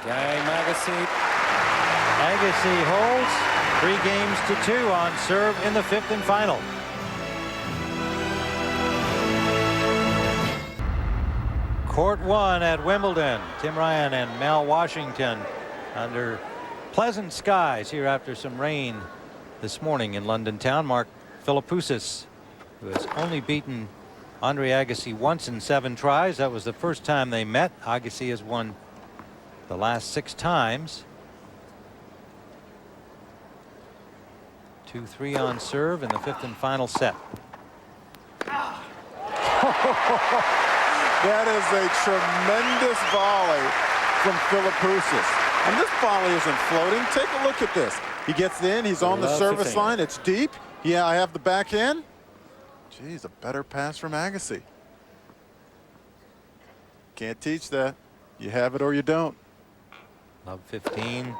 Game Agassi. Agassi holds 3 games to 2 on serve in the 5th and final. Court 1 at Wimbledon. Tim Ryan and Mal Washington under pleasant skies here after some rain this morning in London town. Mark Philippoussis, who has only beaten Andre Agassi once in 7 tries. That was the first time they met. Agassi has won the last 6 times. 2-3 on serve in the 5th and final set. That is a tremendous volley from Philippoussis. And this volley isn't floating. Take a look at this. He gets in, he's on the service line, it's deep. Yeah, I have the backhand. Geez, a better pass from Agassi. Can't teach that. You have it or you don't. Love 15.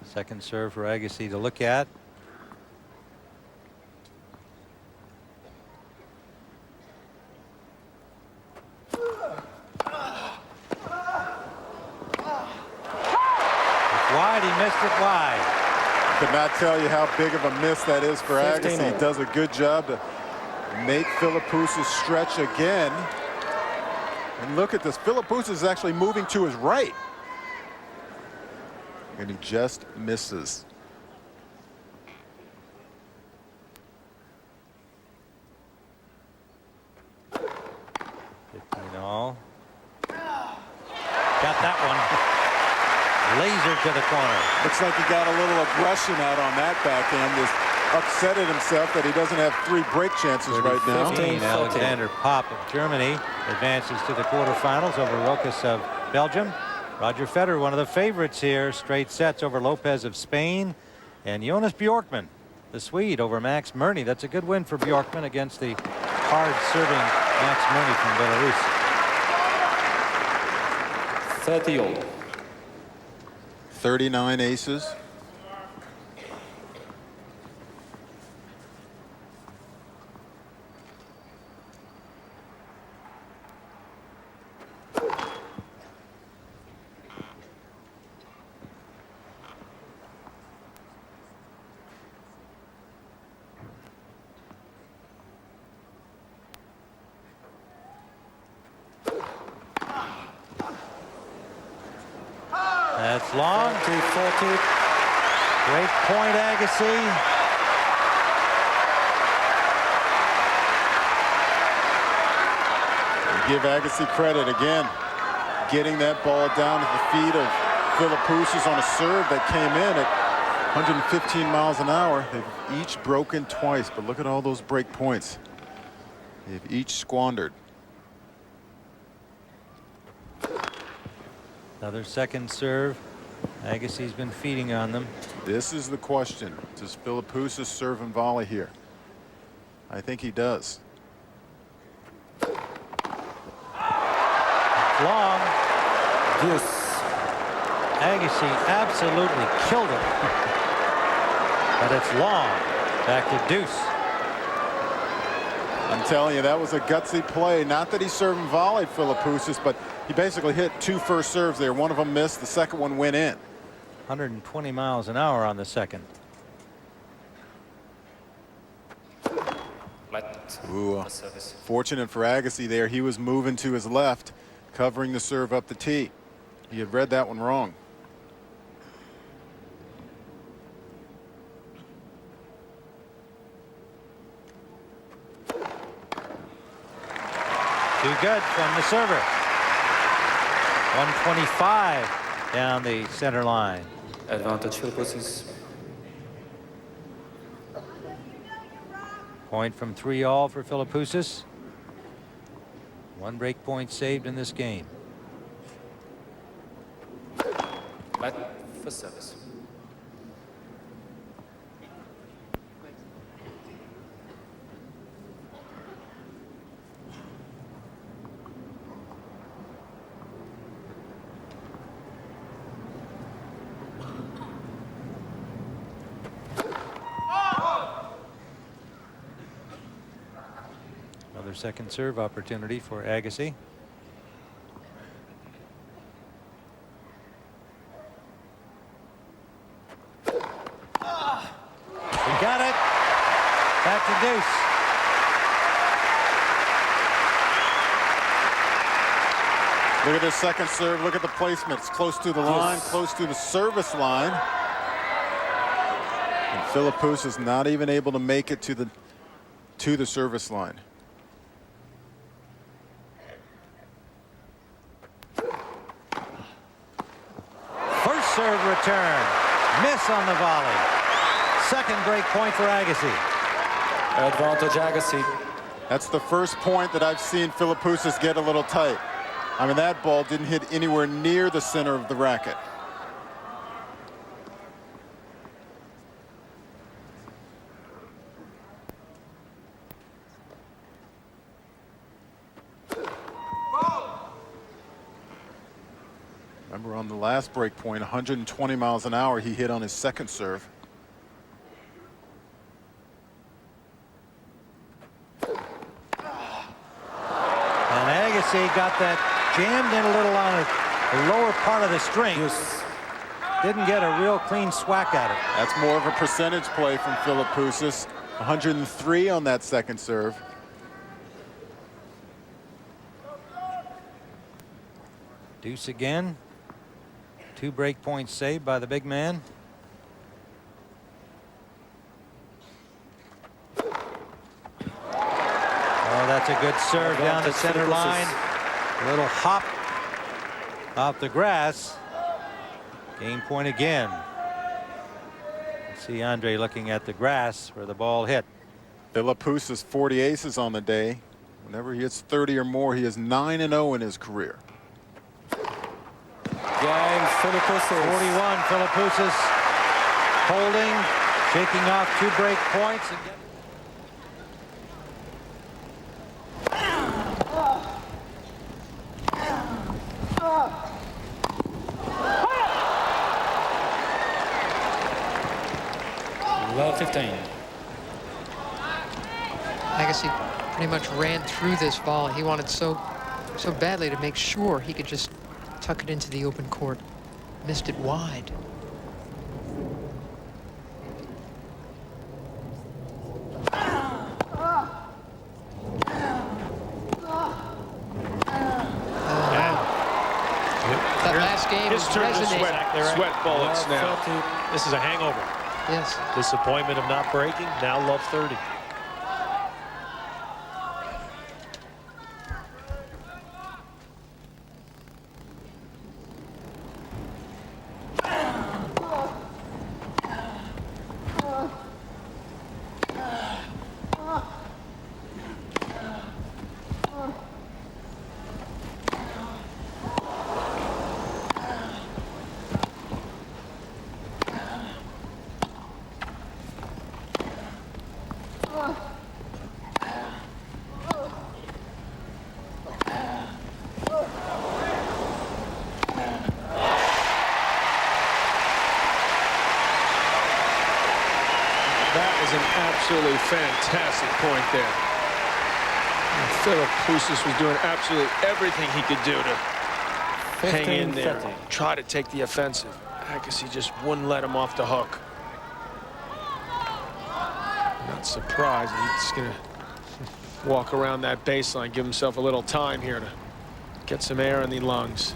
Second serve for Agassi to look at. could not tell you how big of a miss that is for Agassi. He does a good job to make Philippoussis stretch again. And look at this. Philippoussis is actually moving to his right. And he just misses. All. Got that one. Laser to the corner. Looks like he got a little aggression out on that backhand. Just upset at himself that he doesn't have 3 break chances right now. 15, Alexander Popp of Germany advances to the quarterfinals over Rokas of Belgium. Roger Federer, one of the favorites here, straight sets over Lopez of Spain. And Jonas Bjorkman, the Swede, over Max Murny. That's a good win for Bjorkman against the hard-serving Max Murny from Belarus. 30 all. 39 aces. That's long. 40. Great point, Agassi. Give Agassi credit again. Getting that ball down at the feet of Philippoussis on a serve that came in at 115 miles an hour. They've each broken twice, but look at all those break points. They've each squandered. Another second serve. Agassi's been feeding on them. This is the question. Does Philippoussis serve and volley here? I think he does. Long. Deuce. Agassi absolutely killed it. But it's long. Back to deuce. I'm telling you, that was a gutsy play. Not that he served and volleyed Philippoussis, but he basically hit 2 first serves there. One of them missed. The second one went in. 120 miles an hour on the second. Ooh, fortunate for Agassi there. He was moving to his left, covering the serve up the tee. He had read that one wrong. Too good from the server. 125 down the center line. Advantage Philippoussis. Point from 3-all for Philippoussis. 1 break point saved in this game. Back for service. Another second serve opportunity for Agassi. He got it. Back to deuce. Look at this second serve. Look at the placement. It's close to the line, close to the service line. And Philippoussis is not even able to make it to the service line. First serve return. Miss on the volley. Second break point for Agassi. Advantage Agassi. That's the first point that I've seen Philippoussis get a little tight. I mean, that ball didn't hit anywhere near the center of the racket. Remember on the last break point, 120 miles an hour he hit on his second serve. And Agassi got that jammed in a little on the lower part of the string. didn't get a real clean swack at it. That's more of a percentage play from Philippoussis. 103 on that second serve. Deuce again. 2 break points saved by the big man. Oh, that's a good serve down the center line. A little hop off the grass. Game point again. See Andre looking at the grass where the ball hit. Philippoussis 40 aces on the day. Whenever he hits 30 or more, he is 9-0 in his career. Game Philippoussis. 41. Philippoussis holding, shaking off 2 break points. And 15. Agassi pretty much ran through this ball. He wanted so badly to make sure he could just tuck it into the open court. Missed it wide. That last game His turn to resonated. sweat bullets now. This is a hangover. Yes. Disappointment of not breaking. Now love 30. An absolutely fantastic point there. And Philippoussis was doing absolutely everything he could do to hang in there, try to take the offensive. Agassi just wouldn't let him off the hook. Not surprised. He's just gonna walk around that baseline, give himself a little time here to get some air in the lungs.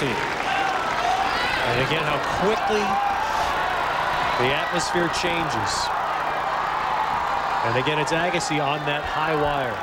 And again, how quickly the atmosphere changes. And again, it's Agassi on that high wire.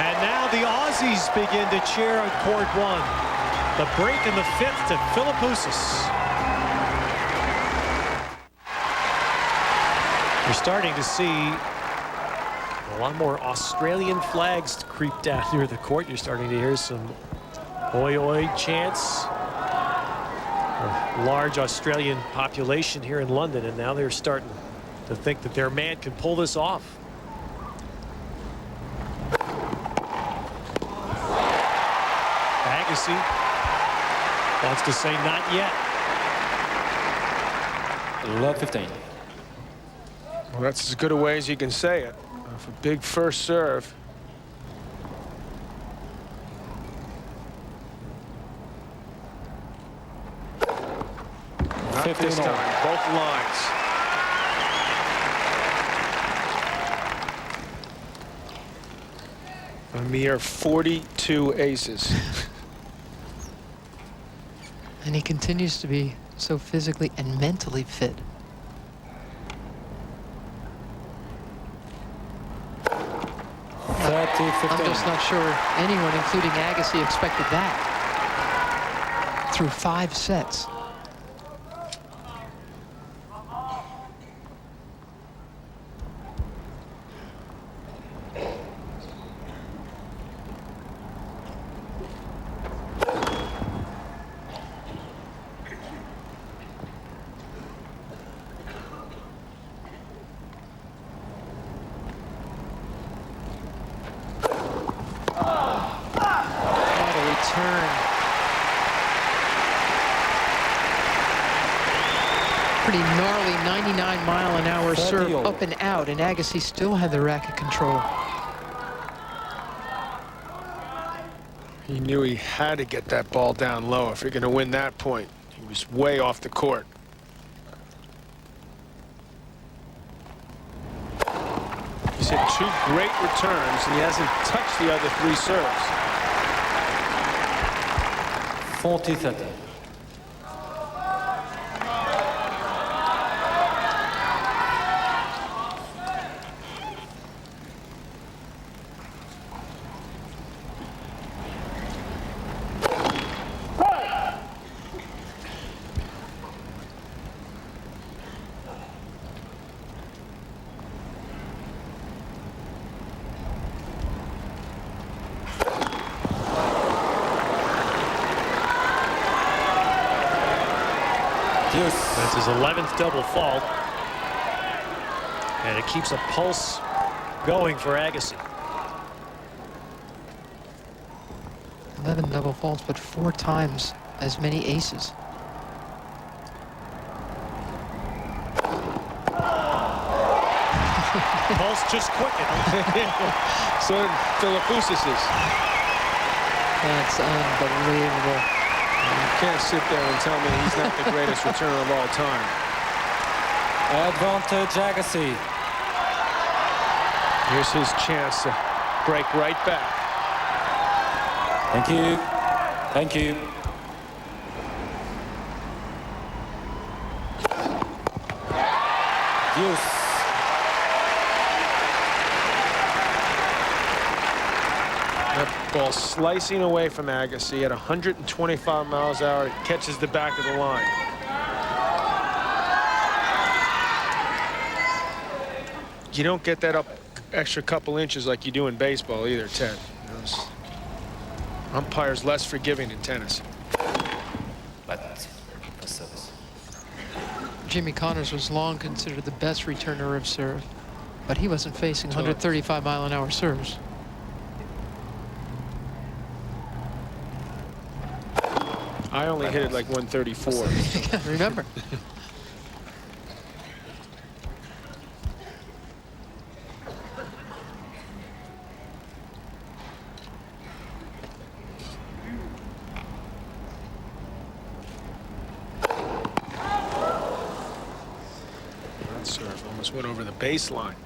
And now the Aussies begin to cheer on court 1. The break in the 5th to Philippoussis. We're starting to see a lot more Australian flags creep down near the court. You're starting to hear some oi oi chants. A large Australian population here in London, and now they're starting to think that their man can pull this off. Agassi wants to say not yet. Love 15. Well, that's as good a way as you can say it. Off a big first serve. Not this time, both lines. A mere 42 aces. And he continues to be so physically and mentally fit. I'm just not sure anyone, including Agassi, expected that. Through 5 sets. Pretty gnarly 99-mile-an-hour serve up and out, and Agassi still had the racket control. He knew he had to get that ball down low if you're going to win that point. He was way off the court. He's hit 2 great returns, and he hasn't touched the other 3 serves. 40-30. That's his 11th double fault. And it keeps a pulse going for Agassi. 11 double faults, but 4 times as many aces. Pulse just quickened. So did Philippoussis'. That's unbelievable. You can't sit there and tell me he's not the greatest returner of all time. Advantage Agassi. Here's his chance to break right back. Thank you. Thank you. Deuce. That ball slicing away from Agassi at 125 miles an hour. It catches the back of the line. You don't get that up extra couple inches like you do in baseball either, Ted. Umpires less forgiving in tennis. But for service. Jimmy Connors was long considered the best returner of serve, but he wasn't facing 135-mile-an-hour serves. I only hit it like 134. Remember. That serve almost went over the baseline.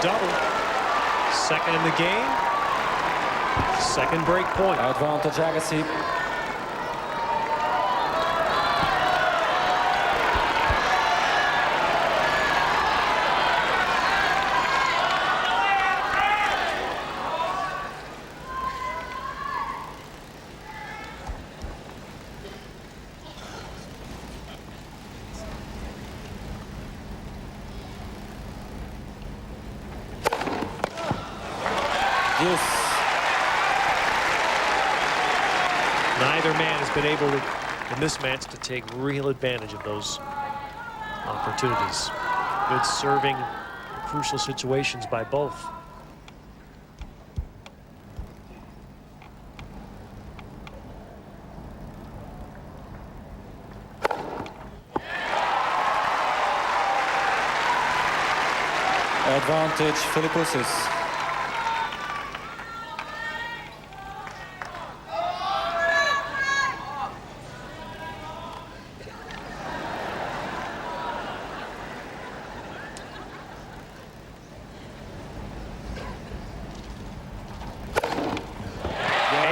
Double. Second in the game. Second break point. Advantage Agassi. Yes. Neither man has been able to, in this match, to take real advantage of those opportunities. Good serving, crucial situations by both. Advantage, Philippoussis.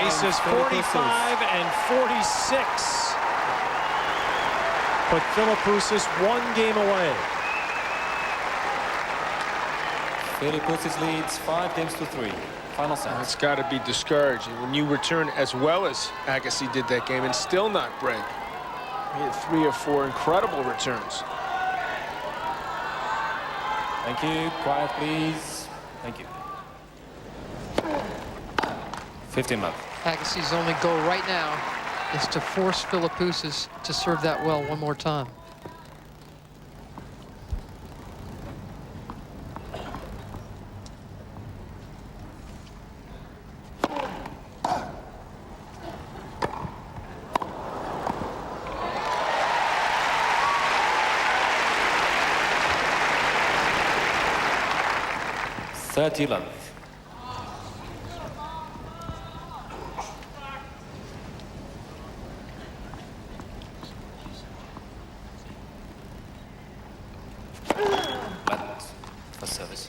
Aces 45 and 46. Put Philippoussis 1 game away. Philippoussis leads 5 games to 3. Final set. It's got to be discouraging when you return as well as Agassi did that game and still not break. He had 3 or 4 incredible returns. Thank you. Quiet, please. Thank you. 15 love. Agassi's only goal right now is to force Philippoussis to serve that well one more time. Love. But for service.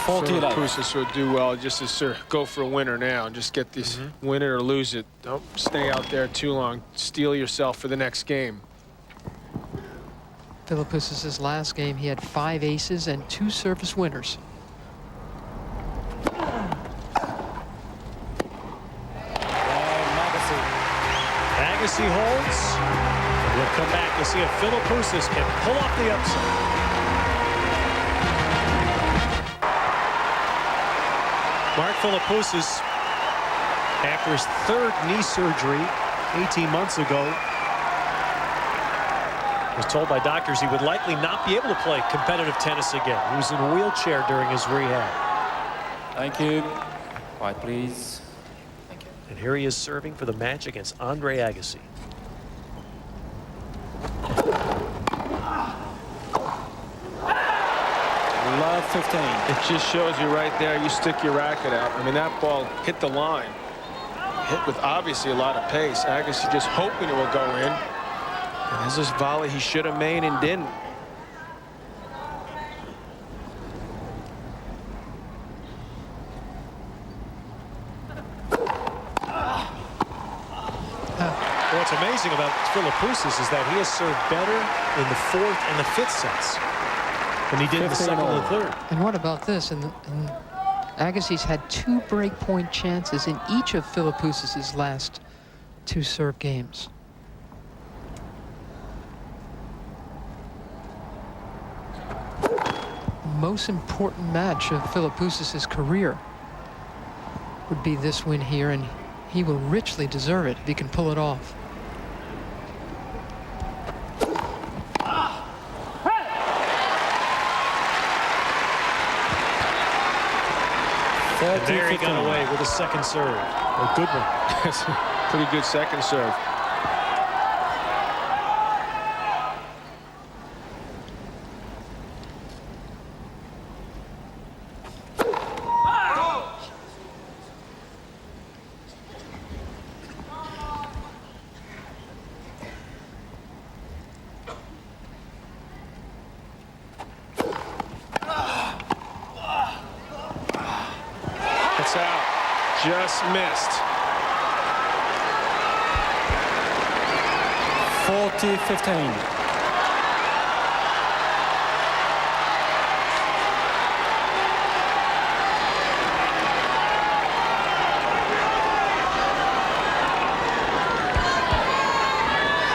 Philippoussis will do well just to go for a winner now. Just get this win it or lose it. Don't stay out there too long. Steel yourself for the next game. Philippoussis' last game, he had 5 aces and 2 service winners. Agassi holds. We'll come back to see if Philippoussis can pull off the upset. Mark Philippoussis, after his 3rd knee surgery 18 months ago, was told by doctors he would likely not be able to play competitive tennis again. He was in a wheelchair during his rehab. Thank you. Quiet, please. Thank you. And here he is serving for the match against Andre Agassi. Love 15. It just shows you right there, you stick your racket out. I mean, that ball hit the line. Hit with obviously a lot of pace. Agassi just hoping it will go in. And there's this volley he should have made and didn't. What's amazing about Philippoussis is that he has served better in the 4th and the 5th sets than he did in the 2nd and the 3rd. And what about this? And Agassi's had 2 breakpoint chances in each of Philippoussis' last 2 serve games. The most important match of Philippoussis' career would be this win here, and he will richly deserve it if he can pull it off. And there he got away with a 2nd serve. A good one. Pretty good 2nd serve. Just missed. 40-15.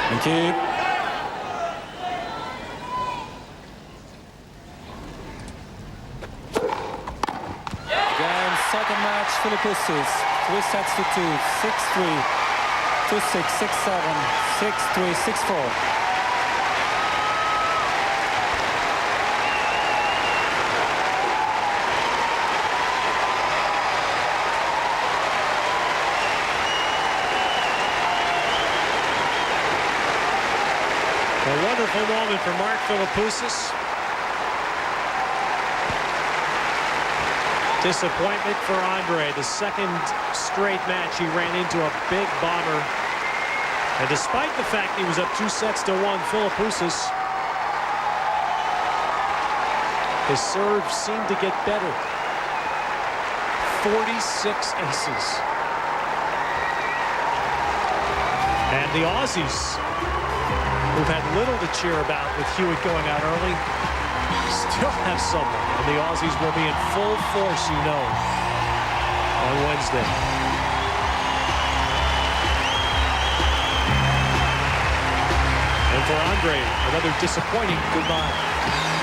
Thank you. Philippoussis. 3 sets to 2, 6-3, 2-6, 6-7, 6-3, 6-4. A wonderful moment for Mark Philippoussis. Disappointment for Andre. The second straight match he ran into a big bomber. And despite the fact he was up 2 sets to 1, Philippoussis, his serve seemed to get better. 46 aces. And the Aussies, who've had little to cheer about with Hewitt going out early, still have someone. And the Aussies will be in full force, you know, on Wednesday. And for Andre, another disappointing goodbye.